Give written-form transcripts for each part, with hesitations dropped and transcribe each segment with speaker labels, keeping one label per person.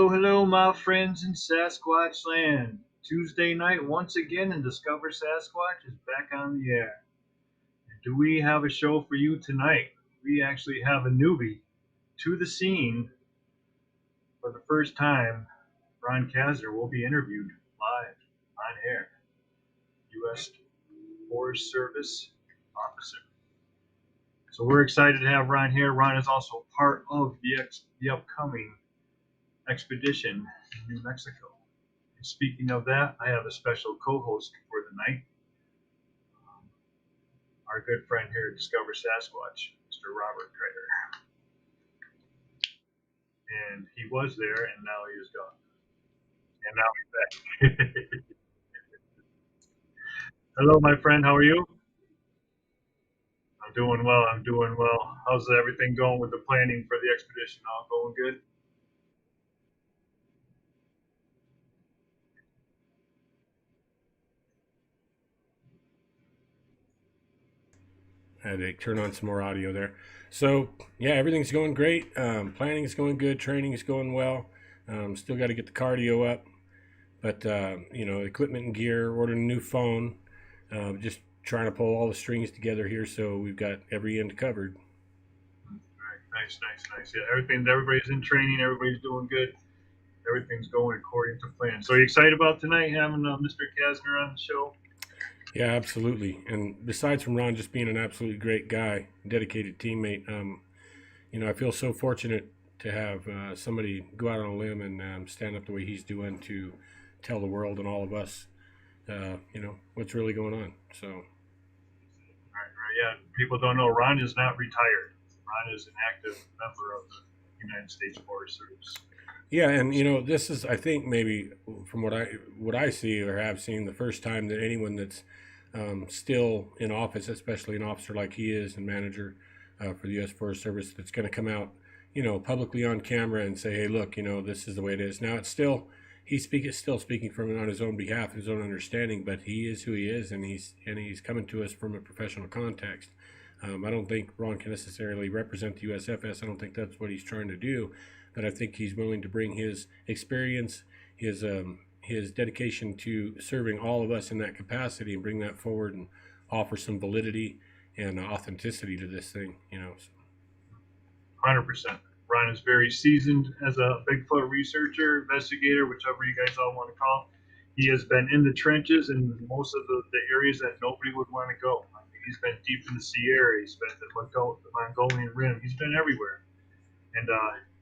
Speaker 1: Hello, my friends in Sasquatch land. Tuesday night, once again, and Discover Sasquatch is back on the air. Do we have a show for you tonight? We actually have a newbie to the scene for the first time. Ron Kazner will be interviewed live on air. U.S. Forest Service officer. So we're excited to have Ron here. Ron is also part of the upcoming expedition in New Mexico. And speaking of that, I have a special co-host for the night. Our good friend here at Discover Sasquatch, Mr. Robert Trader. And he was there, and now he is gone. And now he's back. Hello, my friend. How are you? I'm doing well. I'm doing well. How's everything going with the planning for the expedition? All going good?
Speaker 2: I had to turn on some more audio there. So yeah, everything's going great. Planning is going good. Training is going well. Still got to get the cardio up, but equipment and gear. Ordering a new phone. Just trying to pull all the strings together here, so we've got every end covered.
Speaker 1: All right, nice. Yeah, everybody's in training. Everybody's doing good. Everything's going according to plan. So, are you excited about tonight having Mr. Kasner on the show?
Speaker 2: Yeah, absolutely. And besides from Ron just being an absolutely great guy, dedicated teammate, I feel so fortunate to have somebody go out on a limb and stand up the way he's doing to tell the world and all of us, what's really going on. So,
Speaker 1: Right. Yeah, people don't know Ron is not retired. Ron is an active member of the United States Forest Service.
Speaker 2: yeah, and this is, I think, maybe from what I see or have seen, the first time that anyone that's still in office, especially an officer like he is and manager for the U.S. Forest Service, that's going to come out, publicly on camera and say, "Hey, look, this is the way it is." Now, it's still still speaking from on his own behalf, his own understanding, but he is who he is, and he's coming to us from a professional context. I don't think Ron can necessarily represent the USFS. I don't think that's what he's trying to do, but I think he's willing to bring his experience, his dedication to serving all of us in that capacity, and bring that forward and offer some validity and authenticity to this thing.
Speaker 1: 100%. Ron is very seasoned as a Bigfoot researcher, investigator, whichever you guys all want to call. He has been in the trenches in most of the areas that nobody would want to go. I mean, he's been deep in the Sierra. He's been the Mongolian Rim. He's been everywhere. And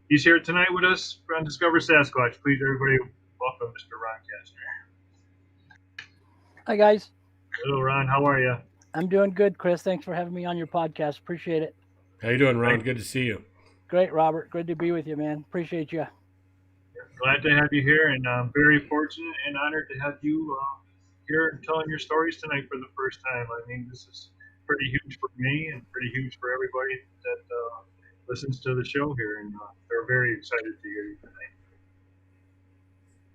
Speaker 1: he's here tonight with us on Discover Sasquatch. Please, everybody, welcome Mr. Ron Kastner.
Speaker 3: Hi, guys.
Speaker 1: Hello, Ron. How are you?
Speaker 3: I'm doing good, Chris. Thanks for having me on your podcast. Appreciate it.
Speaker 2: How you doing, Ron? Good to see you.
Speaker 3: Great, Robert. Good to be with you, man. Appreciate you.
Speaker 1: Glad to have you here, and I'm very fortunate and honored to have you here and telling your stories tonight for the first time. I mean, this is pretty huge for me and pretty huge for everybody that listens to the show here, and they're very excited to hear you tonight.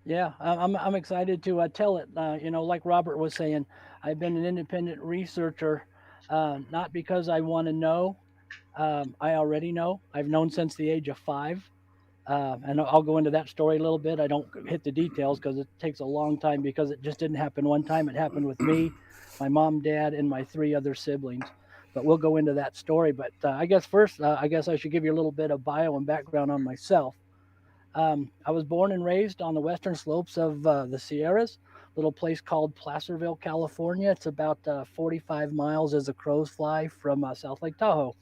Speaker 3: Yeah, I'm excited to tell it. Like Robert was saying, I've been an independent researcher, not because I want to know. I already know. I've known since the age of 5. And I'll go into that story a little bit. I don't hit the details because it takes a long time, because it just didn't happen one time. It happened with me, my mom, dad, and my 3 other siblings. But we'll go into that story. But I guess first, I should give you a little bit of bio and background on myself. I was born and raised on the western slopes of the Sierras, a little place called Placerville, California. It's about 45 miles as the crows fly from South Lake Tahoe.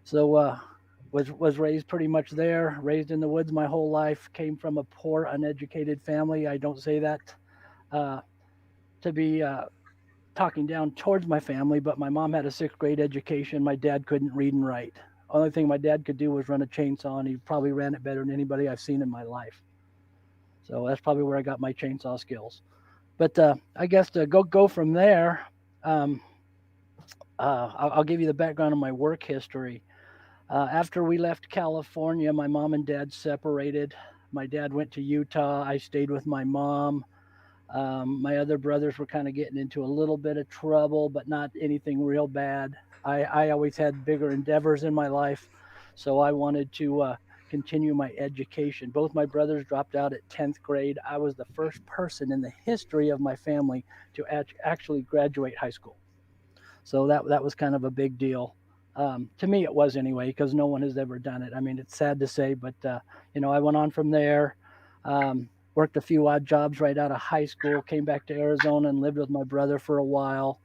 Speaker 3: So was raised pretty much there, raised in the woods my whole life, came from a poor, uneducated family. I don't say that to be talking down towards my family, but my mom had a sixth grade education. My dad couldn't read and write. Only thing my dad could do was run a chainsaw, and he probably ran it better than anybody I've seen in my life. So that's probably where I got my chainsaw skills. But I guess to go from there, um, I'll give you the background of my work history. After we left California, my mom and dad separated. My dad went to Utah. I stayed with my mom. My other brothers were kind of getting into a little bit of trouble, but not anything real bad. I always had bigger endeavors in my life, so I wanted to continue my education. Both my brothers dropped out at 10th grade. I was the first person in the history of my family to actually graduate high school. So that was kind of a big deal. To me, it was anyway, because no one has ever done it. I mean, it's sad to say, but I went on from there. Worked a few odd jobs right out of high school. Came back to Arizona and lived with my brother for a while.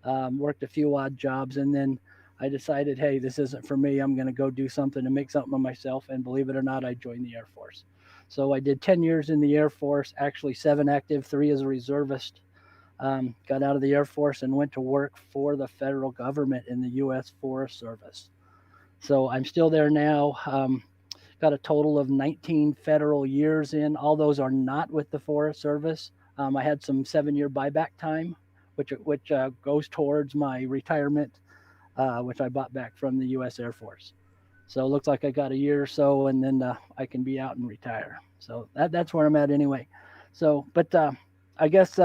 Speaker 3: Worked a few odd jobs, and then I decided, hey, this isn't for me. I'm going to go do something and make something of myself. And believe it or not, I joined the Air Force. So I did 10 years in the Air Force, actually 7 active, 3 as a reservist. Got out of the Air Force and went to work for the federal government in the U.S. Forest Service. So I'm still there now. Got a total of 19 federal years in. All those are not with the Forest Service. I had some 7-year buyback time, which goes towards my retirement, which I bought back from the U.S. Air Force. So it looks like I got a year or so, and then I can be out and retire. So that's where I'm at anyway. So, but I guess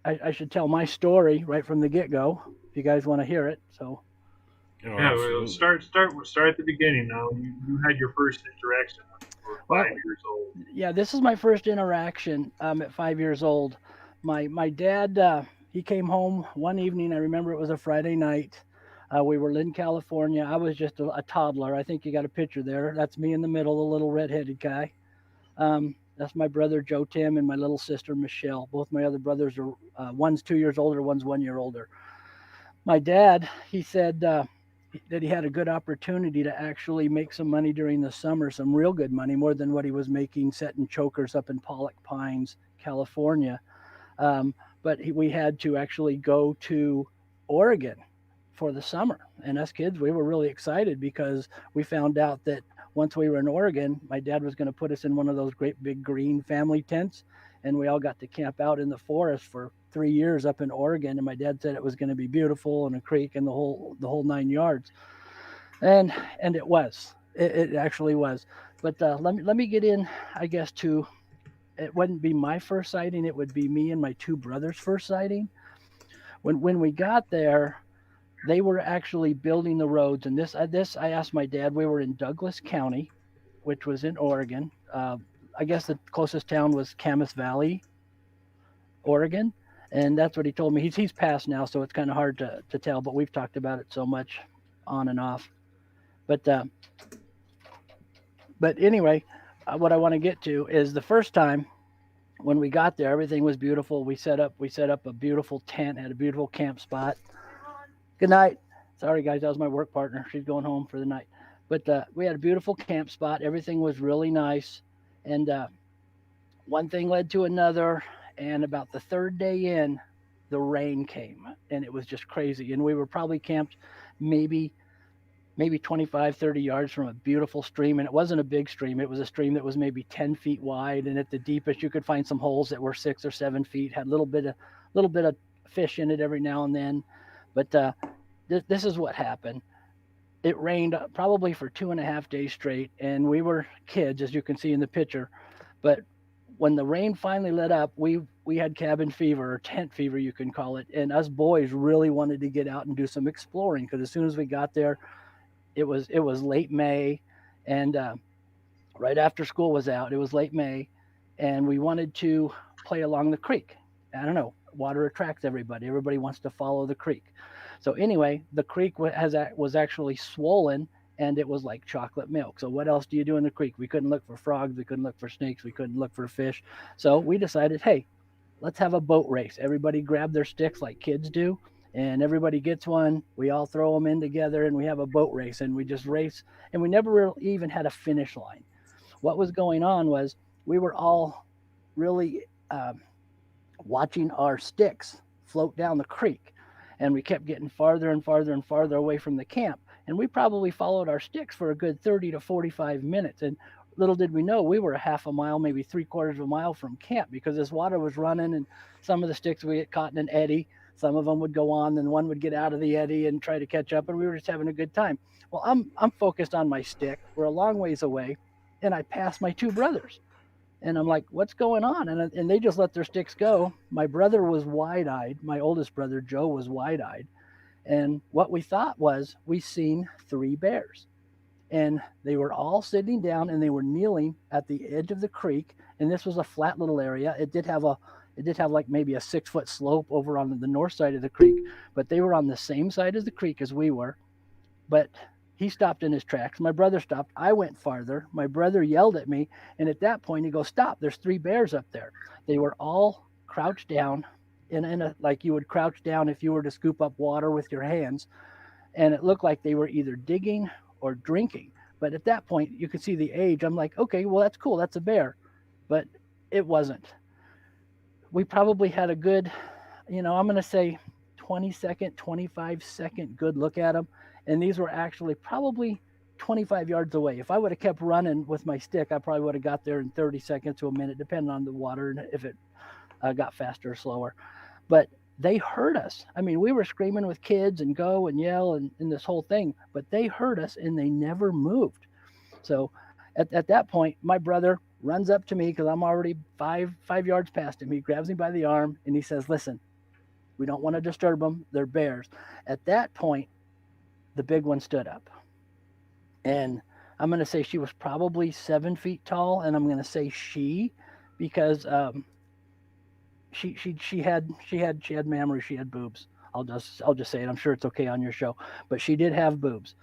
Speaker 3: I should tell my story right from the get go if you guys want to hear it. So,
Speaker 2: Oh,
Speaker 1: Yeah, we'll
Speaker 2: absolutely.
Speaker 1: start at the beginning. Now, you had your first interaction when you were
Speaker 3: well,
Speaker 1: 5 years old.
Speaker 3: yeah, this is my first interaction at 5 years old. My dad he came home one evening. I remember it was a Friday night. We were in California. I was just a toddler. I think you got a picture there. That's me in the middle, the little redheaded guy. That's my brother Joe Tim and my little sister Michelle. Both my other brothers are one's 2 years older, one's 1 year older. My dad, he said that he had a good opportunity to actually make some money during the summer, some real good money, more than what he was making setting chokers up in Pollock Pines, California. Um, but we had to actually go to Oregon for the summer. And us kids, we were really excited because we found out that once we were in Oregon, my dad was going to put us in one of those great big green family tents. And we all got to camp out in the forest for 3 years up in Oregon. And my dad said it was going to be beautiful and a creek and the whole 9 yards. And and it was. It actually was. But let me get in, I guess, to it wouldn't be my first sighting. It would be me and my two brothers' first sighting. When we got there, they were actually building the roads. And this I asked my dad. We were in Douglas County, which was in Oregon. I guess the closest town was Camas Valley, Oregon, and that's what he told me. He's passed now, so it's kind of hard to tell. But we've talked about it so much, on and off. But but anyway, what I want to get to is the first time when we got there, everything was beautiful. We set up a beautiful tent, had a beautiful camp spot. Good night. Sorry guys, that was my work partner. She's going home for the night. But we had a beautiful camp spot. Everything was really nice, and one thing led to another. And about the third day in, the rain came, and it was just crazy. And we were probably camped maybe 25, 30 yards from a beautiful stream. And it wasn't a big stream. It was a stream that was maybe 10 feet wide. And at the deepest, you could find some holes that were 6 or 7 feet, had a little bit of fish in it every now and then. But this is what happened. It rained probably for 2.5 days straight. And we were kids, as you can see in the picture. But when the rain finally let up, we had cabin fever or tent fever, you can call it. And us boys really wanted to get out and do some exploring because as soon as we got there, it was late May, and right after school was out. It was late May, and we wanted to play along the creek. I don't know. Water attracts everybody. Everybody wants to follow the creek. So anyway, the creek was actually swollen, and it was like chocolate milk. So what else do you do in the creek? We couldn't look for frogs. We couldn't look for snakes. We couldn't look for fish. So we decided, hey, let's have a boat race. Everybody grab their sticks like kids do, and everybody gets one. We all throw them in together, and we have a boat race, and we just race. And we never really even had a finish line. What was going on was we were all really watching our sticks float down the creek. And we kept getting farther and farther and farther away from the camp. And we probably followed our sticks for a good 30 to 45 minutes. And little did we know we were a half a mile, maybe 3/4 of a mile from camp because this water was running and some of the sticks would get caught in an eddy. Some of them would go on, then one would get out of the eddy and try to catch up, and we were just having a good time. Well, I'm focused on my stick. We're a long ways away, and I pass my two brothers. And I'm like, what's going on? And they just let their sticks go. My brother was wide eyed. My oldest brother, Joe, was wide eyed. And what we thought was we seen three bears. And they were all sitting down and they were kneeling at the edge of the creek. And this was a flat little area. It did have like maybe a 6-foot slope over on the north side of the creek, but they were on the same side of the creek as we were. But he stopped in his tracks. My brother stopped. I went farther. My brother yelled at me. And at that point, he goes, stop. There's three bears up there. They were all crouched down like you would crouch down if you were to scoop up water with your hands. And it looked like they were either digging or drinking. But at that point, you could see the age. I'm like, okay, well, that's cool. That's a bear. But it wasn't. We probably had a good, I'm going to say 20-second, 25-second good look at them. And these were actually probably 25 yards away. If I would have kept running with my stick, I probably would have got there in 30 seconds to a minute, depending on the water and if it got faster or slower. But they heard us. I mean, we were screaming with kids and go and yell and this whole thing, but they heard us and they never moved. So at that point, my brother runs up to me because I'm already five yards past him. He grabs me by the arm and he says, listen, we don't want to disturb them. They're bears. At that point, the big one stood up. And I'm going to say she was probably 7 feet tall. And I'm going to say she because she had mammary, she had boobs. I'll just say it. I'm sure it's okay on your show, but she did have boobs.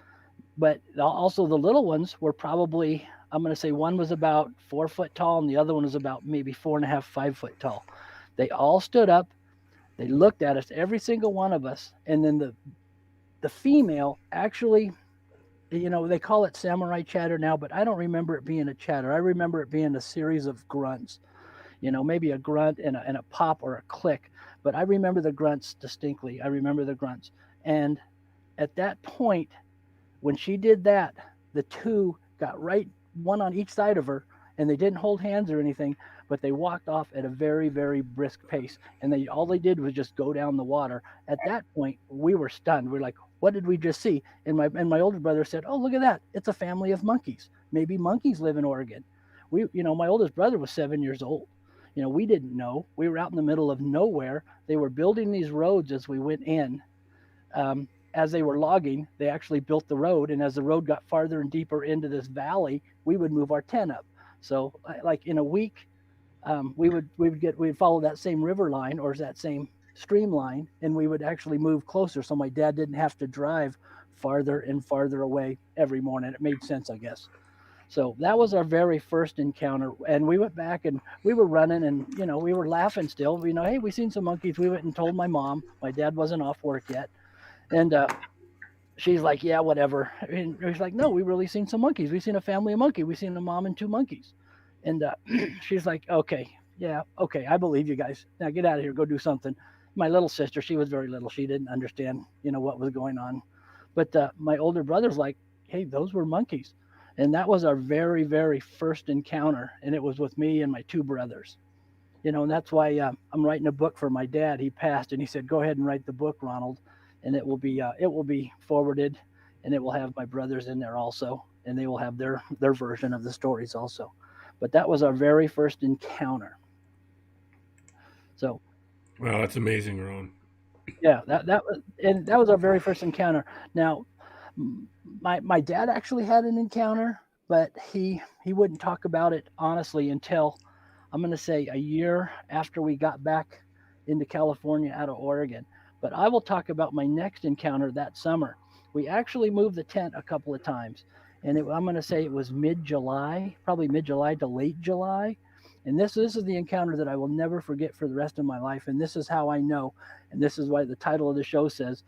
Speaker 3: But also the little ones were probably, I'm going to say one was about 4 foot tall and the other one was about maybe 4.5, 5 foot tall. They all stood up. They looked at us, every single one of us. And then the female actually, they call it samurai chatter now, but I don't remember it being a chatter. I remember it being a series of grunts, maybe a grunt and a pop or a click. But I remember the grunts distinctly. I remember the grunts. And at that point, when she did that, the two got right, one on each side of her, and they didn't hold hands or anything, but they walked off at a very, very brisk pace. And all they did was just go down the water. At that point, we were stunned. We're like, what did we just see? And my older brother said, oh, look at that. It's a family of monkeys. Maybe monkeys live in Oregon. My oldest brother was 7 years old. We didn't know. We were out in the middle of nowhere. They were building these roads as we went in. As they were logging, they actually built the road. And as the road got farther and deeper into this valley, we would move our tent up. So like in a week, we'd follow that same river line or that same stream line, and we would actually move closer. So my dad didn't have to drive farther and farther away every morning. It made sense, I guess. So that was our very first encounter. And we went back and we were running and, we were laughing still. Hey, we seen some monkeys. We went and told my mom. My dad wasn't off work yet. And she's like, yeah, whatever. And he's like, no, we really seen some monkeys. We seen a family of monkey. We seen a mom and two monkeys. And she's like, okay, yeah, okay, I believe you guys. Now get out of here, go do something. My little sister, she was very little. She didn't understand, what was going on. But my older brother's like, hey, those were monkeys. And that was our very, very first encounter. And it was with me and my two brothers. And that's why I'm writing a book for my dad. He passed, and he said, go ahead and write the book, Ronald. And it will be forwarded, and it will have my brothers in there also, and they will have their version of the stories also. But that was our very first encounter. So,
Speaker 2: wow, that's amazing, Ron.
Speaker 3: yeah, that was our very first encounter. Now, my dad actually had an encounter, but he wouldn't talk about it honestly until I'm going to say a year after we got back into California out of Oregon. But I will talk about my next encounter that summer. We actually moved the tent a couple of times. And I'm going to say it was mid-July, probably mid-July to late July. And this is the encounter that I will never forget for the rest of my life. And this is how I know. And this is why the title of the show says,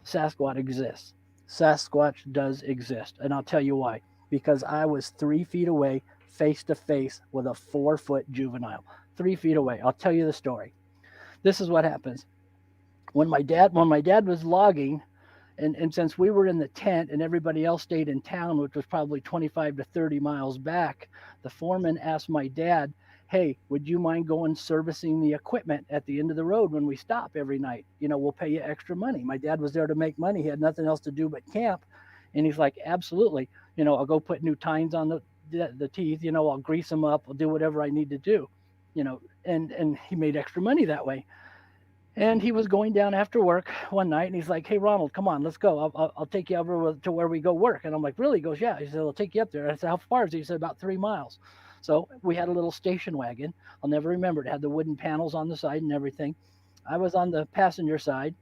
Speaker 3: Sasquatch exists. Sasquatch does exist. And I'll tell you why. Because I was 3 feet away, face to face with a 4-foot juvenile. 3 feet away. I'll tell you the story. This is what happens. When my dad was logging, and since we were in the tent and everybody else stayed in town, which was probably 25 to 30 miles back, the foreman asked my dad, "Hey, would you mind going servicing the equipment at the end of the road when we stop every night? We'll pay you extra money." My dad was there to make money. He had nothing else to do but camp. And he's like, "Absolutely. I'll go put new tines on the teeth. I'll grease them up. I'll do whatever I need to do." And he made extra money that way. And he was going down after work one night, and he's like, "Hey, Ronald, come on, let's go. I'll take you over to where we go work." And I'm like, "Really?" He goes, "Yeah." He said, "I'll take you up there." I said, "How far is it?" He said, "About 3 miles." So we had a little station wagon. I'll never remember. It had the wooden panels on the side and everything. I was on the passenger side.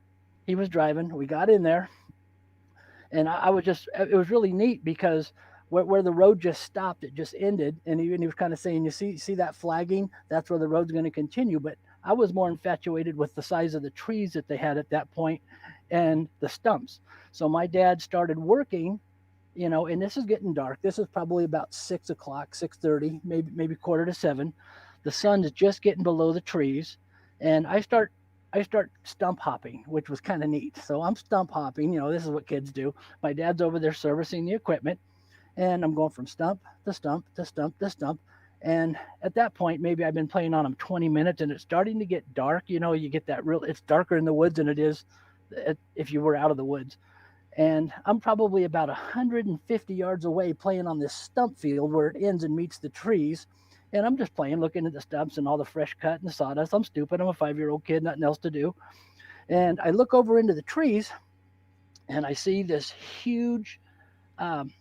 Speaker 3: He was driving. We got in there, and I was just, it was really neat because where the road just stopped, it just ended. And he was kind of saying, "You see that flagging? That's where the road's going to continue." But I was more infatuated with the size of the trees that they had at that point and the stumps. So my dad started working, and this is getting dark. This is probably about 6 o'clock, 6:30, maybe quarter to 7. The sun is just getting below the trees, and I start stump hopping, which was kind of neat. So I'm stump hopping. This is what kids do. My dad's over there servicing the equipment, and I'm going from stump to stump to stump to stump. And at that point, maybe I've been playing on them 20 minutes, and it's starting to get dark. You get that real. It's darker in the woods than it is if you were out of the woods. And I'm probably about 150 yards away playing on this stump field where it ends and meets the trees. And I'm just playing, looking at the stumps and all the fresh cut and the sawdust. I'm stupid. I'm a 5-year-old kid, nothing else to do. And I look over into the trees, and I see this huge, um,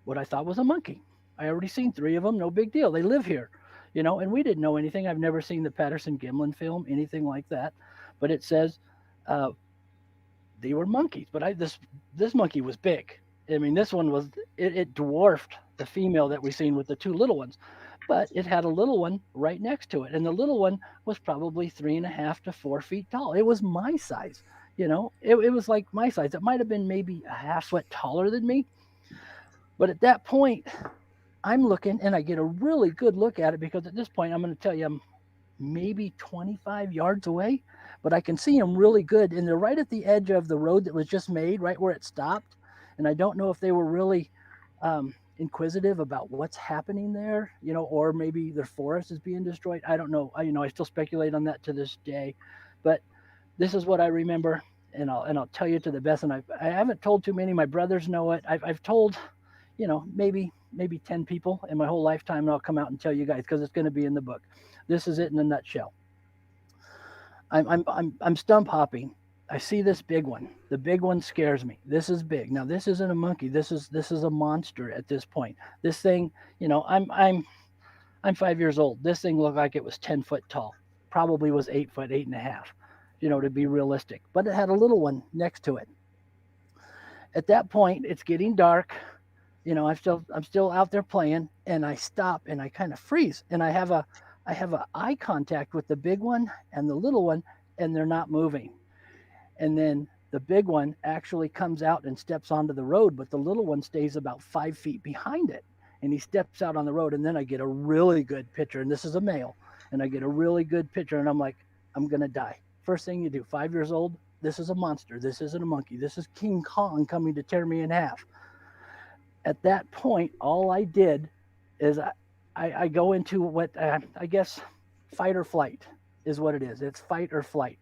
Speaker 3: what I thought was a monkey. I already seen 3 of them. No big deal. They live here, and we didn't know anything. I've never seen the Patterson Gimlin film, anything like that. But it says uh, they were monkeys. But this monkey was big. I mean, this one was, it dwarfed the female that we seen with the 2 little ones. But it had a little one right next to it, and the little one was probably 3.5 to 4 feet tall. It was my size. It was like my size. It might have been maybe a half foot taller than me. But at that point, I'm looking, and I get a really good look at it because at this point, I'm going to tell you, I'm maybe 25 yards away, but I can see them really good. And they're right at the edge of the road that was just made, right where it stopped. And I don't know if they were really inquisitive about what's happening there, or maybe their forest is being destroyed. I don't know. I still speculate on that to this day. But this is what I remember, and I'll tell you to the best. And I haven't told too many. My brothers know it. I've told, maybe 10 people in my whole lifetime, and I'll come out and tell you guys because it's going to be in the book. This is it in a nutshell. I'm stump hopping. I see this big one. The big one scares me. This is big. Now this isn't a monkey. This is a monster at this point. This thing, I'm 5 years old. This thing looked like it was 10 foot tall. Probably was 8 foot, 8.5. To be realistic. But it had a little one next to it. At that point, it's getting dark. I'm still out there playing, and I stop and I kind of freeze, and I have a eye contact with the big one and the little one, and they're not moving. And then the big one actually comes out and steps onto the road, but the little one stays about 5 feet behind it. And he steps out on the road, and then I get a really good picture, and this is a male, and I get a really good picture, and I'm like, I'm gonna die. First thing you do, 5 years old, this is a monster. This isn't a monkey. This is King Kong coming to tear me in half. At that point, all I did is I go into what I guess fight or flight is what it is. It's fight or flight.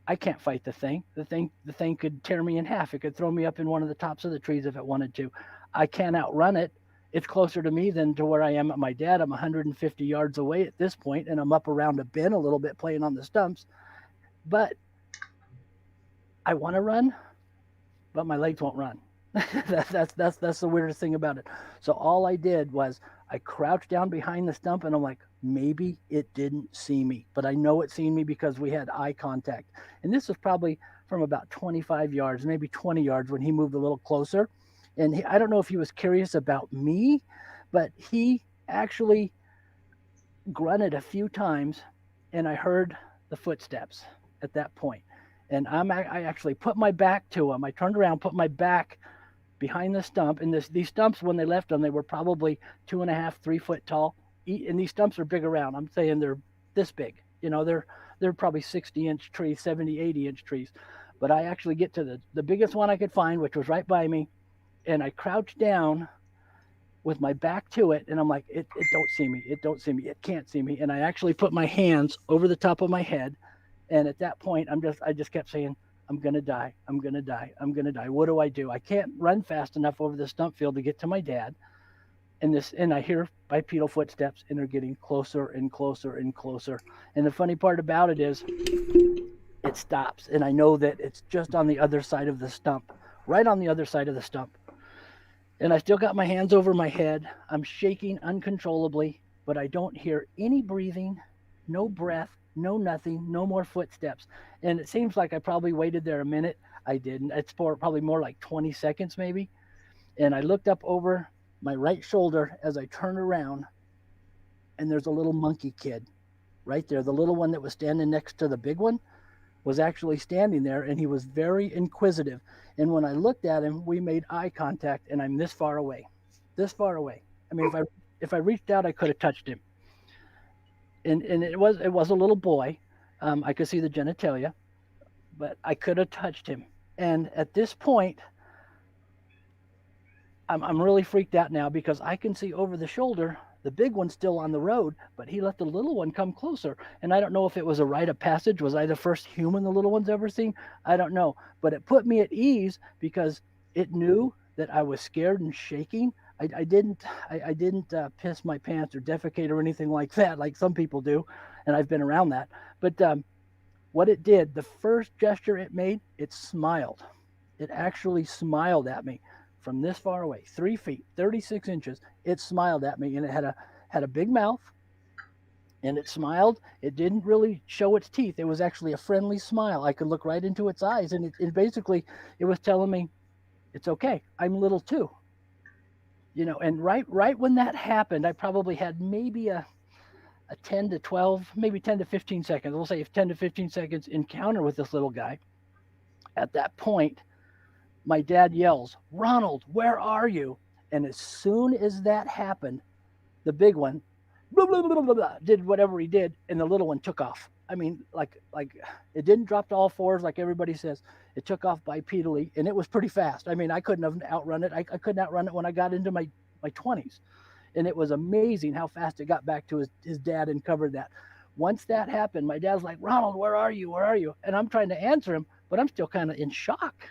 Speaker 3: I can't fight the thing. The thing could tear me in half. It could throw me up in one of the tops of the trees if it wanted to. I can't outrun it. It's closer to me than to where I am at my dad. I'm 150 yards away at this point, and I'm up around a bend a little bit playing on the stumps. But I want to run, but my legs won't run. That's the weirdest thing about it. So all I did was I crouched down behind the stump, and I'm like, maybe it didn't see me, but I know it seen me because we had eye contact. And this was probably from about 25 yards, maybe 20 yards when he moved a little closer. And I don't know if he was curious about me, but he actually grunted a few times, and I heard the footsteps at that point. And I actually put my back to him. I turned around, put my back behind the stump. And these stumps, when they left them, they were probably 2.5, 3 foot tall. And these stumps are big around. I'm saying they're this big. They're They're probably 60-inch trees, 70, 80-inch trees. But I actually get to the biggest one I could find, which was right by me, and I crouched down with my back to it, and I'm like, it don't see me, it don't see me, it can't see me. And I actually put my hands over the top of my head, and at that point, I just kept saying, I'm gonna die, I'm gonna die, I'm gonna die. What do I do? I can't run fast enough over the stump field to get to my dad. And I hear bipedal footsteps, and they're getting closer and closer and closer. And the funny part about it is, it stops, and I know that it's just on the other side of the stump, right on the other side of the stump. And I still got my hands over my head. I'm shaking uncontrollably, but I don't hear any breathing, no breath, no nothing, no more footsteps. And it seems like I probably waited there a minute. I didn't. It's probably more like 20 seconds maybe. And I looked up over my right shoulder as I turned around, and there's a little monkey kid right there. The little one that was standing next to the big one was actually standing there, and he was very inquisitive. And when I looked at him, we made eye contact, and I'm this far away, this far away. I mean, if I reached out, I could have touched him. And it was a little boy. I could see the genitalia, but I could have touched him. And at this point, I'm really freaked out now because I can see over the shoulder. The big one's still on the road, but he let the little one come closer. And I don't know if it was a rite of passage. Was I the first human the little one's ever seen? I don't know. But it put me at ease because it knew that I was scared and shaking. I didn't piss my pants or defecate or anything like that, like some people do, and I've been around that. But what it did, the first gesture it made, it smiled. It actually smiled at me from this far away, 3 feet, 36 inches. It smiled at me, and it had a big mouth, and it smiled. It didn't really show its teeth. It was actually a friendly smile. I could look right into its eyes, and it basically it was telling me, it's okay. I'm little too. And right when that happened, I probably had maybe a 10 to 12, maybe 10 to 15 seconds. We'll say 10 to 15 seconds encounter with this little guy. At that point, my dad yells, Ronald, where are you? And as soon as that happened, the big one blah, blah, blah, blah, blah, did whatever he did, and the little one took off. I mean, like it didn't drop to all fours like everybody says. It took off bipedally, and it was pretty fast. I mean, I couldn't have outrun it. I couldn't outrun it when I got into my 20s. And it was amazing how fast it got back to his dad and covered that. Once that happened, my dad's like, Ronald, where are you? Where are you? And I'm trying to answer him, but I'm still kind of in shock.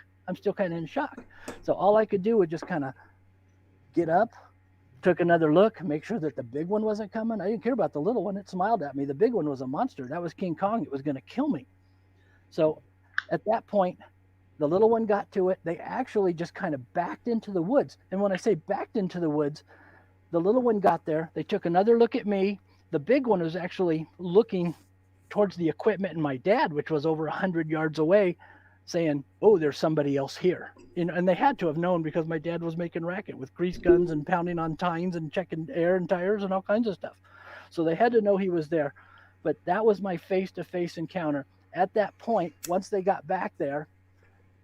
Speaker 3: So all I could do was just kind of get up, took another look, make sure that the big one wasn't coming. I didn't care about the little one. It smiled at me. The big one was a monster. That was King Kong. It was going to kill me. So at that point, the little one got to it. They actually just kind of backed into the woods. And when I say backed into the woods, the little one got there. They took another look at me. The big one was actually looking towards the equipment and my dad, which was over 100 yards away, saying, oh, there's somebody else here. And they had to have known because my dad was making racket with grease guns and pounding on tines and checking air and tires and all kinds of stuff. So they had to know he was there. But that was my face-to-face encounter. At that point, once they got back there,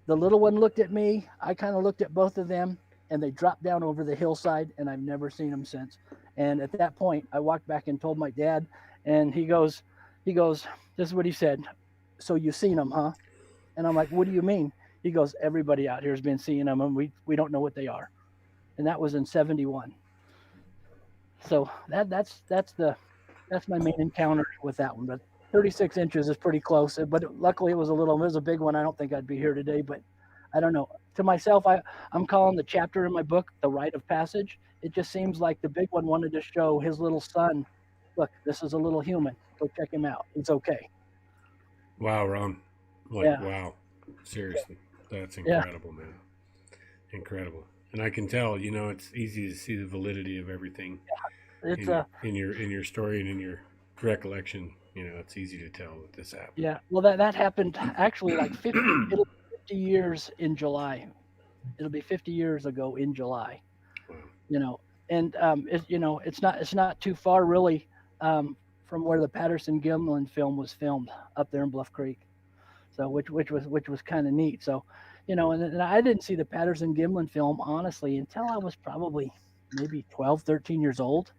Speaker 3: the little one looked at me. I kind of looked at both of them, and they dropped down over the hillside, and I've never seen them since. And at that point, I walked back and told my dad, and he goes, this is what he said. So you seen them, huh? And I'm like, what do you mean? He goes, everybody out here has been seeing them, and we don't know what they are. And that was in 71. So that's my main encounter with that one. But 36 inches is pretty close. But luckily it was a big one. I don't think I'd be here today, but I don't know. To myself, I'm calling the chapter in my book The Rite of Passage. It just seems like the big one wanted to show his little son, look, this is a little human. Go check him out. It's okay.
Speaker 2: Wow, Ron. Wow. Seriously. That's incredible, man. Incredible. And I can tell, it's easy to see the validity of everything
Speaker 3: It's
Speaker 2: in your story and in your recollection. It's easy to tell that this happened.
Speaker 3: Yeah. Well, that happened actually like 50. It'll be 50 years in July. It'll be 50 years ago in July.
Speaker 2: Wow.
Speaker 3: And it's not too far really from where the Patterson-Gimlin film was filmed up there in Bluff Creek. So which was kind of neat. So, and I didn't see the Patterson-Gimlin film honestly until I was probably maybe 12, 13 years old.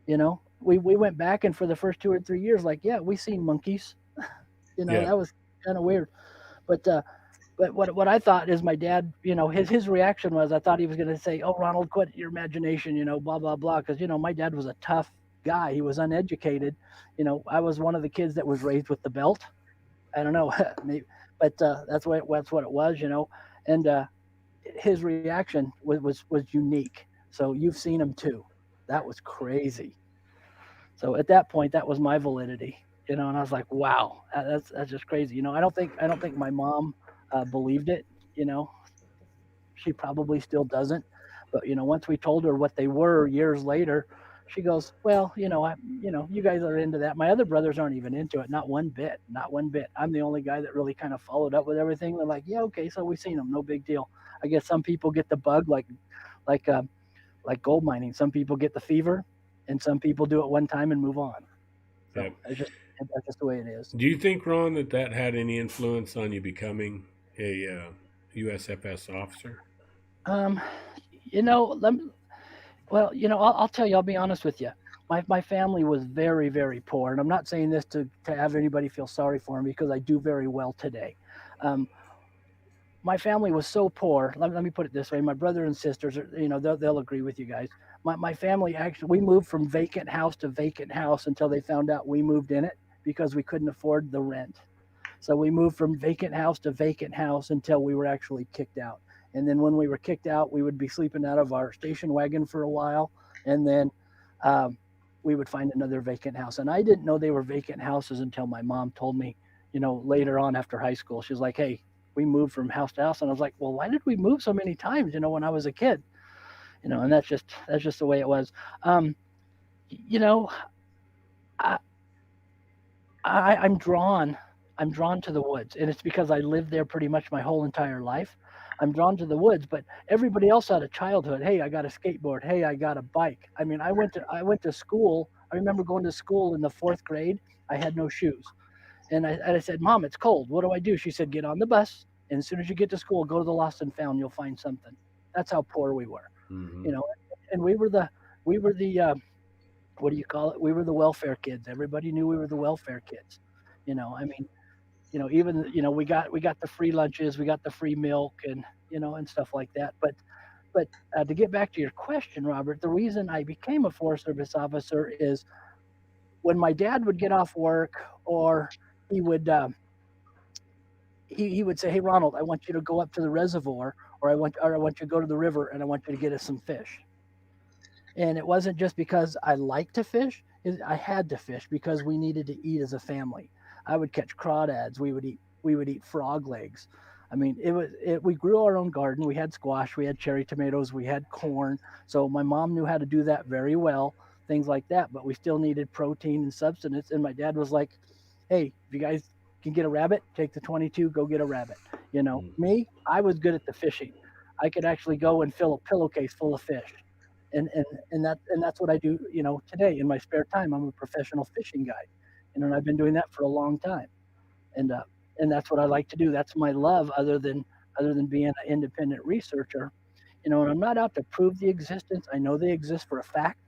Speaker 3: We went back, and for the first 2 or 3 years, like, yeah, we seen monkeys.
Speaker 2: Yeah.
Speaker 3: That was kind of weird. But what I thought is my dad, his reaction was I thought he was going to say, "Oh, Ronald, quit your imagination," blah blah blah, because my dad was a tough guy. He was uneducated. I was one of the kids that was raised with the belt. I don't know, maybe, but that's what it was. And his reaction was unique. So you've seen him too. That was crazy. So at that point, that was my validity. And I was like, wow, that's just crazy. I don't think my mom believed it. You know, she probably still doesn't. But once we told her what they were years later, she goes, "Well, you guys are into that. My other brothers aren't even into it, not one bit, not one bit. I'm the only guy that really kind of followed up with everything." They're like, "Yeah, okay, so we've seen them, no big deal." I guess some people get the bug, like uh, like gold mining. Some people get the fever, and some people do it one time and move on.
Speaker 2: Yeah.
Speaker 3: So that's just the way it is.
Speaker 2: Do you think, Ron, that had any influence on you becoming a USFS officer?
Speaker 3: Um, let me, Well, I'll tell you. I'll be honest with you. My family was very, very poor, and I'm not saying this to have anybody feel sorry for me because I do very well today. Um, my family was so poor. Let me put it this way: my brother and sisters, they'll agree with you guys. My family actually we moved from vacant house to vacant house until they found out we moved in it because we couldn't afford the rent. So we moved from vacant house to vacant house until we were actually kicked out. And then when we were kicked out, we would be sleeping out of our station wagon for a while, and then um, we would find another vacant house. And I didn't know they were vacant houses until my mom told me, later on after high school. She was like, "Hey, we moved from house to house," and I was like, "Well, why did we move so many times? When I was a kid." And that's just the way it was. Um, you know, I, I'm drawn. I'm drawn to the woods, and it's because I lived there pretty much my whole entire life. I'm drawn to the woods, but everybody else had a childhood. Hey, I got a skateboard. Hey, I got a bike. I mean, I went to school. I remember going to school in the fourth grade. I had no shoes, and I said, "Mom, it's cold. What do I do?" She said, "Get on the bus, and as soon as you get to school, go to the Lost and Found. You'll find something." That's how poor we were,
Speaker 2: Hmm.
Speaker 3: you know. And we were the what do you call it? We were the welfare kids. Everybody knew we were the welfare kids. I mean, even we got the free lunches, we got the free milk, and stuff like that. But to get back to your question, Robert, the reason I became a Forest Service officer is when my dad would get off work, or he would he would say, "Hey, Ronald, I want you to go up to the reservoir, or I want you to go to the river, and I want you to get us some fish." And it wasn't just because I liked to fish; I had to fish because we needed to eat as a family. I would catch crawdads. We would eat frog legs. I mean, we grew our own garden. We had squash, we had cherry tomatoes, we had corn. So my mom knew how to do that very well, things like that. But we still needed protein and substance. And my dad was like, "Hey, if you guys can get a rabbit, take the 22, go get a rabbit." Me, I was good at the fishing. I could actually go and fill a pillowcase full of fish, and that's what I do. Today in my spare time, I'm a professional fishing guide, and I've been doing that for a long time, and uh, and that's what I like to do. That's my love, other than being an independent researcher. And I'm not out to prove the existence. I know they exist for a fact.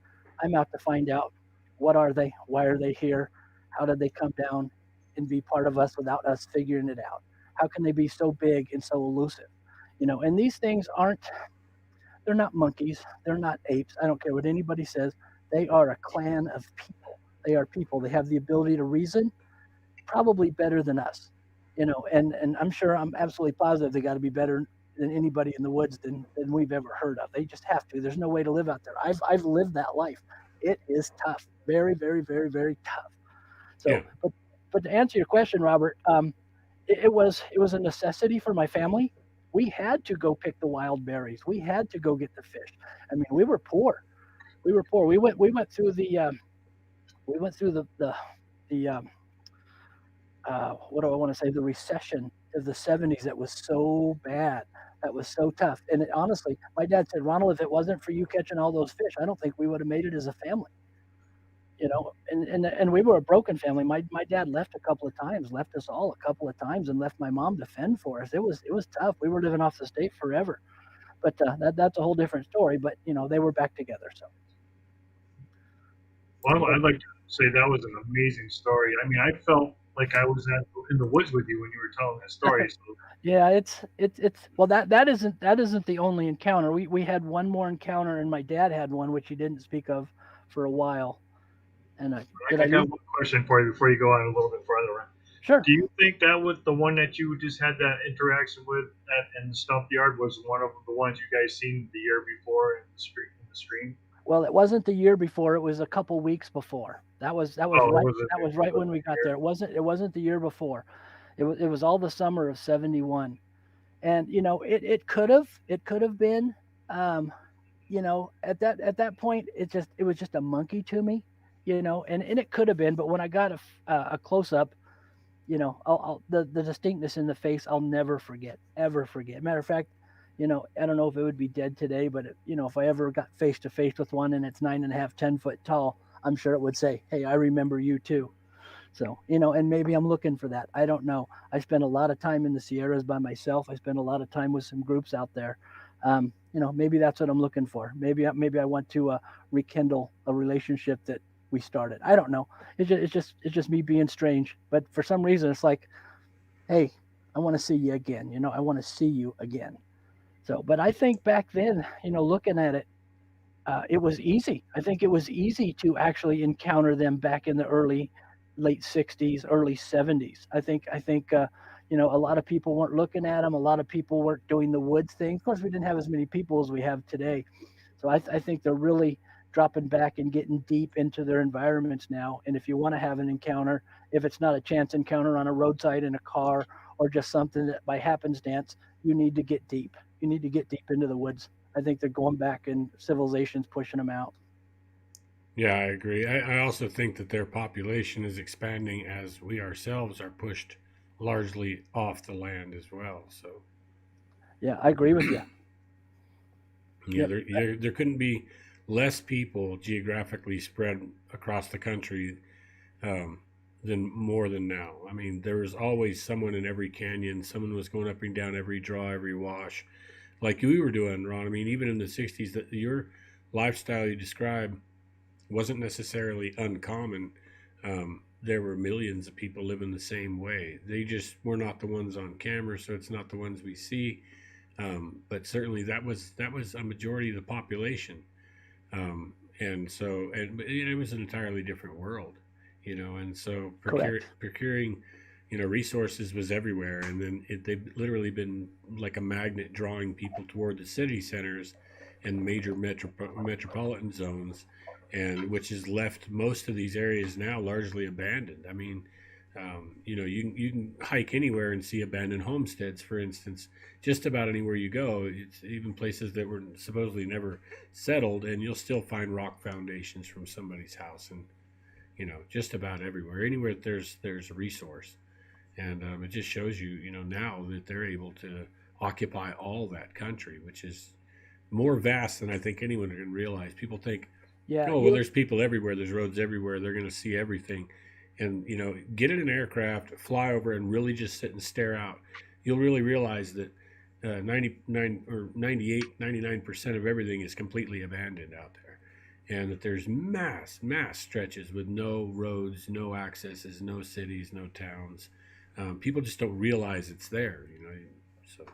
Speaker 3: I'm out to find out what are they, why are they here, how did they come down and be part of us without us figuring it out? How can they be so big and so elusive? And these things they're not monkeys. They're not apes. I don't care what anybody says. They are a clan of people. They are people. They have the ability to reason, probably better than us. And I'm absolutely positive they got to be better than anybody in the woods than we've ever heard of. They just have to. There's no way to live out there. I've lived that life. It is tough. Very, very, very, very tough.
Speaker 2: Yeah.
Speaker 3: So, but to answer your question, Robert, it was a necessity for my family. We had to go pick the wild berries. We had to go get the fish. I mean, we were poor. We were poor. We went through the what do I want to say? The recession of the '70s that was so bad. That was so tough. And honestly, my dad said, "Ronald, if it wasn't for you catching all those fish, I don't think we would have made it as a family." And we were a broken family. My dad left a couple of times, left us all a couple of times, and left my mom to fend for us. It was tough. We were living off the state forever, but that's a whole different story. But they were back together. So
Speaker 1: Well,
Speaker 3: what?
Speaker 1: I'd like to say that was an amazing story. I mean, I felt like I was in the woods with you when you were telling that story. So
Speaker 3: Yeah, it's well that isn't the only encounter. We had one more encounter, and my dad had one which he didn't speak of for a while. And did I
Speaker 1: I
Speaker 3: lose?
Speaker 1: got one question for you before you go on a little bit further.
Speaker 3: Sure.
Speaker 1: Do you think that was the one that you just had that interaction with in the stump yard was one of the ones you guys seen the year before in the street in the stream?
Speaker 3: Well, it wasn't the year before. It was a couple weeks before. That was
Speaker 1: Oh,
Speaker 3: right.
Speaker 1: it
Speaker 3: That was right when we
Speaker 1: wasn't
Speaker 3: got there.
Speaker 1: here.
Speaker 3: It wasn't the year before. It was all the summer of '71. And it could have been. Um, at that point, it was just a monkey to me. And it could have been. But when I got a close up, the distinctness in the face, I'll never forget, ever forget. Matter of fact, I don't know if it would be dead today, but if I ever got face to face with one and it's 9.5, 10 foot tall, I'm sure it would say, "Hey, I remember you too." So, and maybe I'm looking for that. I don't know. I spent a lot of time in the Sierras by myself. I spent a lot of time with some groups out there. Maybe that's what I'm looking for. Maybe I want to rekindle a relationship that we started. I don't know. It's just me being strange. But for some reason, it's like, hey, I want to see you again. I want to see you again. So, but I think back then, looking at it, it was easy. I think it was easy to actually encounter them back in the late '60s, early '70s. I think a lot of people weren't looking at them. A lot of people weren't doing the woods thing. Of course, we didn't have as many people as we have today. So I think they're really dropping back and getting deep into their environments now. And if you want to have an encounter, if it's not a chance encounter on a roadside in a car or just something that by happenstance, you need to get deep. You need to get deep into the woods. I think they're going back and civilization's pushing them out.
Speaker 2: Yeah, I agree. I also think that their population is expanding as we ourselves are pushed largely off the land as well. So,
Speaker 3: Yeah, I agree with you.
Speaker 2: yeah,
Speaker 3: Yep.
Speaker 2: there couldn't be less people geographically spread across the country um, than more than now. I mean, there was always someone in every canyon. Someone was going up and down every draw, every wash, like we were doing, Ron. I mean, even in the '60s, that your lifestyle you describe wasn't necessarily uncommon. There were millions of people living the same way. They just were not the ones on camera, so it's not the ones we see. But certainly that was a majority of the population, and so and it was an entirely different world, And so
Speaker 3: Correct.
Speaker 2: procuring, resources was everywhere, and then they've literally been like a magnet drawing people toward the city centers and major metropolitan zones, and which has left most of these areas now largely abandoned. I mean, you can hike anywhere and see abandoned homesteads, for instance. Just about anywhere you go, it's even places that were supposedly never settled, and you'll still find rock foundations from somebody's house, and just about everywhere, anywhere that there's a resource, and it just shows you, now that they're able to occupy all that country, which is more vast than I think anyone can realize. People think,
Speaker 3: Yeah,
Speaker 2: oh well,
Speaker 3: you
Speaker 2: there's people everywhere, there's roads everywhere, they're going to see everything, and get in an aircraft, fly over, and really just sit and stare out. You'll really realize that 99 or 98, 99% of everything is completely abandoned out there, and that there's mass stretches with no roads, no accesses, no cities, no towns. People just don't realize it's there. So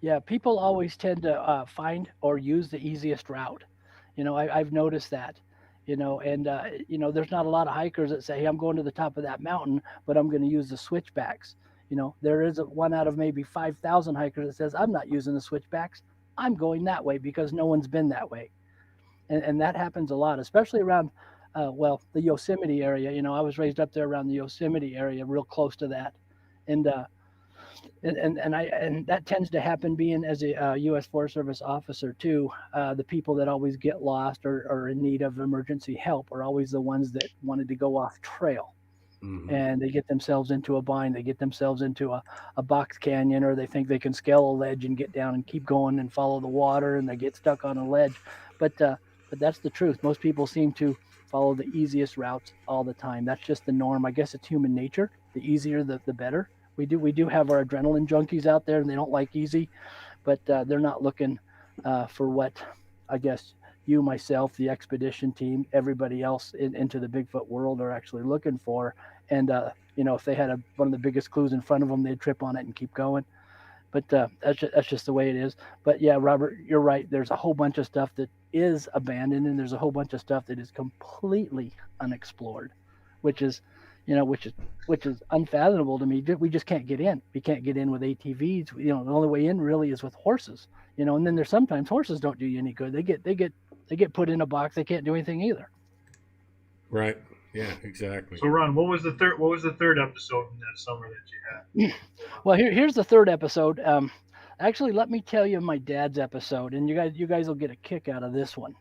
Speaker 3: yeah, people always tend to find or use the easiest route. I've noticed that. And there's not a lot of hikers that say, "Hey, I'm going to the top of that mountain, but I'm going to use the switchbacks." There is one out of maybe 5,000 hikers that says, "I'm not using the switchbacks. I'm going that way because no one's been that way." And that happens a lot, especially around, the Yosemite area. I was raised up there around the Yosemite area, real close to that, and and that tends to happen being as a U.S. Forest Service officer too. The people that always get lost or are in need of emergency help are always the ones that wanted to go off trail,
Speaker 2: hmm
Speaker 3: and they get themselves into a bind. They get themselves into a box canyon, or they think they can scale a ledge and get down and keep going and follow the water, and they get stuck on a ledge. But that's the truth. Most people seem to follow the easiest routes all the time. That's just the norm. I guess it's human nature. The easier, the better. We do have our adrenaline junkies out there, and they don't like easy, but they're not looking for what I guess you, myself, the expedition team, everybody else into the Bigfoot world are actually looking for, and if they had one of the biggest clues in front of them, they'd trip on it and keep going. But that's just the way it is. But yeah, Robert, you're right. There's a whole bunch of stuff that is abandoned, and there's a whole bunch of stuff that is completely unexplored, which is, you know, which is unfathomable to me. We just can't get in. We can't get in with ATVs. The only way in really is with horses. And then there's sometimes horses don't do you any good. They get put in a box. They can't do anything either.
Speaker 2: Right. Yeah, exactly.
Speaker 1: So, Ron, what was the third? What was the third episode in that summer that you had?
Speaker 3: Well, here's the third episode. Actually, let me tell you my dad's episode, and you guys will get a kick out of this one.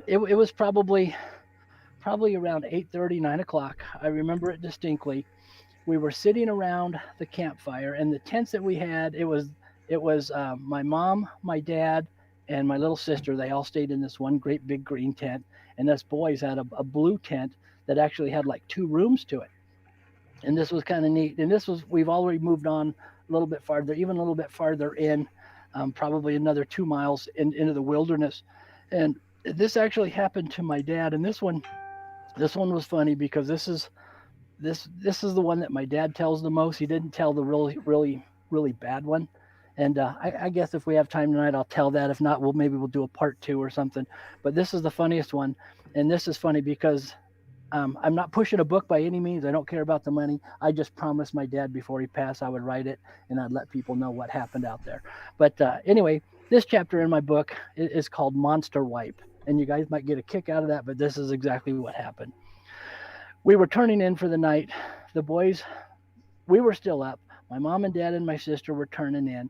Speaker 3: It was probably around 8:30, 9 o'clock. I remember it distinctly. We were sitting around the campfire, and the tents that we had, it was my mom, my dad, and my little sister. They all stayed in this one great big green tent, and us boys had a blue tent that actually had like two rooms to it. And this was kind of neat. And we've already moved on a little bit farther, even a little bit farther in, probably another 2 miles into the wilderness. And this actually happened to my dad. And this one was funny because this is the one that my dad tells the most. He didn't tell the really really really bad one. And I guess if we have time tonight, I'll tell that. If not, maybe we'll do a part two or something. But this is the funniest one, and this is funny because I'm not pushing a book by any means. I don't care about the money. I just promised my dad before he passed I would write it and I'd let people know what happened out there. But anyway, this chapter in my book is called Monster Wipe. And you guys might get a kick out of that, but this is exactly what happened. We were turning in for the night. The boys, we were still up. My mom and dad and my sister were turning in.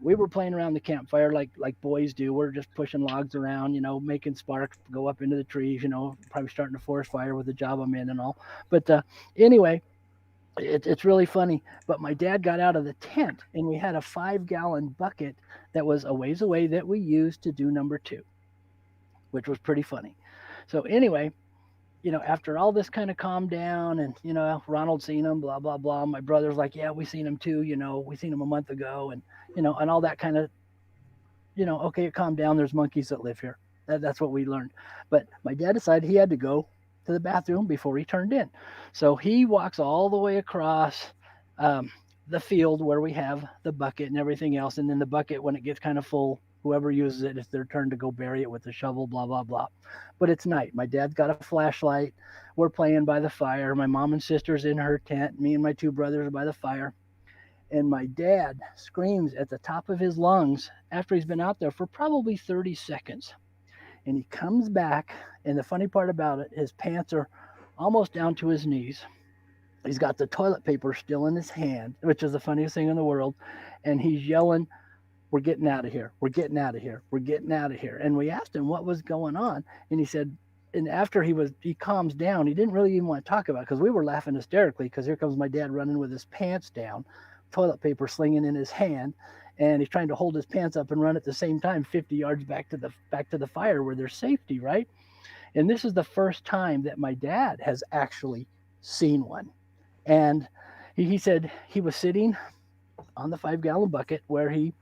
Speaker 3: We were playing around the campfire like boys do. We're just pushing logs around, making sparks go up into the trees, probably starting a forest fire with the job I'm in and all. But anyway, it's really funny. But my dad got out of the tent, and we had a 5-gallon bucket that was a ways away that we used to do number two, which was pretty funny. So anyway, after all this kind of calmed down, and Ronald seen him, blah blah blah. My brother's like, yeah, we seen him too. We seen him a month ago, and and all that kind of, okay, it calmed down. There's monkeys that live here. That's what we learned. But my dad decided he had to go to the bathroom before he turned in, so he walks all the way across the field where we have the bucket and everything else, and then the bucket, when it gets kind of full, whoever uses it, it's their turn to go bury it with the shovel, blah, blah, blah. But it's night. My dad's got a flashlight. We're playing by the fire. My mom and sister's in her tent. Me and my two brothers are by the fire. And my dad screams at the top of his lungs after he's been out there for probably 30 seconds. And he comes back. And the funny part about it, his pants are almost down to his knees. He's got the toilet paper still in his hand, which is the funniest thing in the world. And he's yelling, we're getting out of here. We're getting out of here. We're getting out of here. And we asked him what was going on. And he said, and after he calms down, he didn't really even want to talk about it because we were laughing hysterically because here comes my dad running with his pants down, toilet paper slinging in his hand. And he's trying to hold his pants up and run at the same time 50 yards back to the fire where there's safety, right? And this is the first time that my dad has actually seen one. And he said he was sitting on the 5-gallon bucket where he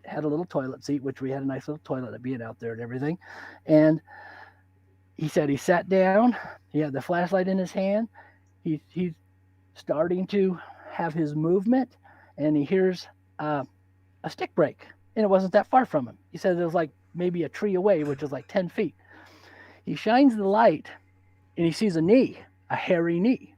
Speaker 3: had a little toilet seat, which we had a nice little toilet at being out there and everything. And he said he sat down. He had the flashlight in his hand. He's starting to have his movement, and he hears a stick break, and it wasn't that far from him. He said it was like maybe a tree away, which is like 10 feet. He shines the light, and he sees a knee, a hairy knee,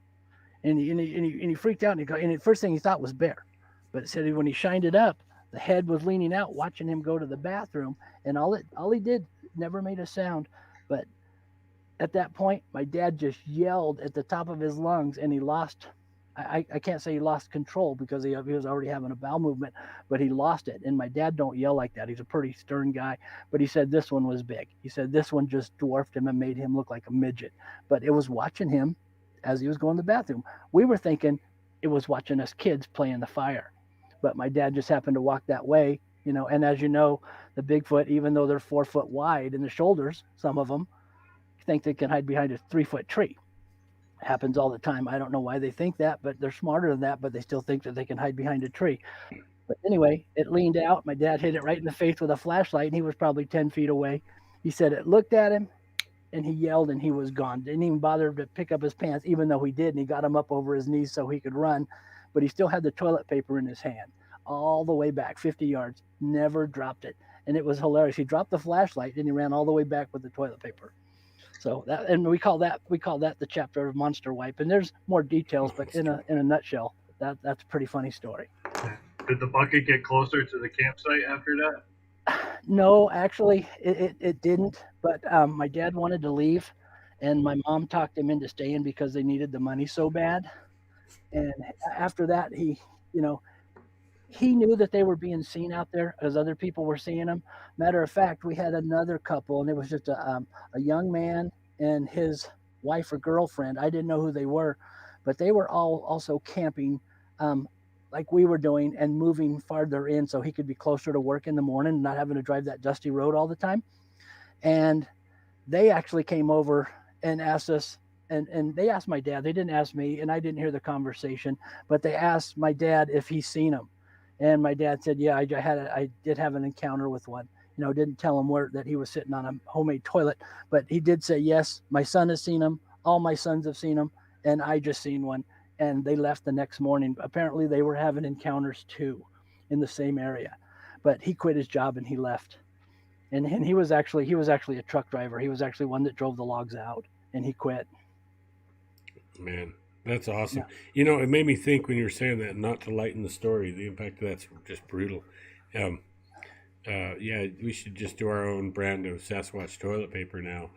Speaker 3: and he freaked out. And the first thing he thought was bear, but it said when he shined it up, the head was leaning out, watching him go to the bathroom, and all he did never made a sound. But at that point, my dad just yelled at the top of his lungs, and he lost. I can't say he lost control because he was already having a bowel movement, but he lost it. And my dad don't yell like that. He's a pretty stern guy. But he said this one was big. He said this one just dwarfed him and made him look like a midget. But it was watching him as he was going to the bathroom. We were thinking it was watching us kids play in the fire. But my dad just happened to walk that way, and as you know, the Bigfoot, even though they're 4 foot wide in the shoulders, some of them think they can hide behind a 3-foot tree. It happens all the time. I don't know why they think that, but they're smarter than that, but they still think that they can hide behind a tree. But anyway, it leaned out. My dad hit it right in the face with a flashlight, and he was probably 10 feet away. He said it looked at him, and he yelled and he was gone. Didn't even bother to pick up his pants, even though he did, and he got him up over his knees so he could run. But he still had the toilet paper in his hand all the way back 50 yards, never dropped it. And it was hilarious. He dropped the flashlight and he ran all the way back with the toilet paper. So that, and we call that the chapter of Monster Wipe. And there's more details, but in a nutshell, that's a pretty funny story.
Speaker 1: Did the bucket get closer to the campsite after that?
Speaker 3: No, actually, it didn't. But my dad wanted to leave, and my mom talked him into staying because they needed the money so bad. And after that, you know, he knew that they were being seen out there as other people were seeing them. Matter of fact, we had another couple, and it was just a young man and his wife or girlfriend. I didn't know who they were, but they were all also camping, um, like we were doing, and moving farther in so he could be closer to work in the morning and not having to drive that dusty road all the time. And they actually came over and asked us, and they asked my dad. They didn't ask me, and I didn't hear the conversation, but they asked my dad if he's seen them. And my dad said, "Yeah, I did have an encounter with one. Didn't tell him where that he was sitting on a homemade toilet, but he did say yes. My son has seen him. All my sons have seen him, and I just seen one." And they left the next morning. Apparently, they were having encounters too, in the same area. But he quit his job and he left. And he was actually a truck driver. He was actually one that drove the logs out, and he quit.
Speaker 2: Man, that's awesome.
Speaker 3: Yeah.
Speaker 2: It made me think when you were saying that, not to lighten the story, the impact of that's just brutal. Um, yeah, we should just do our own brand of Sasquatch toilet paper now.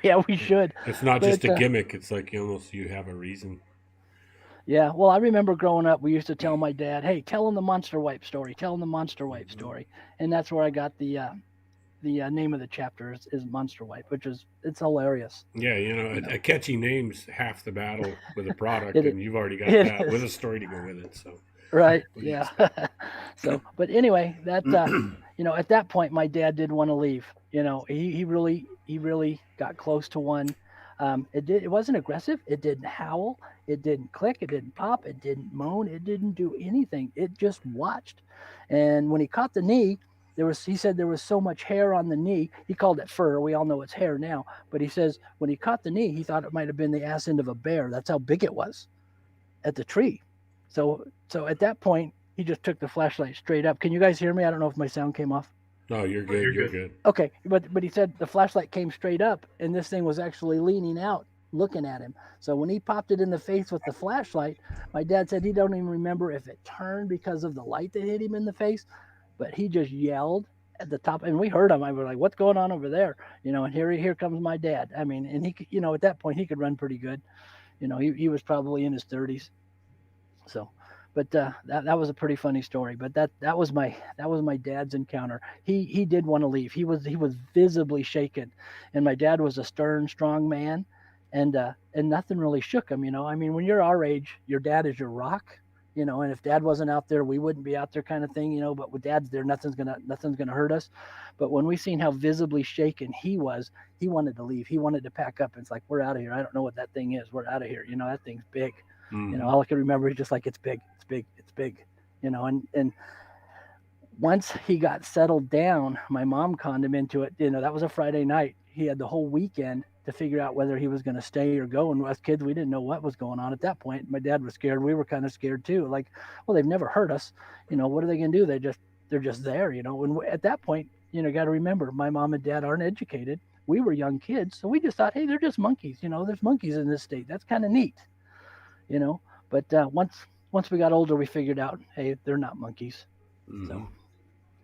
Speaker 3: Yeah, we should.
Speaker 2: It's not just
Speaker 3: But
Speaker 2: a gimmick. It's like almost you have a reason.
Speaker 3: yeah, well, I remember growing up, we used to tell my dad, "Hey, tell him the monster wipe story. Tell him the monster wipe
Speaker 2: Hmm.
Speaker 3: story," and that's where I got the name of the chapter is Monster Wipe, which is it's hilarious.
Speaker 2: Yeah,
Speaker 3: You know,
Speaker 2: a catchy name's half the battle with a product,
Speaker 3: it
Speaker 2: and you've already got
Speaker 3: it
Speaker 2: that with
Speaker 3: is
Speaker 2: a story to go with it. So,
Speaker 3: right.
Speaker 2: what do you
Speaker 3: Yeah.
Speaker 2: expect?
Speaker 3: So, but anyway, that at that point, my dad did want to leave. He really got close to one. It wasn't aggressive. It didn't howl. It didn't click. It didn't pop. It didn't moan. It didn't do anything. It just watched. And when he caught the knee, he said there was so much hair on the knee. He called it fur. We all know it's hair now. But he says when he caught the knee, he thought it might have been the ass end of a bear. That's how big it was at the tree. So at that point, he just took the flashlight straight up. Can you guys hear me? I don't know if my sound came off.
Speaker 2: No, you're
Speaker 1: Oh,
Speaker 2: good.
Speaker 1: you're
Speaker 2: You're
Speaker 1: good.
Speaker 2: good.
Speaker 3: Okay, but he said the flashlight came straight up, and this thing was actually leaning out, looking at him. So when he popped it in the face with the flashlight, my dad said he don't even remember if it turned because of the light that hit him in the face, but he just yelled at the top, and we heard him. I was like, "What's going on over there?" And here comes my dad. I mean, and at that point he could run pretty good. He was probably in his 30s. So, but that was a pretty funny story. But that was my dad's encounter. He did want to leave. He was visibly shaken, and my dad was a stern, strong man, and nothing really shook him. I mean, when you're our age, your dad is your rock. And if dad wasn't out there, we wouldn't be out there, kind of thing. But with dad's there, nothing's gonna hurt us. But when we seen how visibly shaken he was, he wanted to leave. He wanted to pack up. And it's like, we're out of here. I don't know what that thing is. We're out of here. That thing's big.
Speaker 2: Hmm.
Speaker 3: All I can remember is just like it's big, it's big, it's big. And once he got settled down, my mom conned him into it. That was a Friday night. He had the whole weekend to figure out whether he was going to stay or go. And us kids, we didn't know what was going on at that point. My dad was scared. We were kind of scared too. Like, well, they've never hurt us. What are they going to do? They're just there. And at that point, got to remember, my mom and dad aren't educated. We were young kids, so we just thought, hey, they're just monkeys. There's monkeys in this state. That's kind of neat. you know. But once we got older, we figured out, hey, they're not monkeys. So,
Speaker 2: Hmm.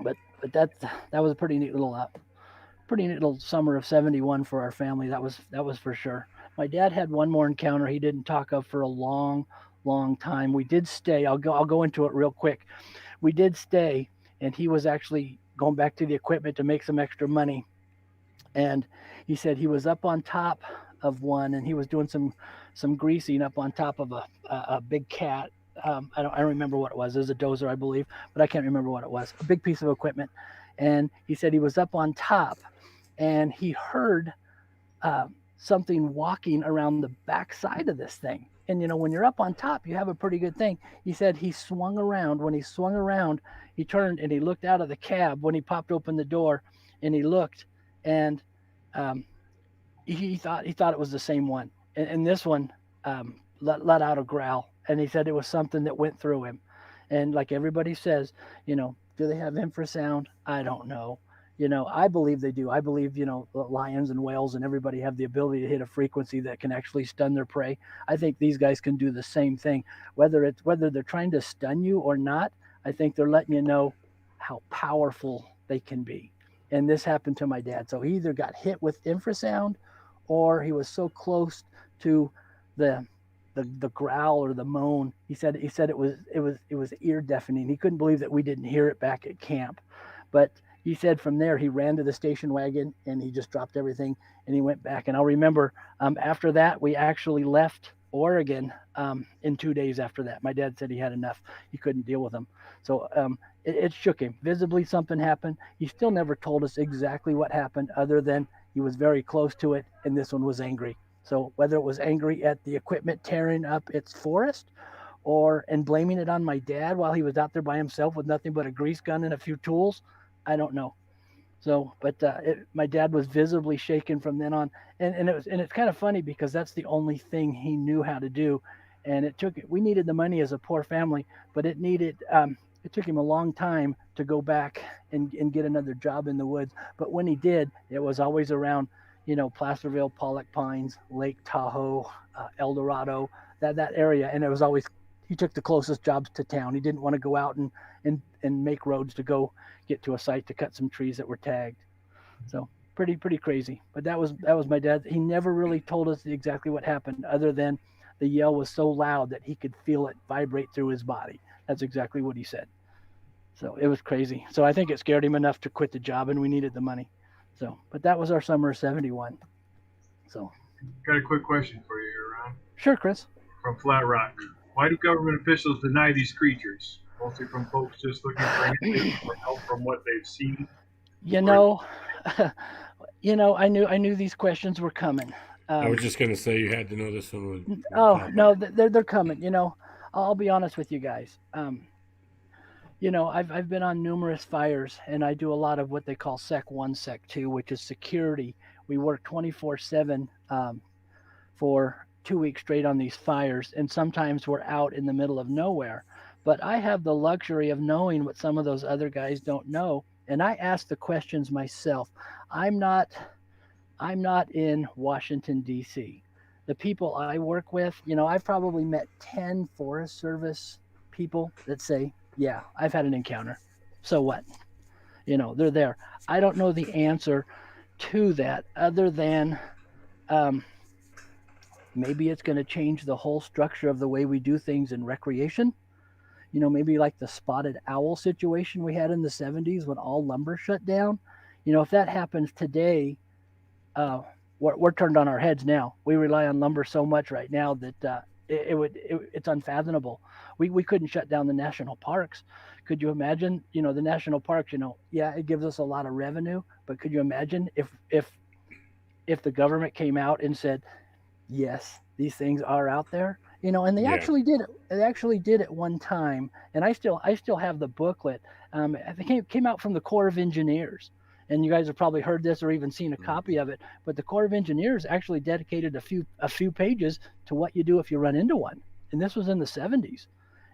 Speaker 3: but that was a pretty neat little summer of '71 for our family. That was for sure. My dad had one more encounter he didn't talk of for a long, long time. We did stay. I'll go into it real quick. We did stay, and he was actually going back to the equipment to make some extra money. And he said he was up on top of one, and he was doing some greasing up on top of a big cat. I don't remember what it was. It was a dozer, I believe, but I can't remember what it was. A big piece of equipment, and he said he was up on top, and he heard something walking around the back side of this thing. And when you're up on top, you have a pretty good thing. He said he swung around. When he swung around, he turned and he looked out of the cab when he popped open the door, and he looked, and um, he thought it was the same one, and this one let out a growl, and he said it was something that went through him, and like everybody says, do they have infrasound? I don't know. I believe they do. I believe lions and whales and everybody have the ability to hit a frequency that can actually stun their prey. I think these guys can do the same thing, whether they're trying to stun you or not. I think they're letting you know how powerful they can be. And this happened to my dad. So he either got hit with infrasound or he was so close to the the growl or the moan. He said it was ear deafening. He couldn't believe that we didn't hear it back at camp. But he said from there he ran to the station wagon and he just dropped everything and he went back. And I'll remember after that we actually left Oregon in 2 days after that. My dad said he had enough. He couldn't deal with them. So it shook him. Visibly something happened. He still never told us exactly what happened other than he was very close to it and this one was angry. So whether it was angry at the equipment tearing up its forest or and blaming it on my dad while he was out there by himself with nothing but a grease gun and a few tools, I don't know. So, but my dad was visibly shaken from then on, and it's kind of funny because that's the only thing he knew how to do, and we needed the money as a poor family, but it took him a long time to go back and get another job in the woods. But when he did, it was always around, Placerville, Pollock Pines, Lake Tahoe, El Dorado, that area, and it was always he took the closest jobs to town. He didn't want to go out and make roads to go get to a site to cut some trees that were tagged. So pretty crazy. But that was my dad. He never really told us exactly what happened, other than the yell was so loud that he could feel it vibrate through his body. That's exactly what he said. So it was crazy. So I think it scared him enough to quit the job, and we needed the money. So, but that was our summer of '71. So
Speaker 1: Got a quick question for you, Ron,
Speaker 3: sure, Chris.
Speaker 1: from Flat Rock. Why do government officials deny these creatures? Mostly from folks just looking for answers or help from what they've seen?
Speaker 3: You
Speaker 1: Or
Speaker 3: know, I knew these questions were coming.
Speaker 2: I was
Speaker 3: Um,
Speaker 2: just going to say you had to know this one would
Speaker 3: oh
Speaker 2: pop
Speaker 3: no,
Speaker 2: up.
Speaker 3: they're coming. I'll be honest with you guys. I've been on numerous fires, and I do a lot of what they call Sec One, Sec Two, which is security. We work 24/7 for 2 weeks straight on these fires, and sometimes we're out in the middle of nowhere. But I have the luxury of knowing what some of those other guys don't know, and I ask the questions myself. I'm not I'm not in Washington D.C. The people I work with, I've probably met 10 Forest Service people that say, "Yeah, I've had an encounter." So what? They're there. I don't know the answer to that other than um, maybe it's going to change the whole structure of the way we do things in recreation. Maybe like the spotted owl situation we had in the 70s when all lumber shut down. If that happens today, uh, we're turned on our heads now. We rely on lumber so much right now that it's unfathomable. We couldn't shut down the national parks. Could you imagine? The national parks. Yeah, it gives us a lot of revenue, but could you imagine if the government came out and said, yes, these things are out there. And they
Speaker 2: Yeah.
Speaker 3: actually did it. They actually did it one time, and I still have the booklet. It came out from the Corps of Engineers, and you guys have probably heard this or even seen a copy of it. But the Corps of Engineers actually dedicated a few pages to what you do if you run into one, and this was in the '70s,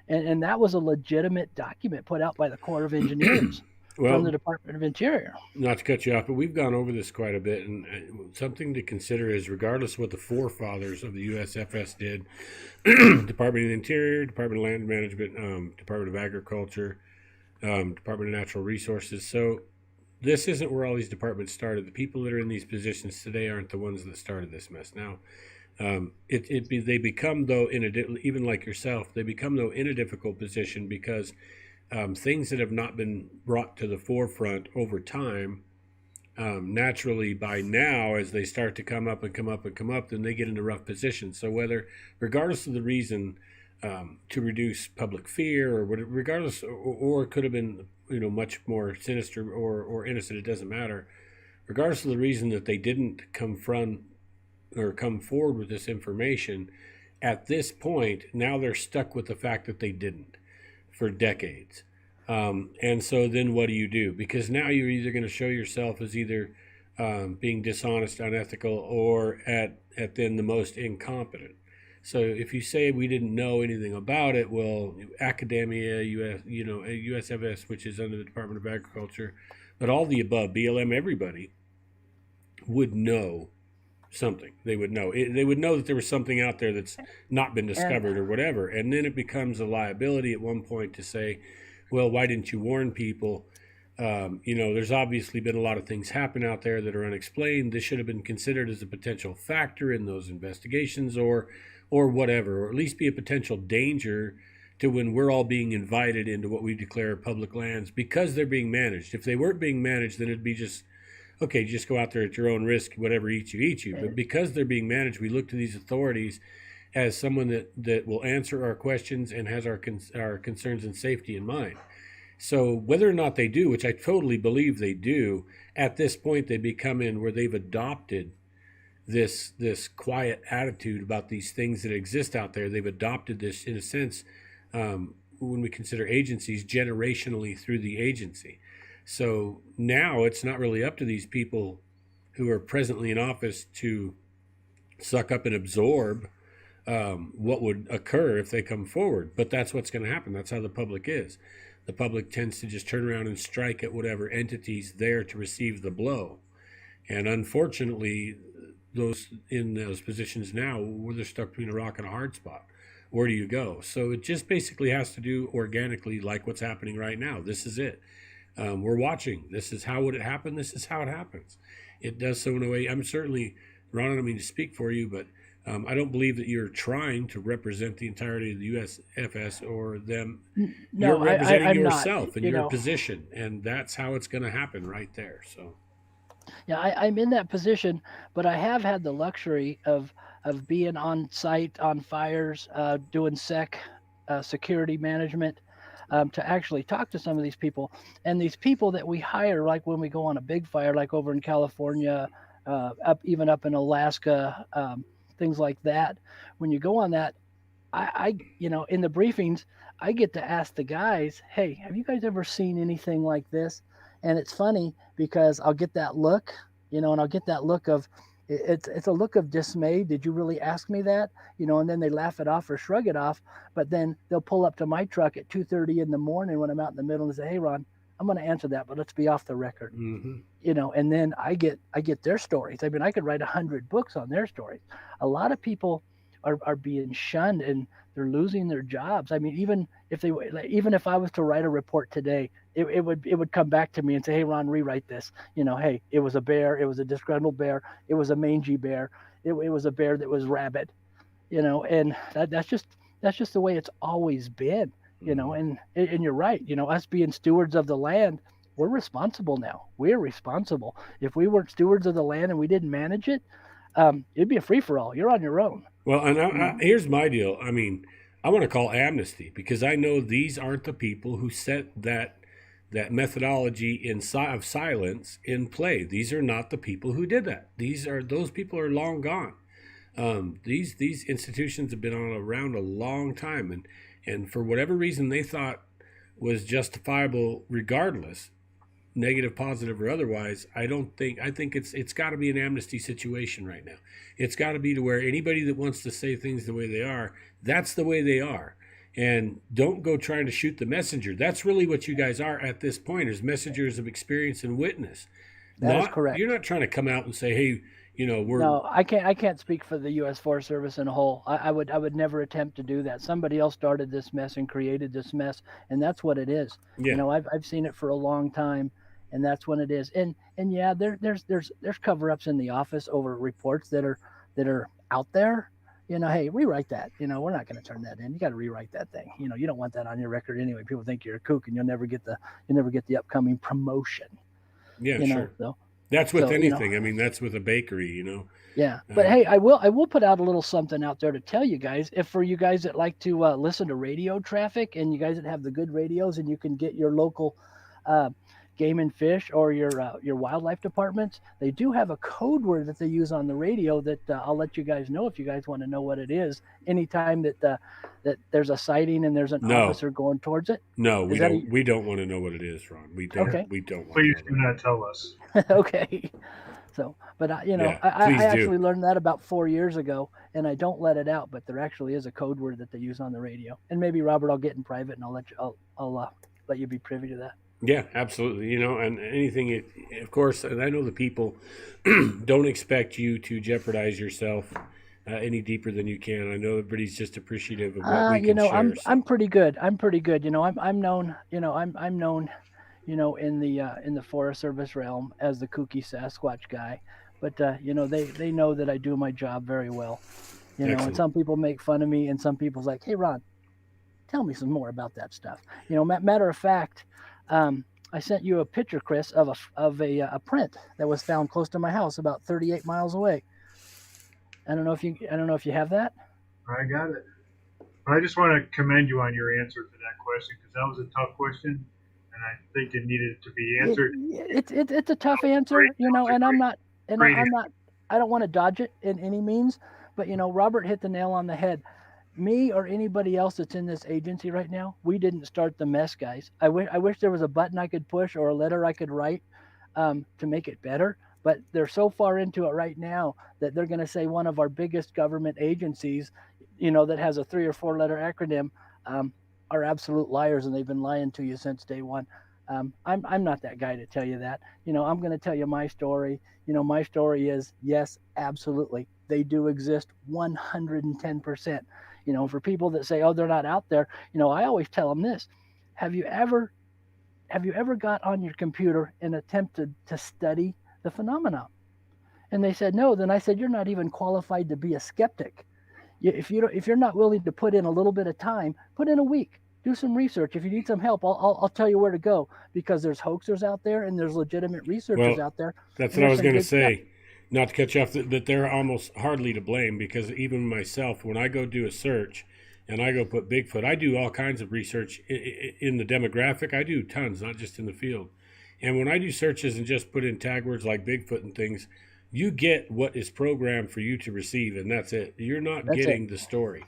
Speaker 3: and that was a legitimate document put out by the Corps of Engineers from the
Speaker 2: Well,
Speaker 3: Department of Interior.
Speaker 2: not to cut you off, but we've gone over this quite a bit, and something to consider is regardless of what the forefathers of the USFS did, Department of the Interior, Department of Land Management, Department of Agriculture, Department of Natural Resources. So this isn't where all these departments started. The people that are in these positions today aren't the ones that started this mess. Now, they become though even like yourself, they become though in a difficult position because things that have not been brought to the forefront over time, naturally by now, as they start to come up and come up and come up, then they get into rough positions. So regardless of the reason, to reduce public fear, or regardless, or it could have been much more sinister or innocent, it doesn't matter. Regardless of the reason that they didn't confront or come forward with this information, at this point now they're stuck with the fact that they didn't for decades. And so then what do you do? Because now you're either going to show yourself as either being dishonest, unethical, or at then the most incompetent. So if you say we didn't know anything about it, well, academia, USFS, which is under the Department of Agriculture, but all the above, BLM, everybody would know something. They would know. They would know that there was something out there that's not been
Speaker 3: And
Speaker 2: discovered or whatever. And then it becomes a liability at one point to say, well, why didn't you warn people? There's obviously been a lot of things happen out there that are unexplained. This should have been considered as a potential factor in those investigations, or whatever, or at least be a potential danger to when we're all being invited into what we declare public lands because they're being managed. If they weren't being managed, then it'd be just okay, just go out there at your own risk, whatever eats you, eats you. But because they're being managed, we look to these authorities as someone that will answer our questions and has our concerns and safety in mind. So whether or not they do, which I totally believe they do, at this point they become in where they've adopted this quiet attitude about these things that exist out there. They've adopted this in a sense when we consider agencies generationally through the agency. So now it's not really up to these people who are presently in office to suck up and absorb what would occur if they come forward. But that's what's going to happen. That's how the public is. The public tends to just turn around and strike at whatever entity's there to receive the blow. And unfortunately, those in those positions now, where they're stuck between a rock and a hard spot. Where do you go? So it just basically has to do organically, like what's happening right now. This is it. We're watching. This is how would it happen. This is how it happens. It does so in a way. I'm certainly, Ron, I don't mean to speak for you, but I don't believe that you're trying to represent the entirety of the USFS or them.
Speaker 3: no,
Speaker 2: You're representing
Speaker 3: I'm
Speaker 2: yourself
Speaker 3: not.
Speaker 2: and your position, and that's how it's going to happen right there. So,
Speaker 3: Yeah, I'm in that position, but I have had the luxury of being on site on fires, doing security management, to actually talk to some of these people. And these people that we hire, like when we go on a big fire, like over in California, up in Alaska, things like that. When you go on that, in the briefings, I get to ask the guys, "Hey, have you guys ever seen anything like this?" And it's funny because I'll get that look, and I'll get that look of it's a look of dismay. Did you really ask me that? And then they laugh it off or shrug it off. But then they'll pull up to my truck at 2:30 in the morning when I'm out in the middle and say, "Hey, Ron, I'm going to answer that, but let's be off the record."
Speaker 2: mm-hmm.
Speaker 3: And then I get their stories. I mean, I could write 100 books on their stories. A lot of people are being shunned and they're losing their jobs. I mean, even if I was to write a report today, it would come back to me and say, "Hey, Ron, rewrite this. Hey, it was a bear, it was a disgruntled bear, it was a mangy bear, it was a bear that was rabid." And that's just the way it's always been. And you're right. Us being stewards of the land, we're responsible now. We're responsible. If we weren't stewards of the land and we didn't manage it, it'd be a free for all. You're on your own.
Speaker 2: Well, and here's my deal. I mean, I want to call amnesty because I know these aren't the people who set that methodology of silence in play. These are not the people who did that. Those people are long gone. These institutions have been around a long time, and for whatever reason they thought was justifiable, regardless, negative, positive, or otherwise. I think it's got to be an amnesty situation right now. It's got to be to where anybody that wants to say things the way they are, that's the way they are. And don't go trying to shoot the messenger. That's really what you guys are at this point, is messengers of experience and witness.
Speaker 3: That is correct.
Speaker 2: You're not trying to come out and say, "Hey, we're."
Speaker 3: No, I can't speak for the U.S. Forest Service in a whole. I would never attempt to do that. Somebody else started this mess and created this mess, and that's what it is.
Speaker 2: Yeah.
Speaker 3: I've seen it for a long time, and that's what it is. And yeah, there's cover-ups in the office over reports that are out there. Hey, rewrite that. We're not going to turn that in. You got to rewrite that thing. You don't want that on your record anyway. People think you're a kook, and you'll never get the upcoming promotion.
Speaker 2: Yeah, sure.
Speaker 3: So,
Speaker 2: that's with anything. I mean, that's with a bakery.
Speaker 3: Yeah, but hey, I will put out a little something out there to tell you guys. If for you guys that like to listen to radio traffic, and you guys that have the good radios, and you can get your local game and fish or your wildlife departments, they do have a code word that they use on the radio that I'll let you guys know if you guys want to know what it is. Anytime that there's a sighting and there's an officer going towards it.
Speaker 2: No, we don't. We don't want to know what it is, Ron. We don't.
Speaker 3: Okay.
Speaker 2: We don't.
Speaker 1: Please do not tell us.
Speaker 3: Okay. So, but
Speaker 2: Yeah,
Speaker 3: I
Speaker 2: please do.
Speaker 3: actually learned that about 4 years ago, and I don't let it out. But there actually is a code word that they use on the radio. And maybe Robert, I'll get in private, and I'll let you be privy to that.
Speaker 2: Yeah, absolutely. And anything, of course, and I know the people don't expect you to jeopardize yourself any deeper than you can. I know everybody's just appreciative of what we can share.
Speaker 3: I'm
Speaker 2: So,
Speaker 3: pretty good. I'm pretty good. I'm known. I'm known. In the Forest Service realm as the kooky Sasquatch guy. But they know that I do my job very well. And
Speaker 2: excellent.
Speaker 3: some people make fun of me, and some people's like, "Hey, Ron, tell me some more about that stuff." Matter of fact, I sent you a picture, Chris, of a print that was found close to my house, about 38 miles away. I don't know if you have that.
Speaker 1: I got it. I just want to commend you on your answer to that question because that was a tough question, and I think it needed to be answered.
Speaker 3: It's a tough answer,
Speaker 1: That was a
Speaker 3: and I'm
Speaker 1: great,
Speaker 3: not, and
Speaker 1: great
Speaker 3: I'm
Speaker 1: answer.
Speaker 3: not, I don't want to dodge it in any means. But Robert hit the nail on the head. Me or anybody else that's in this agency right now, we didn't start the mess, guys. I wish there was a button I could push or a letter I could write to make it better. But they're so far into it right now that they're going to say one of our biggest government agencies, that has a 3 or 4 letter acronym, um, are absolute liars, and they've been lying to you since day one. I'm not that guy to tell you that. I'm going to tell you my story. My story is yes, absolutely, they do exist 110%. For people that say, oh, they're not out there, I always tell them this: Have you ever got on your computer and attempted to study the phenomenon? And they said no. Then I said, you're not even qualified to be a skeptic. If you're not willing to put in a little bit of time, put in a week. Do some research. If you need some help, I'll tell you where to go, because there's hoaxers out there and there's legitimate researchers
Speaker 2: Well,
Speaker 3: out there,
Speaker 2: that's
Speaker 3: and
Speaker 2: what I
Speaker 3: there's
Speaker 2: was
Speaker 3: some
Speaker 2: going to
Speaker 3: good stuff.
Speaker 2: say. Not to cut you off, that they're almost hardly to blame because even myself, when I go do a search and I go put Bigfoot, I do all kinds of research in the demographic. I do tons, not just in the field. And when I do searches and just put in tag words like Bigfoot and things, you get what is programmed for you to receive, and that's it. You're not
Speaker 3: That's it.
Speaker 2: getting the story.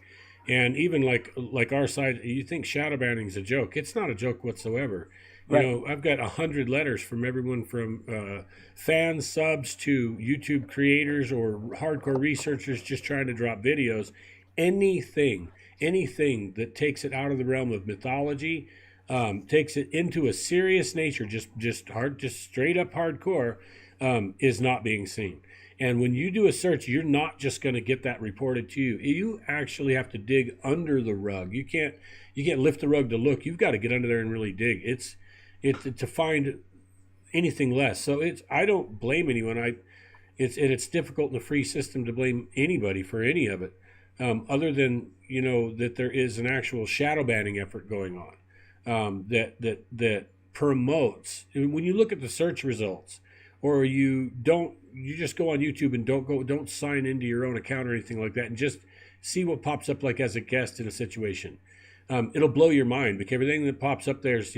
Speaker 2: And even like our side, you think shadow banning is a joke. It's not a joke whatsoever.
Speaker 3: Right.
Speaker 2: I've got 100 letters from everyone from fans, subs to YouTube creators or hardcore researchers just trying to drop videos. Anything, anything that takes it out of the realm of mythology, takes it into a serious nature, just straight up hardcore, is not being seen. And when you do a search, you're not just going to get that reported to you. You actually have to dig under the rug. You can't lift the rug to look. You've got to get under there and really dig. It's to find anything less. So I don't blame anyone. It's difficult in the free system to blame anybody for any of it, other than that there is an actual shadow banning effort going on, that promotes. When you look at the search results, or you just go on YouTube and don't sign into your own account or anything like that, and just see what pops up like as a guest in a situation. It'll blow your mind because everything that pops up there is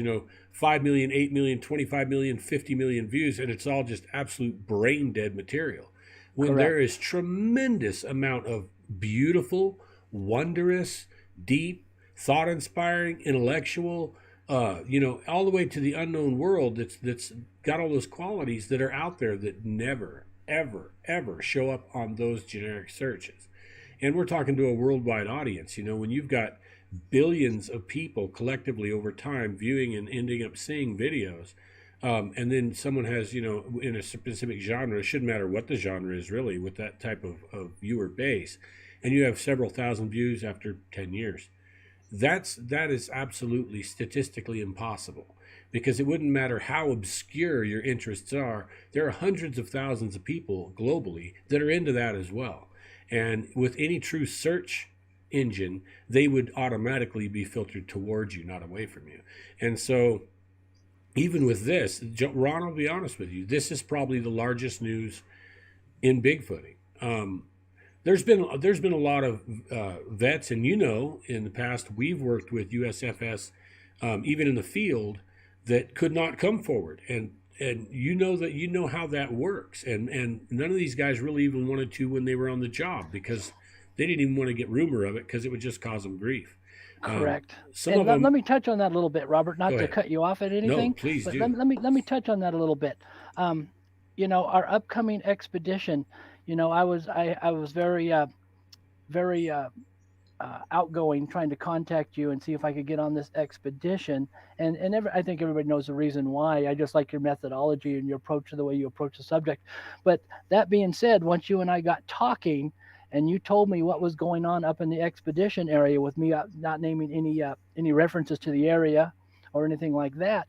Speaker 2: 5 million, 8 million, 25 million, 50 million views, and it's all just absolute brain dead material. When there
Speaker 3: Correct.
Speaker 2: is tremendous amount of beautiful, wondrous, deep, thought inspiring, intellectual, all the way to the unknown world that's got all those qualities that are out there that never, ever, ever show up on those generic searches. And we're talking to a worldwide audience. When you've got billions of people collectively over time viewing and ending up seeing videos, and then someone has, in a specific genre, it shouldn't matter what the genre is really, with that type of viewer base, and you have several thousand views after 10 years. That is absolutely statistically impossible, because it wouldn't matter how obscure your interests are. There are hundreds of thousands of people globally that are into that as well, and with any true search engine, they would automatically be filtered towards you, not away from you. And so even with this, Ron, I'll be honest with you, this is probably the largest news in Bigfooting. There's been a lot of vets, and in the past we've worked with USFS, even in the field, that could not come forward, and that how that works, and none of these guys really even wanted to when they were on the job, because they didn't even want to get rumor of it because it would just cause them grief.
Speaker 3: Correct.
Speaker 2: Some
Speaker 3: And
Speaker 2: of them.
Speaker 3: let me touch on that a little bit, Robert.
Speaker 2: Go
Speaker 3: Not to
Speaker 2: ahead.
Speaker 3: cut you off at
Speaker 2: No,
Speaker 3: anything,
Speaker 2: please
Speaker 3: but
Speaker 2: do.
Speaker 3: let me touch on that a little bit. Um, our upcoming expedition, I was very outgoing, trying to contact you and see if I could get on this expedition. I think everybody knows the reason why. I just like your methodology and your approach to the way you approach the subject. But that being said, once you and I got talking, and you told me what was going on up in the expedition area with me not naming any references to the area or anything like that,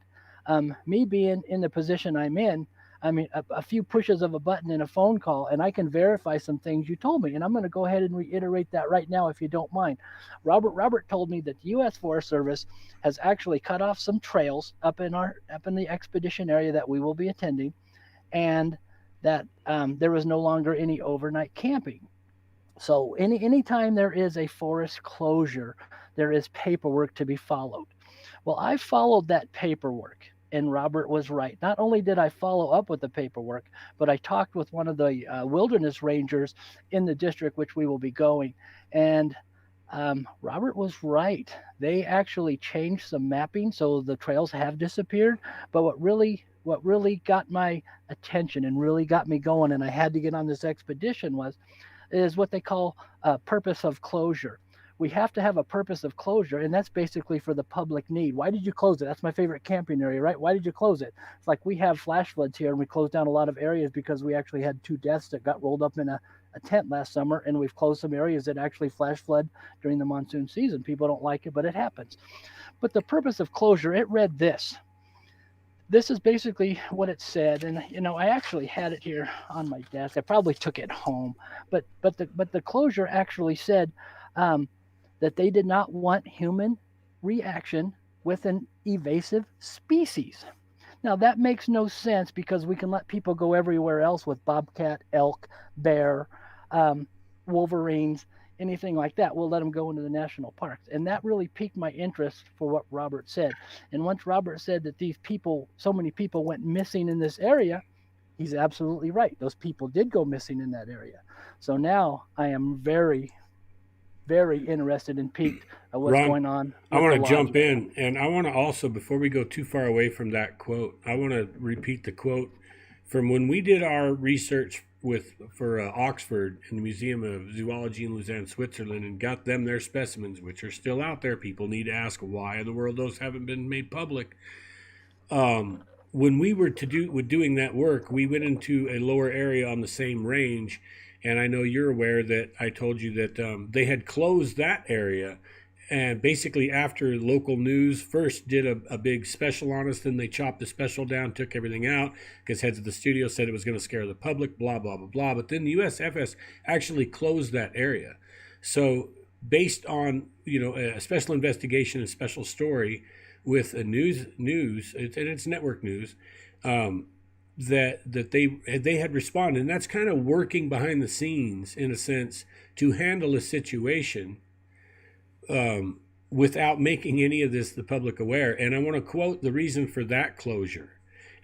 Speaker 3: me being in the position I'm in, I mean, a few pushes of a button and a phone call, and I can verify some things you told me. And I'm going to go ahead and reiterate that right now, if you don't mind. Robert told me that the U.S. Forest Service has actually cut off some trails up in the expedition area that we will be attending, and that there is no longer any overnight camping. So anytime there is a forest closure, there is paperwork to be followed. Well, I followed that paperwork, and Robert was right. Not only did I follow up with the paperwork, but I talked with one of the wilderness rangers in the district which we will be going, and Robert was right. They actually changed some mapping, so the trails have disappeared. But what really got my attention and really got me going, and I had to get on this expedition, is what they call a purpose of closure. We have to have a purpose of closure, and that's basically for the public need. Why did you close it? That's my favorite camping area, right? Why did you close it? It's like we have flash floods here, and we closed down a lot of areas because we actually had two deaths that got rolled up in a tent last summer, and we've closed some areas that actually flash flood during the monsoon season. People don't like it, but it happens. But the purpose of closure, it read this. This is basically what it said, and I actually had it here on my desk. I probably took it home, but the closure actually said that they did not want human reaction with an evasive species. Now that makes no sense because we can let people go everywhere else with bobcat, elk, bear, um, wolverines, anything like that. We'll let them go into the national parks, and that really piqued my interest for what Robert said. And once Robert said that so many people went missing in this area, he's absolutely right. Those people did go missing in that area. So now I am very, very interested and piqued at what's
Speaker 2: Ron,
Speaker 3: going on
Speaker 2: I
Speaker 3: with the
Speaker 2: want to
Speaker 3: lodge.
Speaker 2: jump in, and I want to also, before we go too far away from that quote, I want to repeat the quote from when we did our research for Oxford and the Museum of Zoology in Lausanne, Switzerland, and got them their specimens, which are still out there. People need to ask why in the world those haven't been made public. When we were doing that work, we went into a lower area on the same range, and I know you're aware that I told you that they had closed that area, and basically after local news first did a big special on us, then they chopped the special down, took everything out because heads of the studio said it was going to scare the public, blah blah blah blah. But then the USFS actually closed that area, so based on a special investigation and special story with a news and it's network news, that they had responded, and that's kind of working behind the scenes in a sense to handle a situation without making any of this the public aware. And I want to quote the reason for that closure,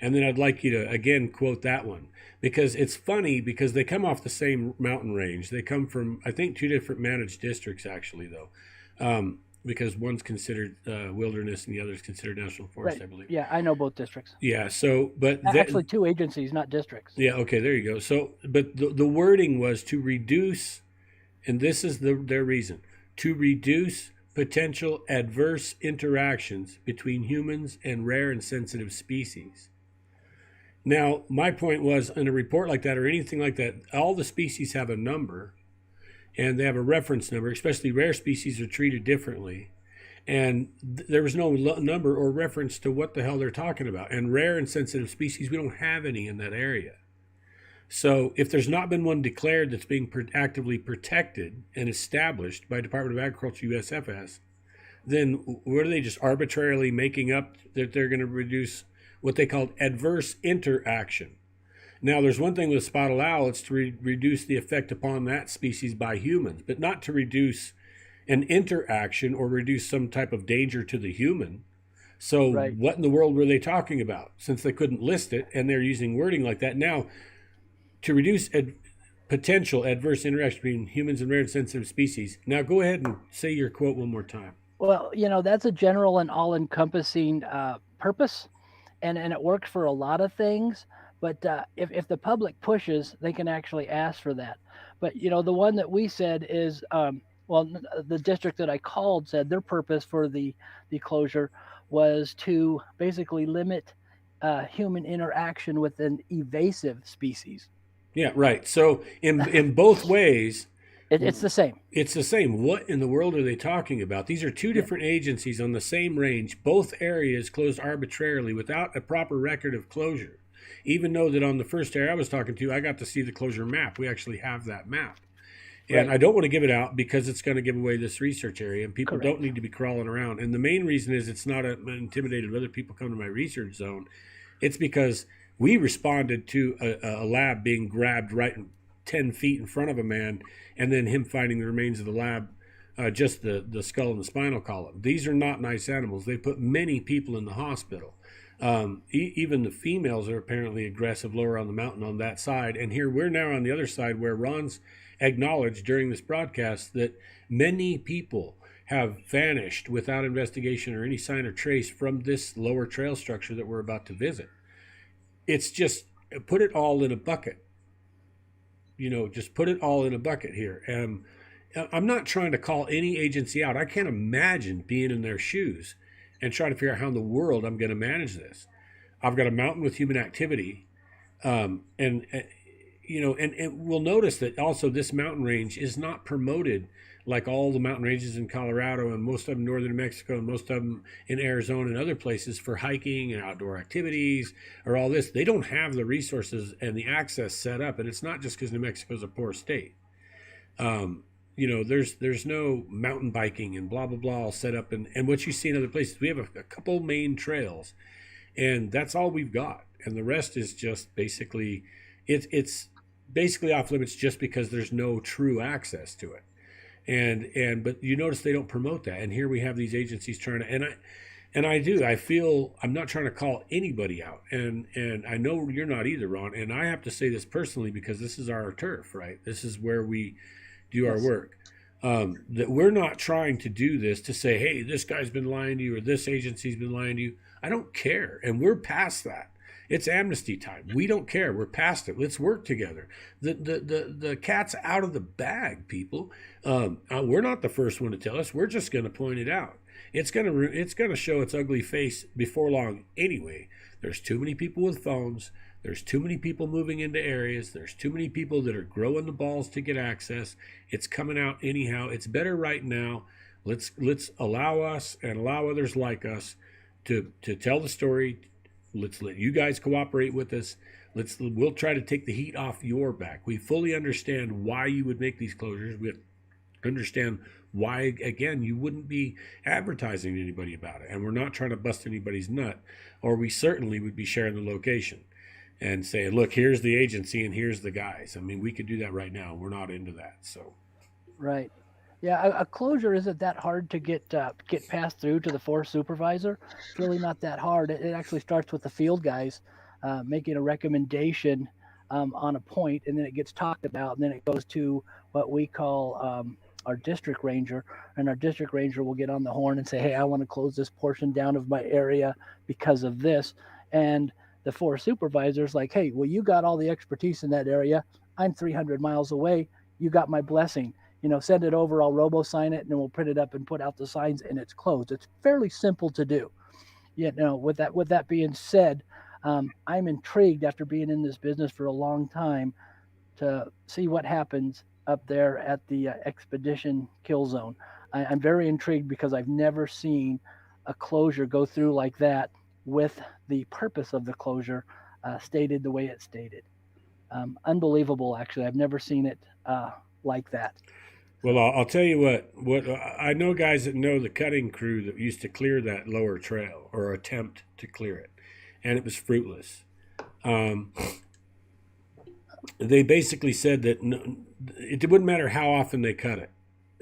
Speaker 2: and then I'd like you to again quote that one, because it's funny because they come off the same mountain range. They come from, I think, two different managed districts actually, though. Because one's considered wilderness and the other is considered national forest,
Speaker 3: Right.
Speaker 2: I believe.
Speaker 3: Yeah, I know both districts.
Speaker 2: Yeah. So, but
Speaker 3: Actually, two agencies, not districts.
Speaker 2: yeah. Okay. There you go. So, but the wording was to reduce, and this is their reason, to reduce potential adverse interactions between humans and rare and sensitive species. Now, my point was in a report like that or anything like that, all the species have a number and they have a reference number, especially rare species are treated differently. And there was no number or reference to what the hell they're talking about. And rare and sensitive species, we don't have any in that area. So if there's not been one declared that's being actively protected and established by Department of Agriculture USFS, then what are they just arbitrarily making up that they're going to reduce what they called adverse interaction? Now, there's one thing with spotted owl, it's to reduce the effect upon that species by humans, but not to reduce an interaction or reduce some type of danger to the human. So
Speaker 3: Right.
Speaker 2: what in the world were they talking about? Since they couldn't list it and they're using wording like that. Now, to reduce potential adverse interaction between humans and rare and sensitive species. Now, go ahead and say your quote one more time.
Speaker 3: Well, that's a general and all-encompassing purpose, and it worked for a lot of things. But if the public pushes, they can actually ask for that. But the one that we said is, well, the district that I called said their purpose for the closure was to basically limit human interaction with an invasive species.
Speaker 2: Yeah, right. So in both ways,
Speaker 3: It's the same.
Speaker 2: it's the same. What in the world are they talking about? These are two
Speaker 3: Yeah,
Speaker 2: different agencies on the same range, both areas closed arbitrarily without a proper record of closure. Even though that on the first area I was talking to, I got to see the closure map. We actually have that map. And
Speaker 3: right.
Speaker 2: I don't want to give it out because it's going to give away this research area, and people don't
Speaker 3: Correct.
Speaker 2: need to be crawling around. And the main reason is it's not intimidated of other people come to my research zone. It's because we responded to a lab being grabbed right 10 feet in front of a man, and then him finding the remains of the lab, just the skull and the spinal column. These are not nice animals. They put many people in the hospital. Even the females are apparently aggressive lower on the mountain on that side. And here we're now on the other side where Ron's acknowledged during this broadcast that many people have vanished without investigation or any sign or trace from this lower trail structure that we're about to visit. It's just put it all in a bucket. Just put it all in a bucket here. I'm not trying to call any agency out. I can't imagine being in their shoes and trying to figure out how in the world I'm going to manage this. I've got a mountain with human activity, and and we'll notice that also this mountain range is not promoted like all the mountain ranges in Colorado and most of them in northern New Mexico and most of them in Arizona and other places for hiking and outdoor activities or all this. They don't have the resources and the access set up, and it's not just because New Mexico is a poor state. There's no mountain biking and blah blah blah all set up, and what you see in other places. We have a couple main trails, and that's all we've got, and the rest is just basically it's basically off limits just because there's no true access to it. But you notice they don't promote that, and here we have these agencies trying to, I feel I'm not trying to call anybody out, and I know you're not either, Ron, and I have to say this personally because this is our turf, right? This is where we do our
Speaker 3: Yes.
Speaker 2: work. That we're not trying to do this to say, hey, this guy's been lying to you or this agency's been lying to you. I don't care, and we're past that. It's amnesty time. We don't care. We're past it. Let's work together. The cat's out of the bag, people. We're not the first one to tell us. We're just going to point it out. It's gonna show its ugly face before long anyway. There's too many people with phones. There's too many people moving into areas. There's too many people that are growing the balls to get access. It's coming out anyhow. It's better right now. Let's allow us and allow others like us to tell the story. Let's let you guys cooperate with us. We'll try to take the heat off your back. We fully understand why you would make these closures. We understand why, again, you wouldn't be advertising to anybody about it. And we're not trying to bust anybody's nut, or we certainly would be sharing the location and saying, look, here's the agency and here's the guys. I mean, we could do that right now. We're not into that. So,
Speaker 3: Right. Yeah, a closure isn't that hard to get passed through to the forest supervisor. It's really not that hard. It actually starts with the field guys making a recommendation on a point, and then it gets talked about, and then it goes to what we call our district ranger, and our district ranger will get on the horn and say, "Hey, I want to close this portion down of my area because of this," and the forest supervisor's like, "Hey, well, you got all the expertise in that area. I'm 300 miles away. You got my blessing. Send it over. I'll robo sign it, and then we'll print it up and put out the signs, and it's closed." It's fairly simple to do. With that being said, I'm intrigued after being in this business for a long time to see what happens up there at the expedition kill zone. I'm very intrigued because I've never seen a closure go through like that with the purpose of the closure stated the way it's stated. Unbelievable, actually. I've never seen it like that.
Speaker 2: well,
Speaker 3: So,
Speaker 2: I'll tell you what. I know guys that know the cutting crew that used to clear that lower trail or attempt to clear it, and it was fruitless. Um, they basically said that it wouldn't matter how often they cut it.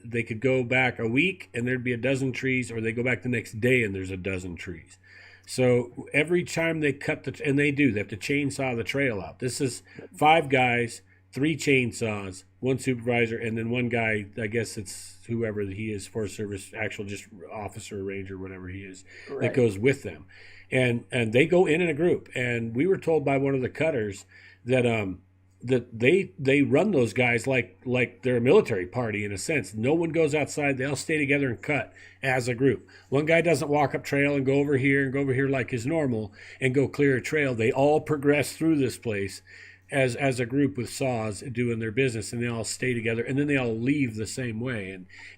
Speaker 2: They could go back a week and there'd be a dozen trees, or they go back the next day and there's a dozen trees. So every time they cut and they have to chainsaw the trail out. This is 5 guys, 3 chainsaws, 1 supervisor, and then 1 guy, I guess it's whoever he is, Forest Service, actual just officer, ranger, whatever he is, that
Speaker 3: right.
Speaker 2: goes with them. and they go in a group. And we were told by one of the cutters that they run those guys like they're a military party in a sense. No one goes outside. They all stay together and cut as a group. One guy doesn't walk up trail and go over here and go over here like is normal and go clear a trail. They all progress through this place as a group with saws doing their business, and they all stay together, and then they all leave the same way,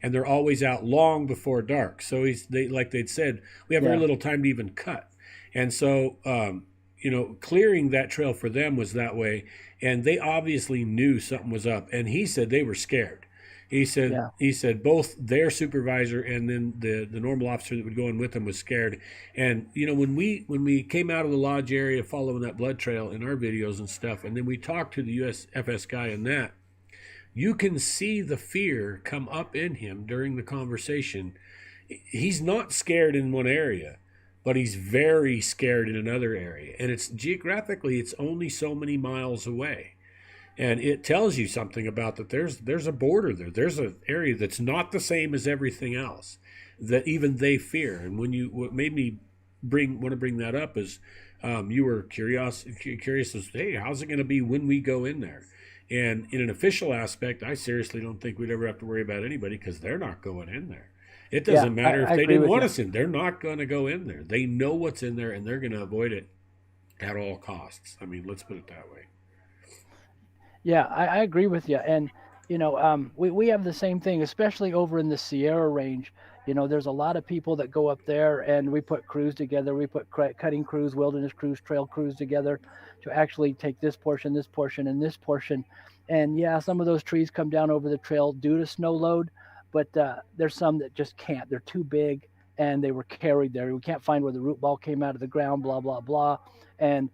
Speaker 2: and they're always out long before dark. So like they'd said, we have very little time to even cut. And so clearing that trail for them was that way, and they obviously knew something was up. And he said they were scared. He said both their supervisor and then the normal officer that would go in with them was scared. And when we came out of the lodge area following that blood trail in our videos and stuff, and then we talked to the USFS guy in that, you can see the fear come up in him during the conversation. He's not scared in one area, but he's very scared in another area. And it's geographically, it's only so many miles away. And it tells you something about that there's a border there. There's an area that's not the same as everything else that even they fear. And what made me want to bring that up is you were curious as, hey, how's it going to be when we go in there? And in an official aspect, I seriously don't think we'd ever have to worry about anybody because they're not going in there. It doesn't matter if they didn't want us in. They're not going to go in there. They know what's in there, and they're going to avoid it at all costs. I mean, let's put it that way.
Speaker 3: Yeah, I agree with you. And, we have the same thing, especially over in the Sierra Range. There's a lot of people that go up there, and we put crews together. We put cutting crews, wilderness crews, trail crews together to actually take this portion, and this portion. And yeah, some of those trees come down over the trail due to snow load, but there's some that just can't. They're too big, and they were carried there. We can't find where the root ball came out of the ground, blah, blah, blah. And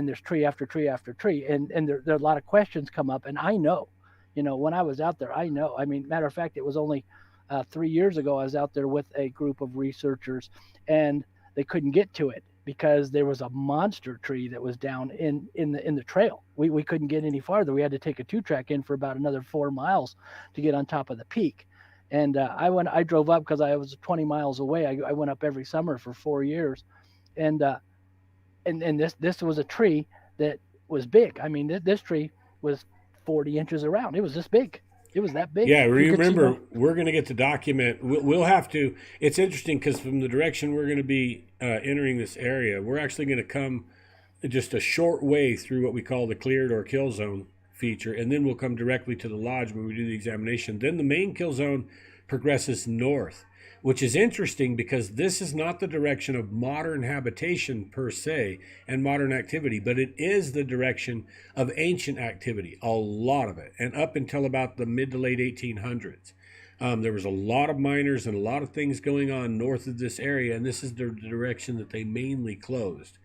Speaker 3: there's tree after tree after tree. And there are a lot of questions come up. And I know, when I was out there, I know. I mean, matter of fact, it was only 3 years ago I was out there with a group of researchers, and they couldn't get to it because there was a monster tree that was down in the trail. We couldn't get any farther. We had to take a 2-track in for about another 4 miles to get on top of the peak. And I drove up because I was 20 miles away. I went up every summer for 4 years. And this was a tree that was big. I mean, this tree was 40 inches around. It was this big. It was that big.
Speaker 2: Yeah, remember, we're going to get to document. We'll have to. It's interesting because from the direction we're going to be entering this area, we're actually going to come just a short way through what we call the cleared or kill zone feature, and then we'll come directly to the lodge when we do the examination. Then the main kill zone progresses north, which is interesting because this is not the direction of modern habitation per se and modern activity, but it is the direction of ancient activity, a lot of it. And up until about the mid to late 1800s, there was a lot of miners and a lot of things going on north of this area, and this is the direction that they mainly closed.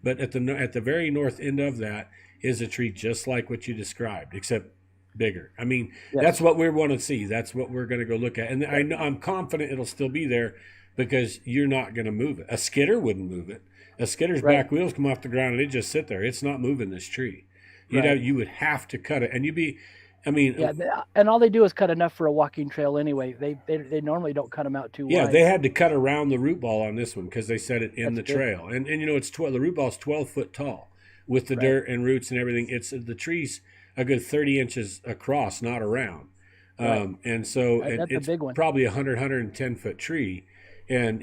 Speaker 2: But at the very north end of that is a tree just like what you described, except bigger. I mean, That's what we want to see. That's what we're going to go look at. And I'm confident it'll still be there because you're not going to move it. A skidder wouldn't move it. A skidder's back wheels come off the ground and it just sit there. It's not moving this tree. You would have to cut it, and
Speaker 3: and all they do is cut enough for a walking trail anyway. They normally don't cut them out too wide.
Speaker 2: Yeah, they had to cut around the root ball on this one because they set it in the trail. And it's the root ball's 12 foot tall with the dirt and roots and everything. It's the tree's a good 30 inches across, not around. And so it's probably 110 foot tree. And,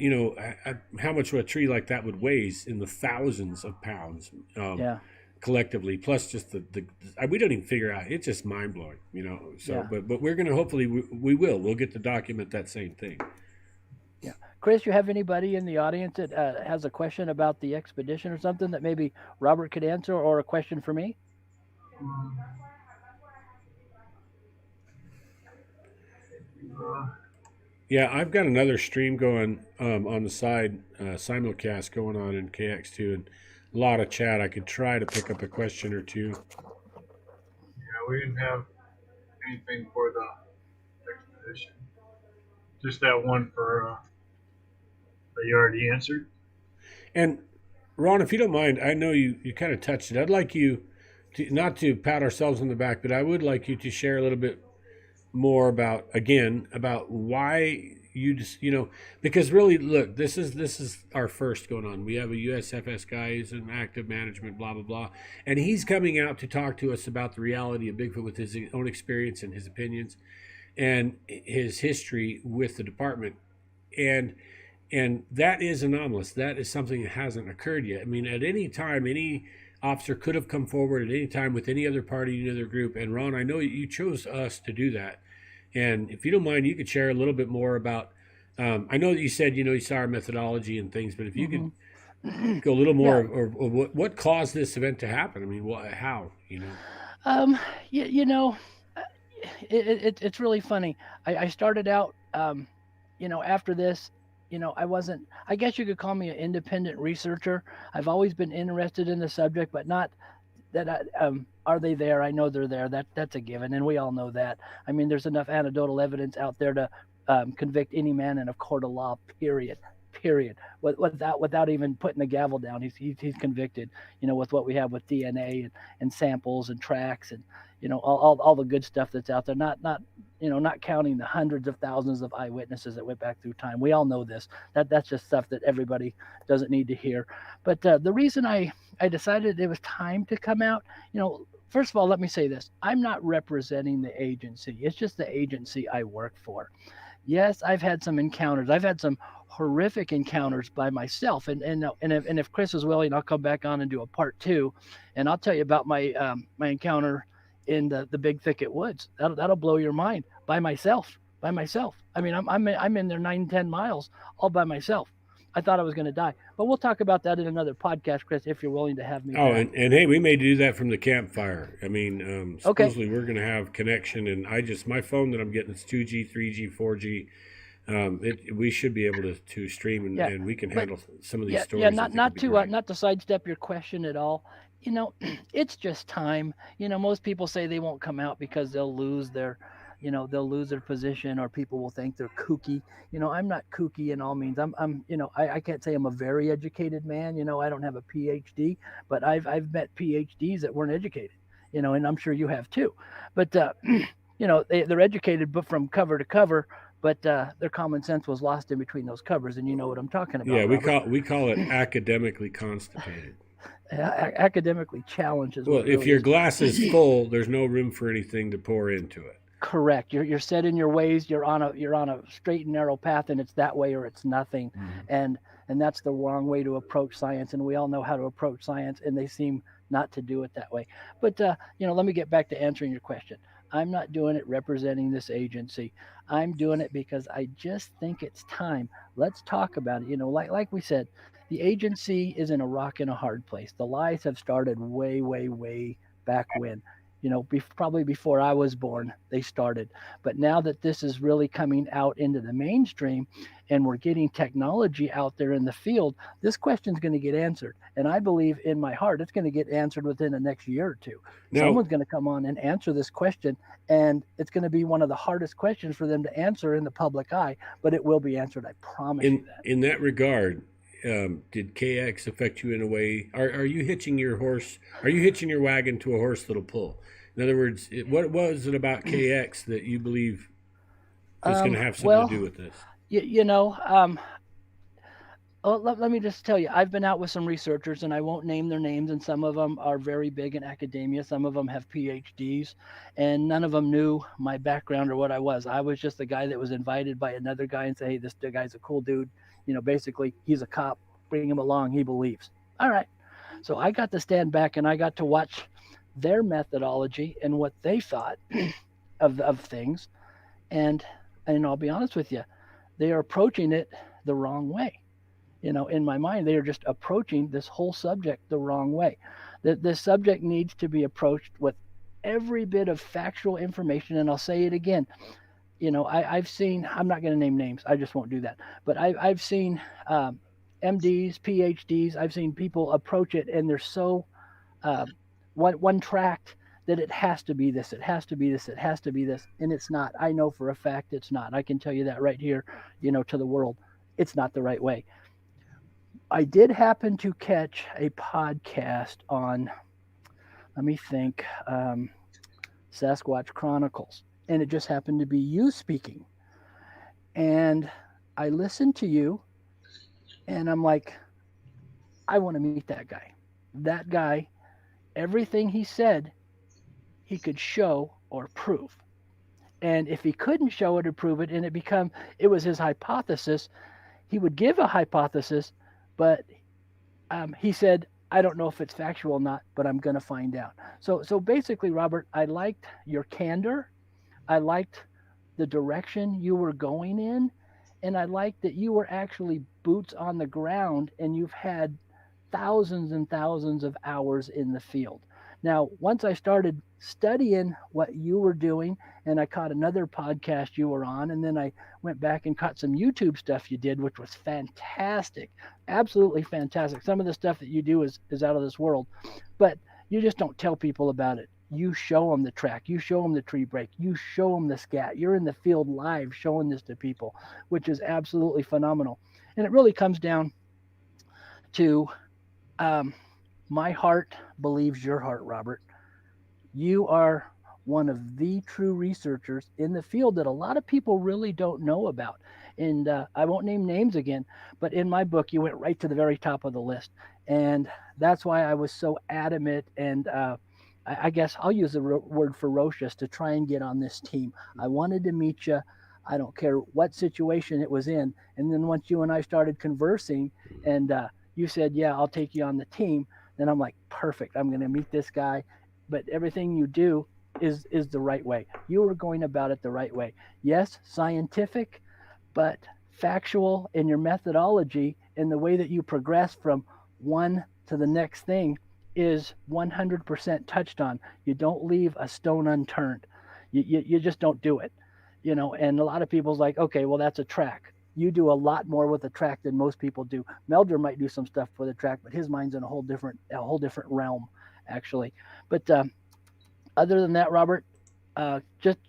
Speaker 2: how much a tree like that would weigh in the thousands of pounds collectively, plus just we don't even figure out. It's just mind blowing, So, but we're going to hopefully we'll get to document that same thing.
Speaker 3: Yeah. Chris, you have anybody in the audience that has a question about the expedition or something that maybe Robert could answer, or a question for me?
Speaker 2: Yeah, I've got another stream going on the side, Simulcast going on in KX2, and a lot of chat. I could try to pick up a question or two.
Speaker 1: Yeah, we didn't have anything for the expedition. Just that one for that you already answered.
Speaker 2: And Ron, if you don't mind, I know you kind of touched it. I'd like you to, not to pat ourselves on the back, but I would like you to share a little bit more about why you just because really look, this is our first going on. We have a USFS guy who's in active management, blah blah blah, and he's coming out to talk to us about the reality of Bigfoot with his own experience and his opinions and his history with the department, and that is anomalous. That is something that hasn't occurred yet. I mean, at any time, any officer could have come forward at any time with any other party, any other group. And Ron, I know you chose us to do that. And if you don't mind, you could share a little bit more about. I know that you said you saw our methodology and things, but if you could go a little more
Speaker 3: Yeah.
Speaker 2: of what caused this event to happen. I mean, how
Speaker 3: Um, you know, uh, it's really funny. I started out, after this, I wasn't. I guess you could call me an independent researcher. I've always been interested in the subject, but not that. Are they there? I know they're there. That's a given, and we all know that. I mean, there's enough anecdotal evidence out there to convict any man in a court of law. Period. Period. Without even putting the gavel down, he's convicted. With what we have with DNA and samples and tracks and all the good stuff that's out there. Not counting the hundreds of thousands of eyewitnesses that went back through time. We all know this. That's just stuff that everybody doesn't need to hear. But the reason I decided it was time to come out, first of all, let me say this: I'm not representing the agency. It's just the agency I work for. Yes, I've had some encounters. I've had some horrific encounters by myself, and if Chris is willing, I'll come back on and do a part two, and I'll tell you about my encounter in the big thicket woods. That'll blow your mind. By myself. I mean, I'm in there 9-10 miles all by myself. I thought I was going to die, but we'll talk about that in another podcast, Chris, if you're willing to have me
Speaker 2: Oh,
Speaker 3: back.
Speaker 2: and hey, we may do that from the campfire. I mean,
Speaker 3: Okay.
Speaker 2: supposedly we're going to have connection, and my phone that I'm getting is 2G, 3G, 4G. We should be able to stream, and,
Speaker 3: Yeah,
Speaker 2: we can
Speaker 3: but
Speaker 2: handle some of these
Speaker 3: yeah,
Speaker 2: stories. I
Speaker 3: not
Speaker 2: think would
Speaker 3: not
Speaker 2: be
Speaker 3: to
Speaker 2: great.
Speaker 3: not to sidestep your question at all. You know, it's just time. Most people say they won't come out because they'll lose their position, or people will think they're kooky. I'm not kooky in all means. I can't say I'm a very educated man. I don't have a PhD, but I've met PhDs that weren't educated. And I'm sure you have too. But they're educated, but from cover to cover. But their common sense was lost in between those covers, and you know what I'm talking
Speaker 2: Yeah,
Speaker 3: about, Robert.
Speaker 2: we call it academically constipated.
Speaker 3: Academically challenged is what
Speaker 2: Well,
Speaker 3: it
Speaker 2: if
Speaker 3: really
Speaker 2: your
Speaker 3: is.
Speaker 2: glass is full, there's no room for anything to pour into it.
Speaker 3: Correct. You're set in your ways. You're on a straight and narrow path, and it's that way or it's nothing.
Speaker 2: Mhm.
Speaker 3: And that's the wrong way to approach science. And we all know how to approach science, and they seem not to do it that way. But let me get back to answering your question. I'm not doing it representing this agency. I'm doing it because I just think it's time. Let's talk about it. Like we said, the agency is in a rock and a hard place. The lies have started way, way, way back when. Probably before I was born, they started. But now that this is really coming out into the mainstream and we're getting technology out there in the field, this question is going to get answered. And I believe in my heart it's going to get answered within the next year or two.
Speaker 2: Now,
Speaker 3: Someone's going to come on and answer this question, and it's going to be one of the hardest questions for them to answer in the public eye, but it will be answered. I promise you that.
Speaker 2: in that regard, did KX affect you in a way? Are you hitching your horse? Are you hitching your wagon to a horse that'll pull? In other words, what was it about KX that you believe is going to have something to
Speaker 3: Well,
Speaker 2: do with this?
Speaker 3: you, you know, um, let me just tell you, I've been out with some researchers, and I won't name their names, and some of them are very big in academia. Some of them have PhDs, and none of them knew my background or what I was. I was just the guy that was invited by another guy and say, hey, this guy's a cool dude. Basically, he's a cop. Bring him along. He believes. All right. So I got to stand back and I got to watch their methodology and what they thought of things. And I'll be honest with you, they are approaching it the wrong way. In my mind, they are just approaching this whole subject the wrong way. This subject needs to be approached with every bit of factual information. And I'll say it again. I've seen, I'm not going to name names, I just won't do that. But I've seen MDs, PhDs, I've seen people approach it, and they're so one tracked that it has to be this, it has to be this, it has to be this. And it's not. I know for a fact it's not. I can tell you that right here, to the world. It's not the right way. I did happen to catch a podcast on, let me think, Sasquatch Chronicles, and it just happened to be you speaking. And I listened to you, and I'm like, I want to meet that guy. That guy, everything he said, he could show or prove. And if he couldn't show it or prove it, and it was his hypothesis, he would give a hypothesis, but he said, I don't know if it's factual or not, but I'm going to find out. So basically, Robert, I liked your candor. I liked the direction you were going in, and I liked that you were actually boots on the ground and you've had thousands and thousands of hours in the field. Now, once I started studying what you were doing, and I caught another podcast you were on, and then I went back and caught some YouTube stuff you did, which was fantastic, absolutely fantastic. Some of the stuff that you do is out of this world, but you just don't tell people about it. You show them the track, you show them the tree break, you show them the scat. You're in the field live showing this to people, which is absolutely phenomenal. And it really comes down to um, my heart believes your heart, Robert. You are one of the true researchers in the field that a lot of people really don't know about. And I won't name names again, but in my book, you went right to the very top of the list. And that's why I was so adamant and I guess I'll use the word ferocious to try and get on this team. I wanted to meet you. I don't care what situation it was in. And then once you and I started conversing and you said, yeah, I'll take you on the team, then I'm like, perfect. I'm going to meet this guy. But everything you do is the right way. You were going about it the right way. Yes, scientific, but factual in your methodology and the way that you progress from one to the next thing is 100% touched on. You don't leave a stone unturned. You just don't do it. And a lot of people's like, okay, well, that's a track. You do a lot more with a track than most people do. Melder might do some stuff for the track, but his mind's in a whole different realm, actually. But other than that, Robert, just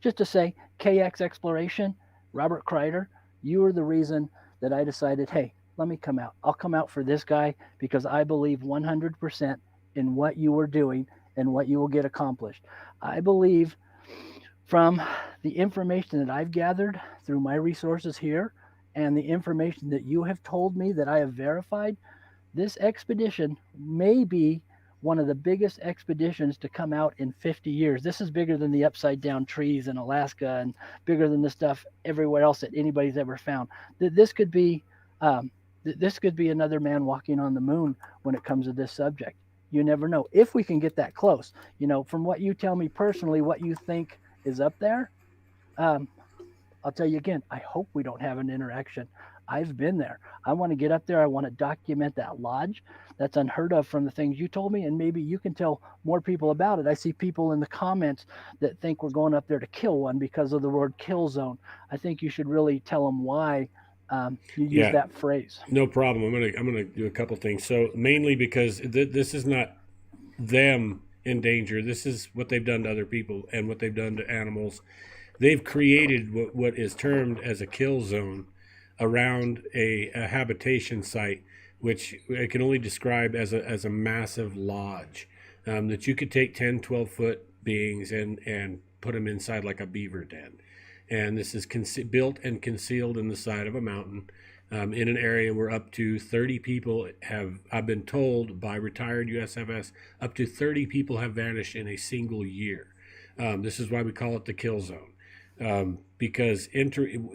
Speaker 3: just to say, KX Exploration, Robert Kreider, you were the reason that I decided, hey, let me come out. I'll come out for this guy because I believe 100% in what you were doing and what you will get accomplished. I believe from the information that I've gathered through my resources here and the information that you have told me that I have verified, this expedition may be one of the biggest expeditions to come out in 50 years. This is bigger than the upside down trees in Alaska and bigger than the stuff everywhere else that anybody's ever found. This could be um, this could be another man walking on the moon when it comes to this subject. You never know if we can get that close. From what you tell me personally, what you think is up there. Um, I'll tell you again, I hope we don't have an interaction. I've been there. I want to get up there. I want to document that lodge. That's unheard of from the things you told me, and maybe you can tell more people about it. I see people in the comments that think we're going up there to kill one because of the word kill zone. I think you should really tell them why you use
Speaker 2: Yeah,
Speaker 3: that phrase.
Speaker 2: no problem. I'm gonna do a couple things. So mainly because this is not them in danger. This is what they've done to other people and what they've done to animals. They've created what is termed as a kill zone around a habitation site, which I can only describe as a massive lodge that you could take 10, 12-foot beings and put them inside like a beaver den. And this is built and concealed in the side of a mountain in an area where up to 30 people I've been told by retired USFS, up to 30 people have vanished in a single year. This is why we call it the kill zone. Because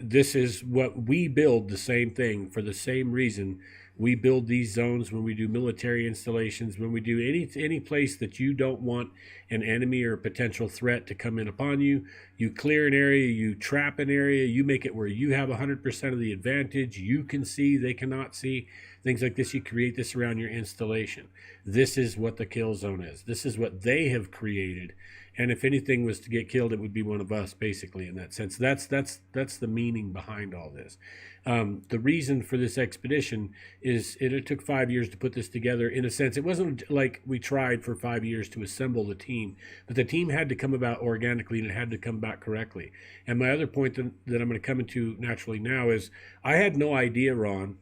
Speaker 2: this is what we build, the same thing for the same reason. We build these zones when we do military installations, when we do any place that you don't want an enemy or a potential threat to come in upon you. You clear an area, you trap an area, you make it where you have 100% of the advantage. You can see, they cannot see. Things like this, you create this around your installation. This is what the kill zone is. This is what they have created. And if anything was to get killed, it would be one of us, basically, in that sense. That's the meaning behind all this. The reason for this expedition is it took 5 years to put this together. In a sense, it wasn't like we tried for 5 years to assemble the team, but the team had to come about organically and it had to come back correctly. And my other point that I'm going to come into naturally now is I had no idea, Ron,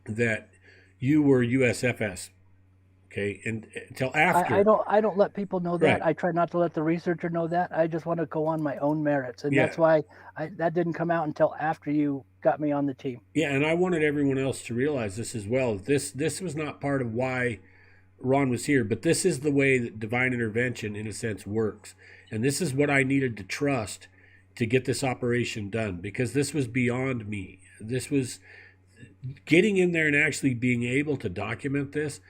Speaker 2: that you were USFS Okay, and until
Speaker 3: I
Speaker 2: after.
Speaker 3: don't I don't let people know that.
Speaker 2: Right.
Speaker 3: I try not to let the researcher know that. I just want to go on my own merits, and
Speaker 2: Yeah.
Speaker 3: that's why that didn't come out until after you got me on the team.
Speaker 2: Yeah, and I wanted everyone else to realize this as well. This was not part of why Ron was here, but this is the way that divine intervention, in a sense, works. And this is what I needed to trust to get this operation done, because this was beyond me. This was getting in there and actually being able to document this.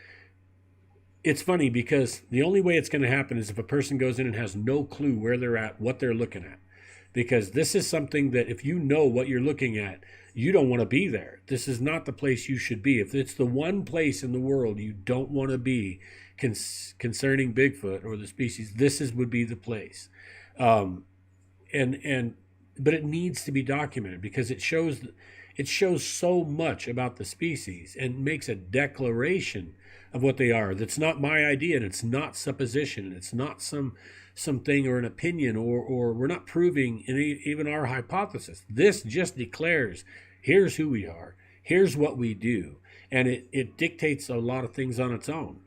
Speaker 2: It's funny because the only way it's going to happen is if a person goes in and has no clue where they're at, what they're looking at. Because this is something that if you know what you're looking at, you don't want to be there. This is not the place you should be. If it's the one place in the world you don't want to be concerning Bigfoot or the species, would be the place. Um, and but it needs to be documented because it shows so much about the species and makes a declaration of what they are. That's not my idea, and it's not supposition, and it's not something or an opinion, or we're not proving even our hypothesis. This just declares, here's who we are, here's what we do, and it dictates a lot of things on its own.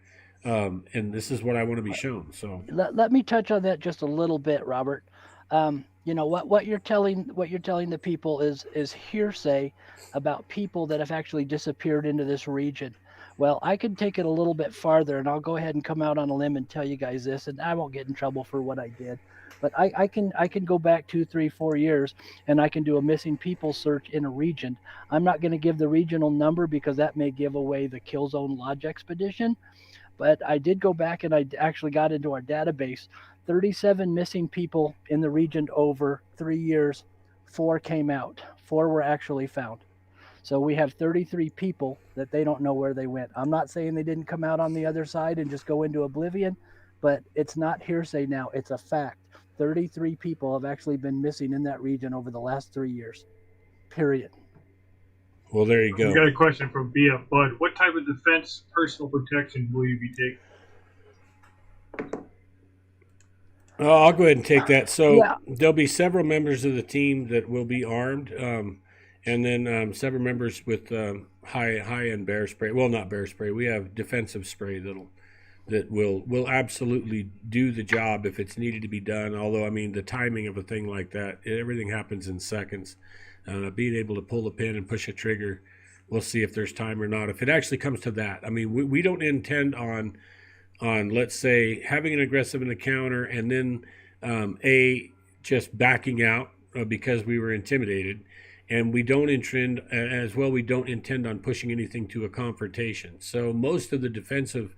Speaker 2: And this is what I want to be shown. So
Speaker 3: Let me touch on that just a little bit, Robert. What you're telling the people is hearsay about people that have actually disappeared into this region. Well, I can take it a little bit farther, and I'll go ahead and come out on a limb and tell you guys this, and I won't get in trouble for what I did. But I can go back 2, 3, 4 years, and I can do a missing people search in a region. I'm not going to give the regional number because that may give away the Kill Zone Lodge expedition. But I did go back and I actually got into our database. 37 missing people in the region over 3 years. Four came out. Four were actually found. So we have 33 people that they don't know where they went. I'm not saying they didn't come out on the other side and just go into oblivion, but it's not hearsay now. It's a fact. 33 people have actually been missing in that region over the last 3 years. Period.
Speaker 2: well, there you
Speaker 1: We
Speaker 2: go.
Speaker 1: got a question from BF Bud. What type of defense personal protection will you be taking?
Speaker 2: I'll go ahead and take that. So
Speaker 3: Yeah,
Speaker 2: there'll be several members of the team that will be armed, and then several members with high end bear spray. Well, not bear spray. We have defensive spray that will absolutely do the job if it's needed to be done. Although I mean the timing of a thing like that, everything happens in seconds. Being able to pull the pin and push a trigger, we'll see if there's time or not. If it actually comes to that, I mean we don't intend on let's say having an aggressive encounter and then a just backing out because we were intimidated, and we don't intend as well, we don't intend on pushing anything to a confrontation. So most of the defensive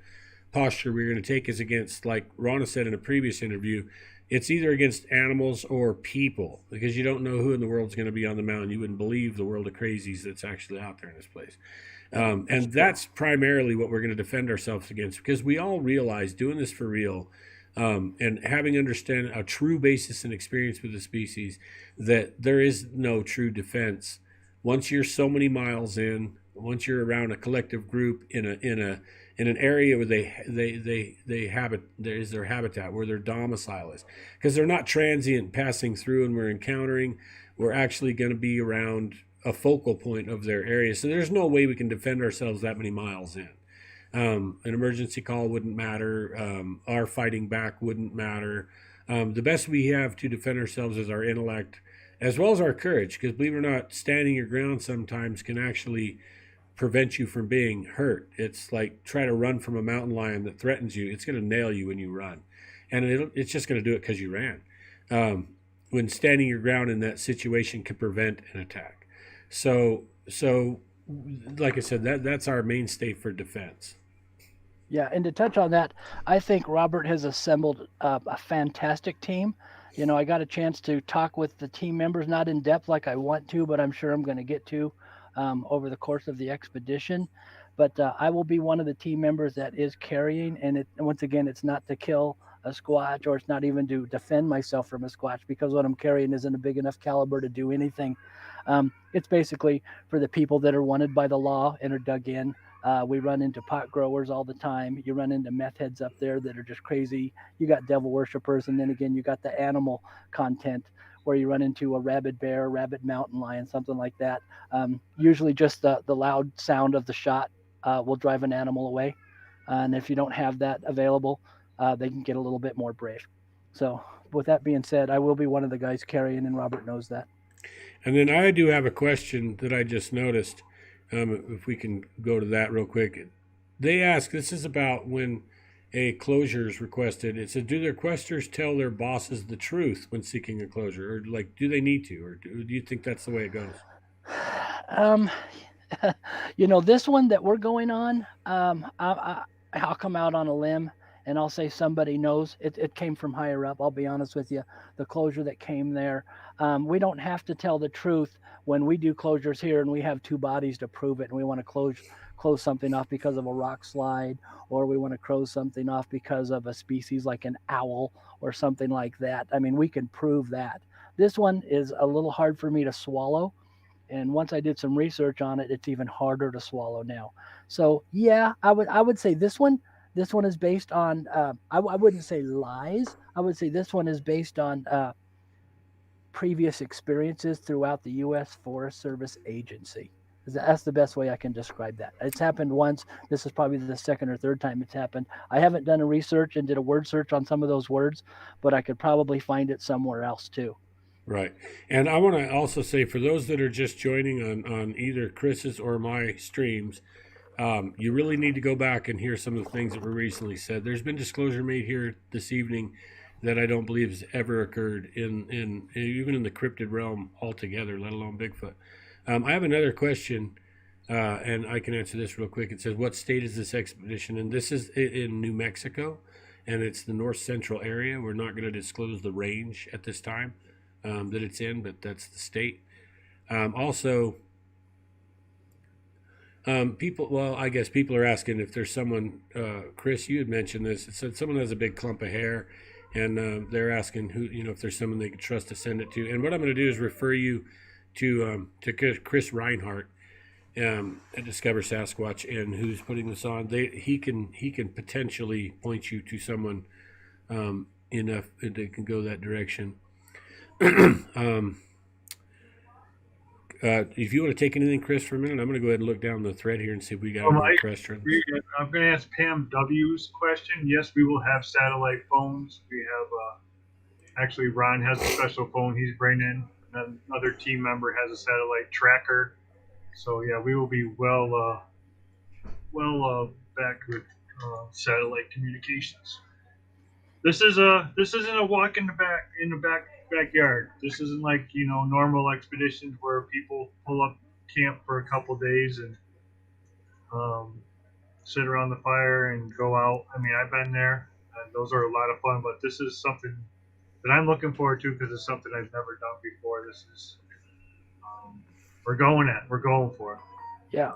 Speaker 2: posture we're going to take is against, like Rana said in a previous interview, it's either against animals or people, because you don't know who in the world's going to be on the mountain. You wouldn't believe the world of crazies that's actually out there in this place. And that's primarily what we're going to defend ourselves against, because we all realize doing this for real, and having understand a true basis and experience with the species, that there is no true defense once you're so many miles in. Once you're around a collective group in an area where they habit, there is their habitat, where their domicile is, because they're not transient passing through and we're encountering. We're actually going to be around a focal point of their area. So there's no way we can defend ourselves that many miles in. An emergency call wouldn't matter. Our fighting back wouldn't matter. The best we have to defend ourselves is our intellect, as well as our courage, because believe it or not, standing your ground sometimes can actually prevent you from being hurt. It's like try to run from a mountain lion that threatens you. It's going to nail you when you run, and it's just going to do it because you ran. When standing your ground in that situation can prevent an attack. So, like I said, that's our mainstay for defense.
Speaker 3: yeah. And to touch on that, I think Robert has assembled a fantastic team. I got a chance to talk with the team members, not in depth like I want to, but I'm sure I'm going to get to over the course of the expedition. But I will be one of the team members that is carrying, and once again, it's not to kill a squatch, or it's not even to defend myself from a squatch, because what I'm carrying isn't a big enough caliber to do anything. It's basically for the people that are wanted by the law and are dug in. We run into pot growers all the time. You run into meth heads up there that are just crazy. You got devil worshippers, and then again, you got the animal content where you run into a rabid bear, rabid mountain lion, something like that. Usually, just the loud sound of the shot will drive an animal away. And if you don't have that available, they can get a little bit more brave. So, with that being said, I will be one of the guys carrying, and Robert knows that.
Speaker 2: And then I do have a question that I just noticed. If we can go to that real quick. They ask, this is about when a closure is requested. It says, do the requesters tell their bosses the truth when seeking a closure? Or, like, do they need to? Or do you think that's the way it goes?
Speaker 3: Um, this one that we're going on, I'll come out on a limb and I'll say somebody knows. It came from higher up. I'll be honest with you. The closure that came there, we don't have to tell the truth when we do closures here and we have two bodies to prove it and we want to close something off because of a rock slide, or we want to close something off because of a species like an owl or something like that. I mean, we can prove that. This one is a little hard for me to swallow, and once I did some research on it, it's even harder to swallow now. So yeah, I would say this one is based on I wouldn't say lies. I would say this one is based on previous experiences throughout the U.S. Forest Service agency. That's the best way I can describe that. It's happened once. This is probably the second or third time it's happened. I haven't done a research and did a word search on some of those words, but I could probably find it somewhere else too.
Speaker 2: Right. And I want to also say, for those that are just joining on either Chris's or my streams, you really need to go back and hear some of the things that were recently said. There's been disclosure made here this evening that I don't believe has ever occurred in even in the cryptid realm altogether, let alone Bigfoot. I have another question, and I can answer this real quick. It says, "What state is this expedition?" And this is in New Mexico, and it's the north central area. We're not going to disclose the range at this time that it's in, but that's the state. Also, people, well, I guess people are asking if there's someone, Chris, you had mentioned this. It said someone has a big clump of hair, and they're asking who, if there's someone they could trust to send it to. And what I'm going to do is refer you to Chris Reinhardt at Discover Sasquatch, and who's putting this on. He can potentially point you to someone enough that can go that direction. um, if you want to take anything, Chris, for a minute, I'm going to go ahead and look down the thread here and see if we got any more questions.
Speaker 1: I'm going to ask Pam W's question. Yes, we will have satellite phones. We have actually Ron has a special phone he's bringing. Another team member has a satellite tracker. So yeah, we will be well backed with satellite communications. This isn't a walk in the backyard. This isn't like normal expeditions where people pull up camp for a couple days and um, sit around the fire and go out. I mean, I've been there, and those are a lot of fun. But this is something that I'm looking forward to because it's something I've never done before. This is we're going for it.
Speaker 3: Yeah,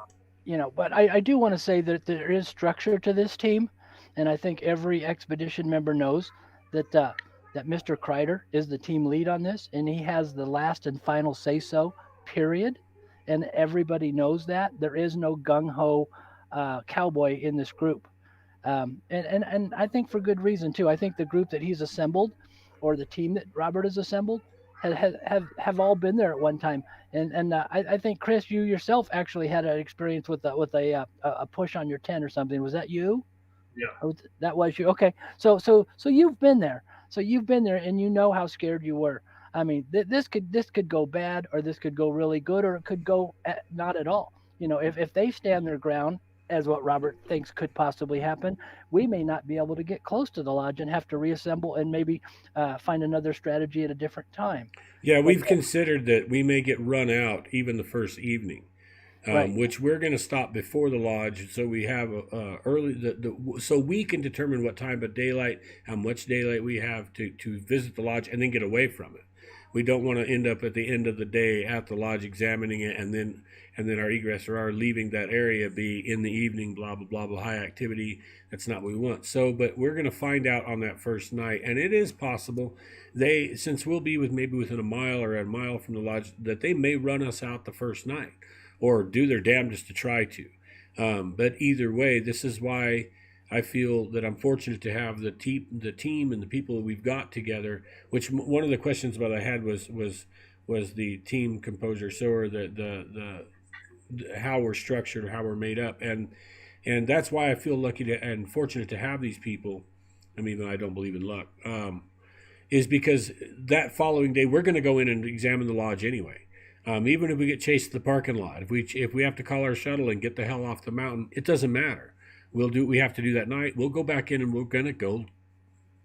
Speaker 3: but I do want to say that there is structure to this team, and I think every expedition member knows that Mr. Kreider is the team lead on this, and he has the last and final say so. Period. And everybody knows that there is no gung ho cowboy in this group, and I think for good reason too. I think the group that he's assembled, or the team that Robert has assembled, have all been there at one time. And I think Chris, you yourself actually had an experience with a push on your tent or something. Was that you?
Speaker 1: Yeah.
Speaker 3: That was you. Okay. So you've been there. So you've been there, and you know how scared you were. I mean, this could go bad, or this could go really good, or it could go not at all. If they stand their ground, as what Robert thinks could possibly happen, we may not be able to get close to the lodge and have to reassemble and maybe find another strategy at a different time.
Speaker 2: Yeah,
Speaker 3: But
Speaker 2: we've considered that we may get run out even the first evening,
Speaker 3: right,
Speaker 2: which we're going to stop before the lodge, so we have early so we can determine what time of daylight, how much daylight we have to visit the lodge, and then get away from it. We don't want to end up at the end of the day at the lodge examining it, and then our egress or our leaving that area be in the evening, blah blah blah blah, high activity. That's not what we want. So, but we're going to find out on that first night, and it is possible since we'll be maybe within a mile or a mile from the lodge, that they may run us out the first night, or do their damnedest to try to. But either way, this is why I feel that I'm fortunate to have the team and the people that we've got together. Which one of the questions that I had was the team composure, so or the how we're structured, how we're made up, and And that's why I feel lucky and fortunate to have these people. I mean, I don't believe in luck. Is because that following day we're going to go in and examine the lodge anyway. Even if we get chased to the parking lot, if we have to call our shuttle and get the hell off the mountain, it doesn't matter. We'll do what we have to do that night. We'll go back in and we're going to go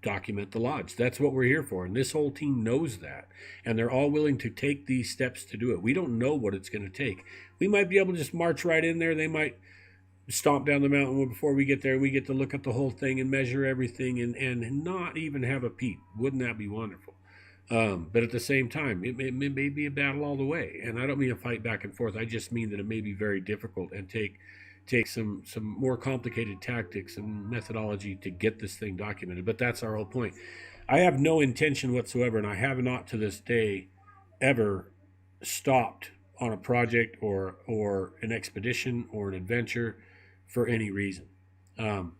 Speaker 2: document the lodge. That's what we're here for. And this whole team knows that. And they're all willing to take these steps to do it. We don't know what it's going to take. We might be able to just march right in there. They might stomp down the mountain before we get there. We get to look at the whole thing and measure everything and not even have a peep. Wouldn't that be wonderful? But at the same time, it may be a battle all the way. And I don't mean a fight back and forth. I just mean that it may be very difficult and take some more complicated tactics and methodology to get this thing documented. But that's our whole point. I have no intention whatsoever, and I have not to this day ever stopped on a project or an expedition or an adventure for any reason. Um,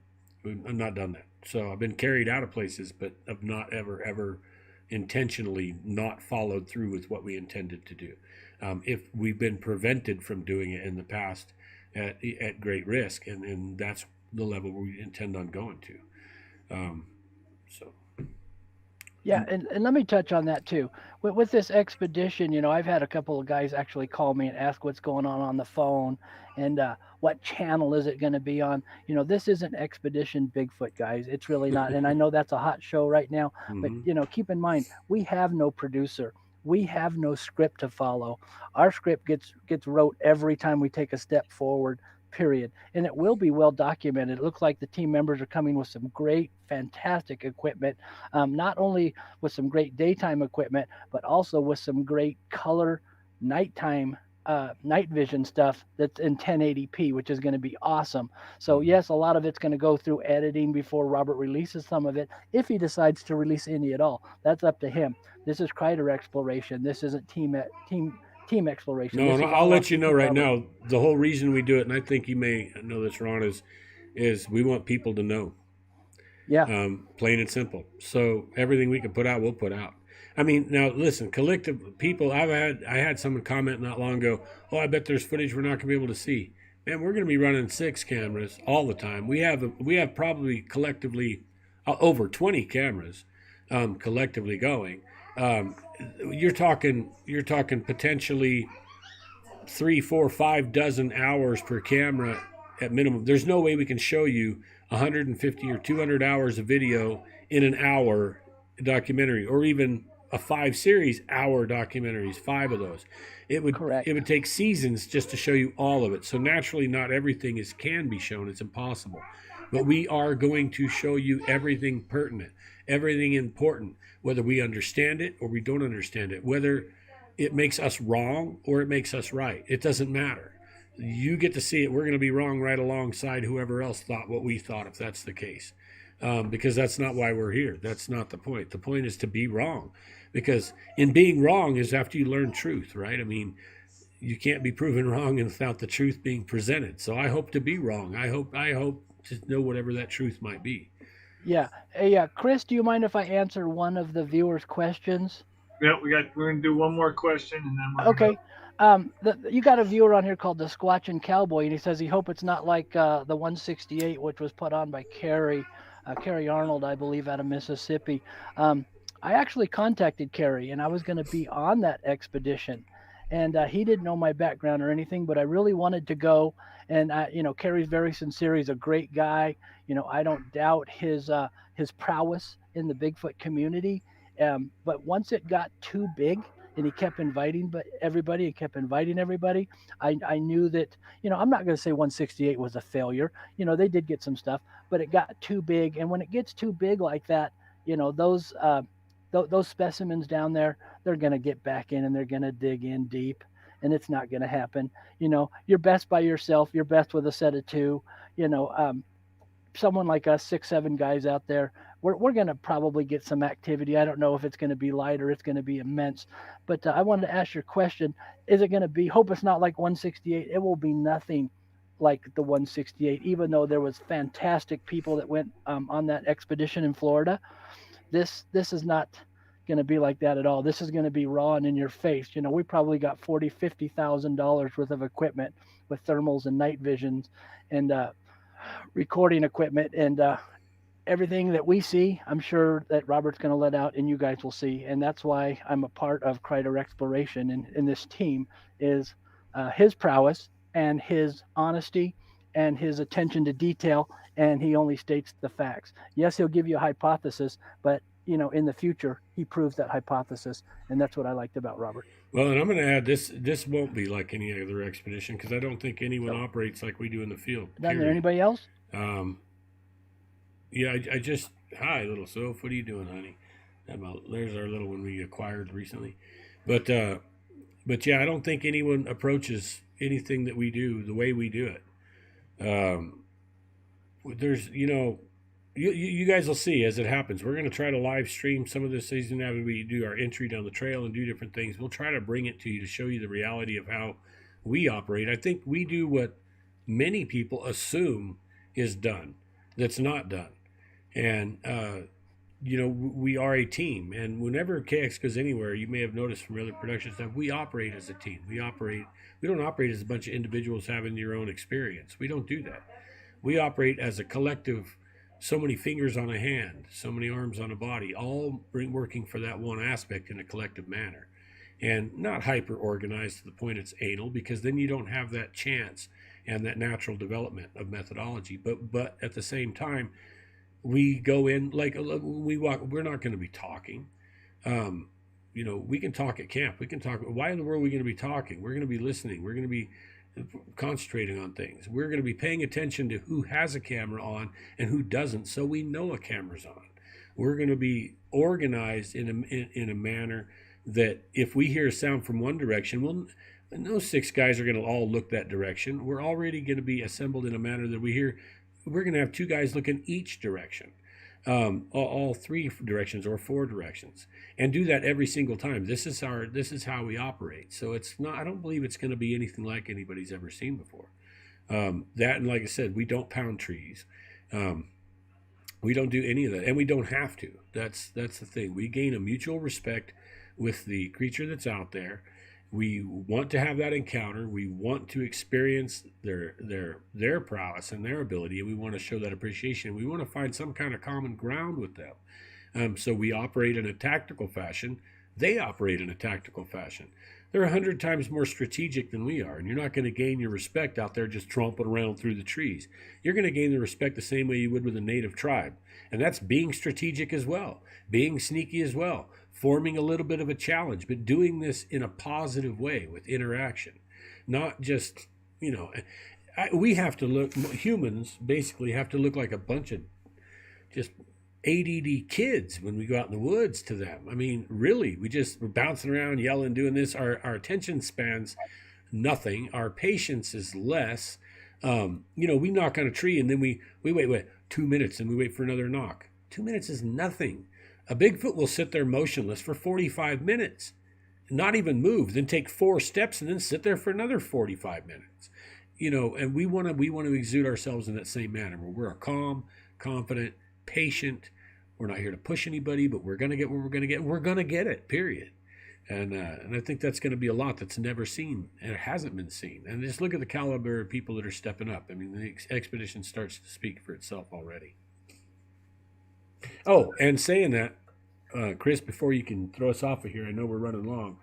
Speaker 2: I've not done that. So I've been carried out of places, but I've not ever intentionally not followed through with what we intended to do. If we've been prevented from doing it in the past at great risk, and that's the level we intend on going to. So
Speaker 3: Yeah, and let me touch on that too. With this expedition, I've had a couple of guys actually call me and ask what's going on the phone, and what channel is it going to be on. This isn't Expedition Bigfoot, guys. It's really not. And I know that's a hot show right now, but
Speaker 2: mm-hmm.
Speaker 3: keep in mind we have no producer. We have no script to follow. Our script gets wrote every time we take a step forward. Period. And it will be well documented. It looks like the team members are coming with some great, fantastic equipment, not only with some great daytime equipment, but also with some great color nighttime night vision stuff that's in 1080p, which is going to be awesome. So yes, a lot of it's going to go through editing before Robert releases some of it, if he decides to release any at all. That's up to him. This is Kreider exploration. This isn't team exploration.
Speaker 2: No,
Speaker 3: This
Speaker 2: no,
Speaker 3: is
Speaker 2: I'll
Speaker 3: all on
Speaker 2: let you know
Speaker 3: Team
Speaker 2: right
Speaker 3: Robert.
Speaker 2: now. The whole reason we do it, and I think you may know this, Ron, is we want people to know.
Speaker 3: Yeah.
Speaker 2: Plain and simple. So everything we can put out, we'll put out. I mean, now listen, collective people. I had someone comment not long ago. Oh, I bet there's footage we're not going to be able to see. Man, we're going to be running 6 cameras all the time. We have probably collectively over 20 cameras collectively going. Um, you're talking potentially 3, 4, 5 dozen hours per camera at minimum. There's no way we can show you 150 or 200 hours of video in an hour documentary, or even a 5 series hour documentaries, 5 of those. It would
Speaker 3: Correct.
Speaker 2: take seasons just to show you all of it. So naturally, not everything can be shown. It's impossible. But we are going to show you everything pertinent, everything important, whether we understand it or we don't understand it, whether it makes us wrong or it makes us right. It doesn't matter. You get to see it. We're going to be wrong right alongside whoever else thought what we thought, if that's the case. Because that's not why we're here. That's not the point. The point is to be wrong. Because in being wrong is after you learn truth, right? I mean, you can't be proven wrong without the truth being presented. So I hope to be wrong. I hope to know whatever that truth might be.
Speaker 3: Yeah. Hey, Chris, do you mind if I answer one of the viewers' questions?
Speaker 1: Yeah, we're gonna do one more question and then we're gonna.
Speaker 3: Okay. You got a viewer on here called the Squatchin' Cowboy, and he says he hope it's not like the 168, which was put on by Carrie Arnold, I believe, out of Mississippi. Um, I actually contacted Carrie, and I was going to be on that expedition, and he didn't know my background or anything, but I really wanted to go. And Carrie's very sincere. He's a great guy. I don't doubt his prowess in the Bigfoot community. But once it got too big, and he kept inviting everybody, I knew that, I'm not going to say 168 was a failure. They did get some stuff, but it got too big. And when it gets too big like that, those specimens down there, they're going to get back in and they're going to dig in deep, and it's not going to happen. You're best by yourself. You're best with a set of two. You know, someone like us, 6, 7 guys out there, we're going to probably get some activity. I don't know if it's going to be light or it's going to be immense, but I wanted to ask your question: is it going to be? Hope it's not like 168. It will be nothing like the 168, even though there was fantastic people that went on that expedition in Florida. This is not going to be like that at all. This is going to be raw and in your face. We probably got $40,000-$50,000 worth of equipment with thermals and night visions, and recording equipment, and everything that we see, I'm sure that Robert's going to let out, and you guys will see, and that's why I'm a part of Kreider Exploration, and in this team is his prowess and his honesty and his attention to detail, and he only states the facts. Yes, he'll give you a hypothesis, but in the future, he proves that hypothesis, and that's what I liked about Robert.
Speaker 2: Well, and I'm going to add this: this won't be like any other expedition because I don't think anyone operates like we do in the field.
Speaker 3: Is there anybody else?
Speaker 2: Yeah, I just hi, little Soph. What are you doing, honey? There's our little one we acquired recently, but yeah, I don't think anyone approaches anything that we do the way we do it. There's you guys will see as it happens. We're going to try to live stream some of this season as we do our entry down the trail and do different things. We'll try to bring it to you to show you the reality of how we operate. I think we do what many people assume is done that's not done. And, we are a team. And whenever KX goes anywhere, you may have noticed from other production stuff, we operate as a team. We don't operate as a bunch of individuals having your own experience. We don't do that. We operate as a collective, so many fingers on a hand, so many arms on a body, all working for that one aspect in a collective manner. And not hyper organized to the point it's anal, because then you don't have that chance and that natural development of methodology. But at the same time, we go in like we walk. We're not going to be talking. We can talk at camp. We can talk. Why in the world are we going to be talking? We're going to be listening. We're going to be concentrating on things. We're going to be paying attention to who has a camera on and who doesn't, so we know a camera's on. We're going to be organized in a manner that if we hear a sound from one direction, those 6 guys are going to all look that direction. We're already going to be assembled in a manner that we're going to have 2 guys look in each direction, all 3 directions or 4 directions, and do that every single time. This is how we operate. So I don't believe it's going to be anything like anybody's ever seen before. That, and like I said, we don't pound trees. We don't do any of that, and we don't have to. That's the thing. We gain a mutual respect with the creature that's out there. We want to have that encounter. We want to experience their prowess and their ability, and we want to show that appreciation. We want to find some kind of common ground with them. So we operate in a tactical fashion. They operate in a tactical fashion. They're 100 times more strategic than we are, and you're not going to gain your respect out there just tromping around through the trees. You're going to gain the respect the same way you would with a native tribe, and that's being strategic as well, being sneaky as well, forming a little bit of a challenge, but doing this in a positive way with interaction, not just, we have to look, humans basically have to look like a bunch of just ADD kids when we go out in the woods to them. I mean, really, we're bouncing around, yelling, doing this. Our attention spans nothing. Our patience is less. We knock on a tree and then we wait 2 minutes and we wait for another knock. 2 minutes is nothing. A Bigfoot will sit there motionless for 45 minutes, not even move, then take 4 steps and then sit there for another 45 minutes. And we want to exude ourselves in that same manner where we're calm, confident, patient. We're not here to push anybody, but we're going to get what we're going to get. We're going to get it, period. And I think that's going to be a lot that's never seen and it hasn't been seen. And just look at the caliber of people that are stepping up. I mean, the expedition starts to speak for itself already. Oh, and saying that, Chris, before you can throw us off of here, I know we're running long.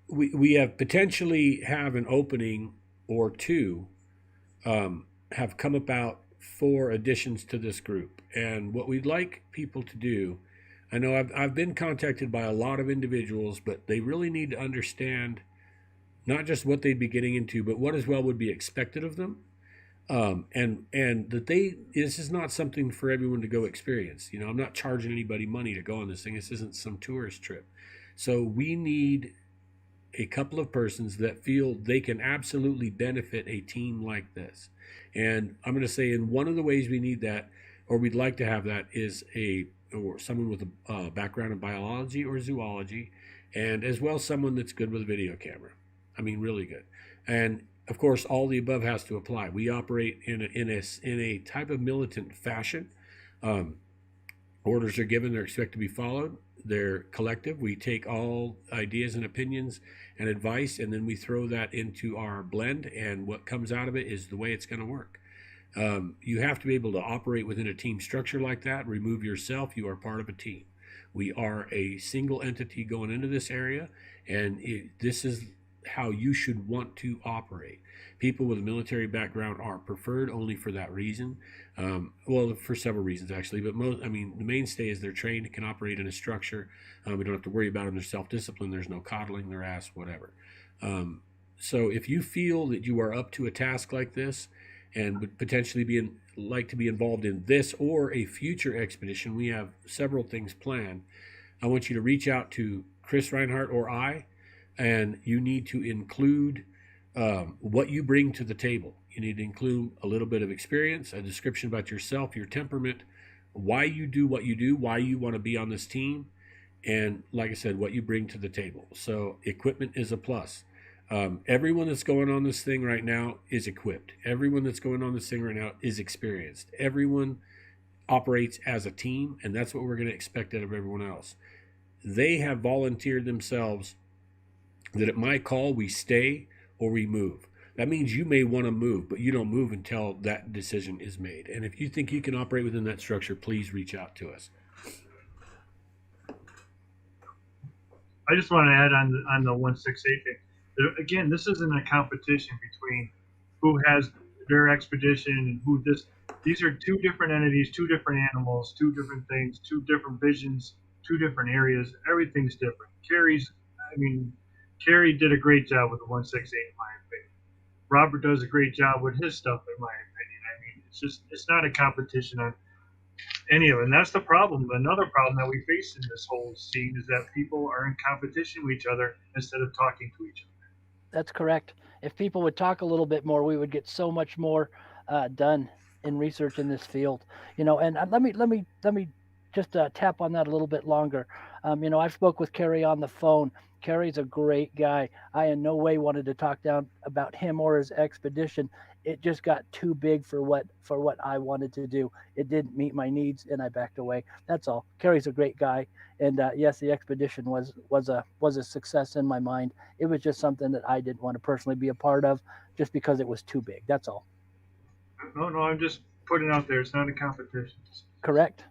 Speaker 2: We have potentially have an opening or 2 have come about for additions to this group. And what we'd like people to do, I know I've been contacted by a lot of individuals, but they really need to understand not just what they'd be getting into, but what as well would be expected of them. And that this is not something for everyone to go experience. I'm not charging anybody money to go on this thing. This isn't some tourist trip. So we need a couple of persons that feel they can absolutely benefit a team like this. And I'm going to say in one of the ways we need that, or we'd like to have that, is someone with a background in biology or zoology, and as well someone that's good with a video camera. I mean, really good. And of course, all the above has to apply. We operate in a type of militant fashion. Orders are given, they're expected to be followed. They're collective. We take all ideas and opinions and advice, and then we throw that into our blend, and what comes out of it is the way it's going to work. You have to be able to operate within a team structure like that. Remove yourself. You are part of a team. We are a single entity going into this area, and this is how you should want to operate. People with a military background are preferred only for that reason. Well, for several reasons actually, but the mainstay is they're trained and can operate in a structure. We don't have to worry about them. They're self-disciplined. There's no coddling their ass, whatever. So if you feel that you are up to a task like this and would potentially like to be involved in this or a future expedition, we have several things planned. I want you to reach out to Chris Reinhardt or I, and you need to include what you bring to the table. You need to include a little bit of experience, a description about yourself, your temperament, why you do what you do, why you want to be on this team, and like I said, what you bring to the table. So equipment is a plus. Everyone that's going on this thing right now is equipped. Everyone that's going on this thing right now is experienced. Everyone operates as a team, and that's what we're going to expect out of everyone else. They have volunteered themselves that at my call we stay or we move. That means you may want to move, but you don't move until that decision is made. And if you think you can operate within that structure, please reach out to us.
Speaker 1: I just want to add on the 168 thing. Again, this isn't a competition between who has their expedition and who this. These are two different entities, two different animals, two different things, two different visions, two different areas. Everything's different. Carrie did a great job with the 168 in my opinion. Robert does a great job with his stuff in my opinion. It's not a competition on any of it. And that's the problem. Another problem that we face in this whole scene is that people are in competition with each other instead of talking to each other.
Speaker 3: That's correct. If people would talk a little bit more, we would get so much more done in research in this field. And let me just tap on that a little bit longer. I've spoke with Kerry on the phone. Kerry's a great guy. I in no way wanted to talk down about him or his expedition. It just got too big for what I wanted to do. It didn't meet my needs, and I backed away. That's all. Kerry's a great guy, and yes, the expedition was a success in my mind. It was just something that I didn't want to personally be a part of, just because it was too big. That's all.
Speaker 1: No, I'm just putting it out there. It's not a competition.
Speaker 3: Correct.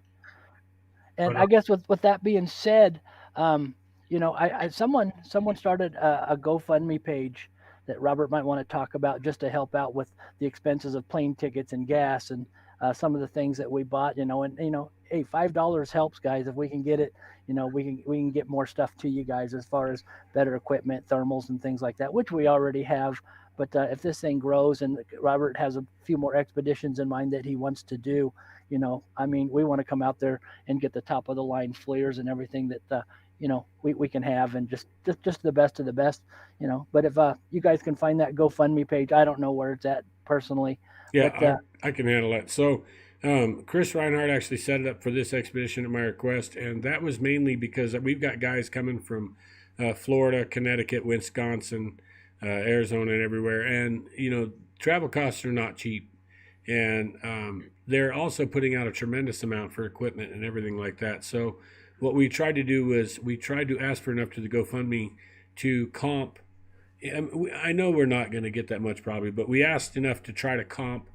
Speaker 3: And
Speaker 1: But
Speaker 3: I guess with that being said, someone started a GoFundMe page that Robert might want to talk about, just to help out with the expenses of plane tickets and gas and some of the things that we bought. Hey, $5 helps, guys. If we can get it, we can get more stuff to you guys as far as better equipment, thermals, and things like that, which we already have. But if this thing grows and Robert has a few more expeditions in mind that he wants to do, we want to come out there and get the top of the line flares and everything that we can have, and just the best of the best. But if you guys can find that GoFundMe page, I don't know where it's at personally.
Speaker 2: Yeah,
Speaker 3: but,
Speaker 2: I can handle that. So Chris Reinhardt actually set it up for this expedition at my request, and that was mainly because we've got guys coming from Florida, Connecticut, Wisconsin, Arizona, and everywhere, and travel costs are not cheap, and they're also putting out a tremendous amount for equipment and everything like that. So what we tried to do was we tried to ask for enough to the GoFundMe to comp. I know we're not going to get that much probably, but we asked enough to try to comp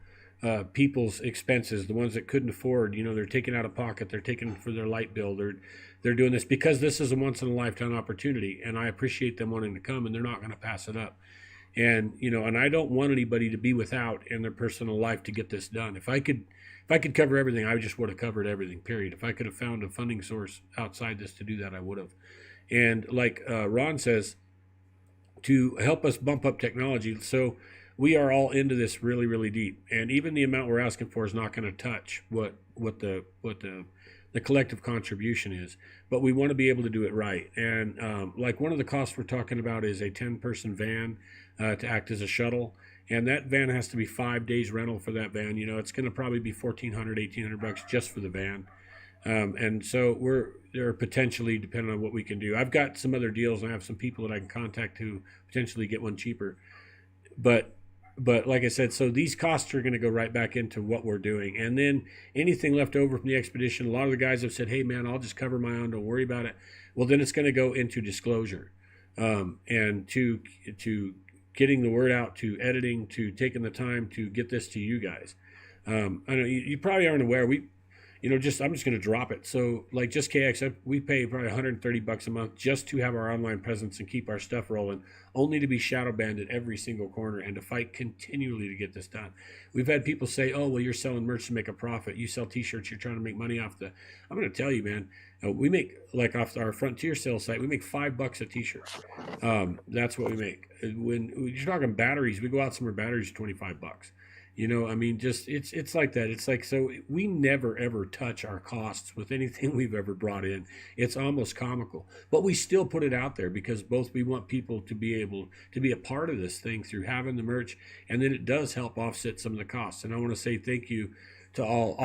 Speaker 2: people's expenses, the ones that couldn't afford. They're taking out of pocket, they're taking for their light bill, they're doing this because this is a once in a lifetime opportunity, and I appreciate them wanting to come, and they're not going to pass it up. And and I don't want anybody to be without in their personal life to get this done. If I could cover everything, I just would have covered everything, period. If I could have found a funding source outside this to do that, I would have. And like Ron says, to help us bump up technology, so we are all into this really, really deep. And even the amount we're asking for is not going to touch what the collective contribution is. But we want to be able to do it right. And like one of the costs we're talking about is a 10-person van to act as a shuttle. And that van has to be 5 days rental for that van. It's going to probably be $1,400, $1,800 just for the van. And so they're potentially, depending on what we can do. I've got some other deals, and I have some people that I can contact to potentially get one cheaper. But but like I said, so these costs are going to go right back into what we're doing, and then anything left over from the expedition, a lot of the guys have said, "Hey, man, I'll just cover my own. Don't worry about it." Well, then it's going to go into disclosure, and to getting the word out, to editing, to taking the time to get this to you guys. I know you probably aren't aware. Just I'm just going to drop it. So like just KX, we pay probably $130 a month just to have our online presence and keep our stuff rolling, only to be shadow banned at every single corner and to fight continually to get this done. We've had people say, "Oh, well, you're selling merch to make a profit. You sell T-shirts. You're trying to make money off the." I'm going to tell you, man. We make like off our Frontier sales site, we make $5 a T-shirt. That's what we make. When you're talking batteries, we go out somewhere batteries $25. I mean, just it's like that. It's like, so we never ever touch our costs with anything we've ever brought in. It's almost comical, but we still put it out there because both we want people to be able to be a part of this thing through having the merch, and then it does help offset some of the costs. And I want to say thank you to all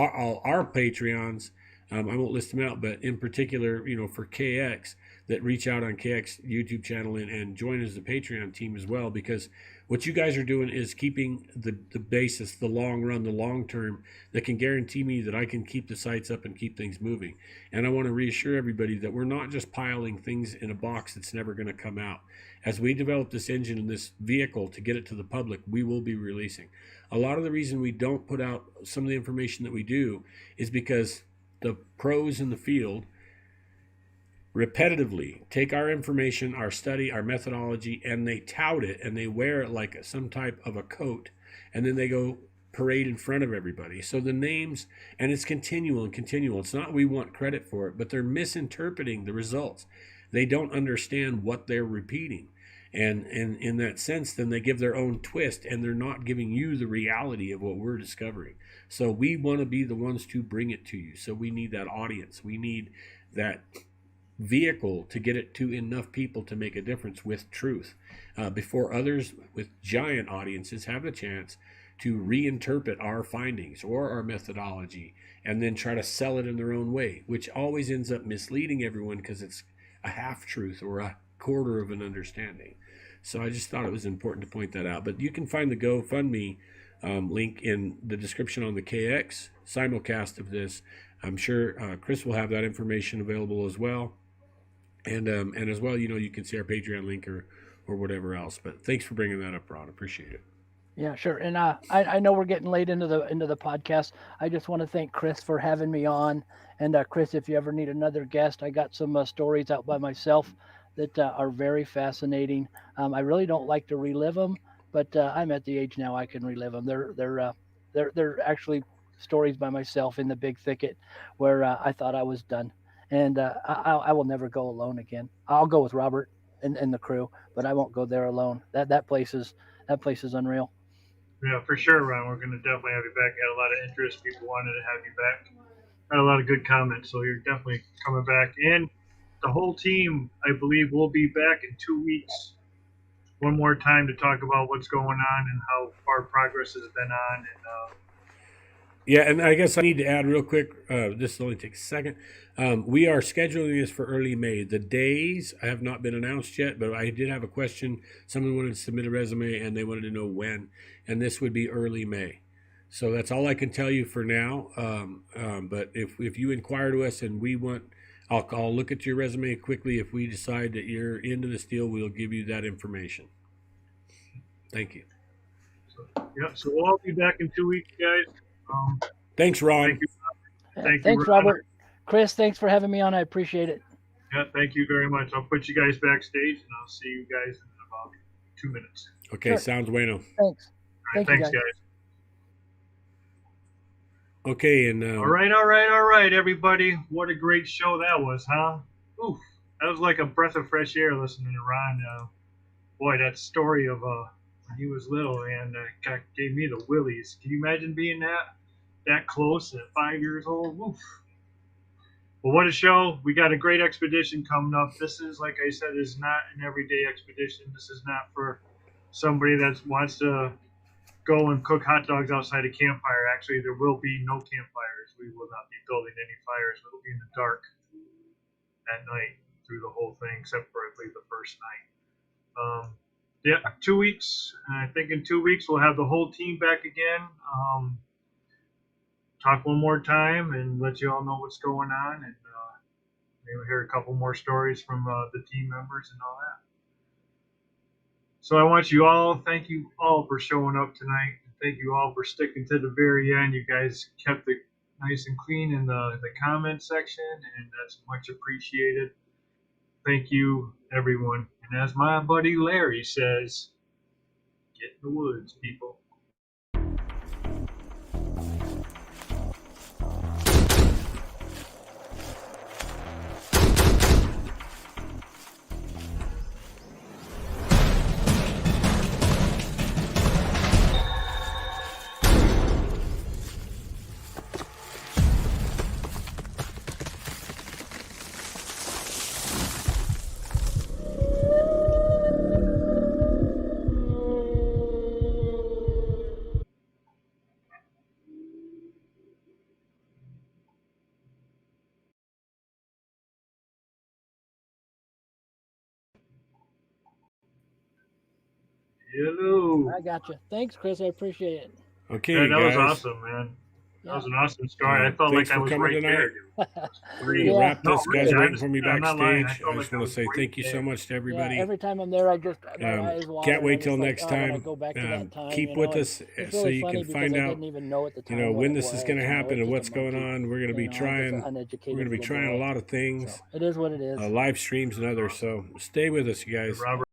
Speaker 2: our Patreons. I won't list them out, but in particular, for KX, that reach out on KX YouTube channel and join as the Patreon team as well, because what you guys are doing is keeping the basis, the long run, the long term, that can guarantee me that I can keep the sites up and keep things moving. And I want to reassure everybody that we're not just piling things in a box that's never going to come out. As we develop this engine and this vehicle to get it to the public, we will be releasing. A lot of the reason we don't put out some of the information that we do is because the pros in the field repetitively take our information, our study, our methodology, and they tout it and they wear it like some type of a coat, and then they go parade in front of everybody. So the names, and it's continual and continual. It's not we want credit for it, but they're misinterpreting the results. They don't understand what they're repeating. And in that sense, then they give their own twist, and they're not giving you the reality of what we're discovering. So we want to be the ones to bring it to you. So we need that audience. We need that vehicle to get it to enough people to make a difference with truth, before others with giant audiences have a chance to reinterpret our findings or our methodology and then try to sell it in their own way, which always ends up misleading everyone because it's a half truth or a quarter of an understanding. So I just thought it was important to point that out. But you can find the GoFundMe link in the description on the KX simulcast of this. I'm sure Chris will have that information available as well. And as well, you can see our Patreon link or whatever else. But thanks for bringing that up, Ron. Appreciate it.
Speaker 3: Yeah, sure. And I know we're getting late into the podcast. I just want to thank Chris for having me on. And Chris, if you ever need another guest, I got some stories out by myself that are very fascinating. I really don't like to relive them, but I'm at the age now I can relive them. They're actually stories by myself in the big thicket where I thought I was done, and I will never go alone again. I'll go with Robert and the crew, but I won't go there alone. That place is unreal.
Speaker 1: Yeah, for sure, Ron. We're going to definitely have you back. Had a lot of interest. People wanted to have you back. Had a lot of good comments, so you're definitely coming back. And the whole team, I believe, will be back in 2 weeks. One more time to talk about what's going on and how far progress has been on. And
Speaker 2: Yeah, and I guess I need to add real quick. This will only take a second. We are scheduling this for early May. The days have not been announced yet, but I did have a question. Someone wanted to submit a resume, and they wanted to know when, and this would be early May. So that's all I can tell you for now. But if you inquire to us and we want, I'll look at your resume quickly. If we decide that you're into this deal, we'll give you that information. Thank you.
Speaker 1: so we'll all be back in 2 weeks, guys.
Speaker 2: Thanks, Ron.
Speaker 1: Thank you.
Speaker 3: Thanks,
Speaker 1: Ron.
Speaker 3: Robert. Chris, thanks for having me on. I appreciate it.
Speaker 1: Yeah, thank you very much. I'll put you guys backstage, and I'll see you guys in about 2 minutes.
Speaker 2: Okay, sure. Sounds bueno.
Speaker 3: Thanks.
Speaker 1: All right, thanks, guys.
Speaker 2: Okay, and
Speaker 1: all right, everybody. What a great show that was, huh? Oof, that was like a breath of fresh air listening to Ron. Boy, that story of when he was little and gave me the willies. Can you imagine being that close at 5 years old? Oof. Well, what a show. We got a great expedition coming up. This is, like I said, is not an everyday expedition. This is not for somebody that wants to go and cook hot dogs outside a campfire. Actually, there will be no campfires. We will not be building any fires. It will be in the dark at night through the whole thing, except for, I believe, the first night. Yeah, 2 weeks. I think in 2 weeks we'll have the whole team back again. Talk one more time and let you all know what's going on, and maybe hear a couple more stories from the team members and all that. So I want you all, thank you all for showing up tonight. Thank you all for sticking to the very end. You guys kept it nice and clean in the comment section, and that's much appreciated. Thank you, everyone. And as my buddy Larry says, get in the woods, people. Hello.
Speaker 3: I got you. Thanks, Chris. I appreciate it.
Speaker 2: Okay,
Speaker 1: That was
Speaker 2: guys.
Speaker 1: awesome, man. That was
Speaker 3: Yeah.
Speaker 1: an awesome story. I felt
Speaker 2: Thanks
Speaker 1: like I
Speaker 2: for
Speaker 1: was
Speaker 2: coming
Speaker 1: right
Speaker 2: tonight.
Speaker 1: there.
Speaker 2: We're going to
Speaker 3: Yeah.
Speaker 2: wrap this.
Speaker 1: No,
Speaker 2: Guys
Speaker 1: really,
Speaker 2: are waiting for me
Speaker 1: I'm not lying. I
Speaker 2: backstage.
Speaker 1: felt
Speaker 2: I
Speaker 1: like
Speaker 2: just
Speaker 1: I
Speaker 2: want
Speaker 1: was
Speaker 2: to say
Speaker 1: right
Speaker 2: thank you so
Speaker 1: there.
Speaker 2: much to everybody.
Speaker 3: Yeah, every time I'm there, I just my eyes water.
Speaker 2: Can't wait
Speaker 3: I'm
Speaker 2: till
Speaker 3: just like,
Speaker 2: next
Speaker 3: oh, when I
Speaker 2: time.
Speaker 3: go back to that time,
Speaker 2: Keep
Speaker 3: you know,
Speaker 2: with
Speaker 3: and
Speaker 2: us
Speaker 3: it's
Speaker 2: so
Speaker 3: really
Speaker 2: you
Speaker 3: funny
Speaker 2: can
Speaker 3: because
Speaker 2: find
Speaker 3: I
Speaker 2: out,
Speaker 3: didn't even know at the
Speaker 2: you
Speaker 3: time
Speaker 2: know,
Speaker 3: what
Speaker 2: when
Speaker 3: it
Speaker 2: this is
Speaker 3: was.
Speaker 2: going to
Speaker 3: You know,
Speaker 2: happen
Speaker 3: it's
Speaker 2: and
Speaker 3: just a
Speaker 2: what's going
Speaker 3: monkey.
Speaker 2: on. We're going to be
Speaker 3: You know, I'm just
Speaker 2: trying.
Speaker 3: an
Speaker 2: We're
Speaker 3: uneducated
Speaker 2: going to be
Speaker 3: little
Speaker 2: trying a
Speaker 3: boy.
Speaker 2: lot of
Speaker 3: So
Speaker 2: things,
Speaker 3: it is what it is.
Speaker 2: live streams and others. So stay with us, you
Speaker 1: Hey,
Speaker 2: guys.
Speaker 1: Robert.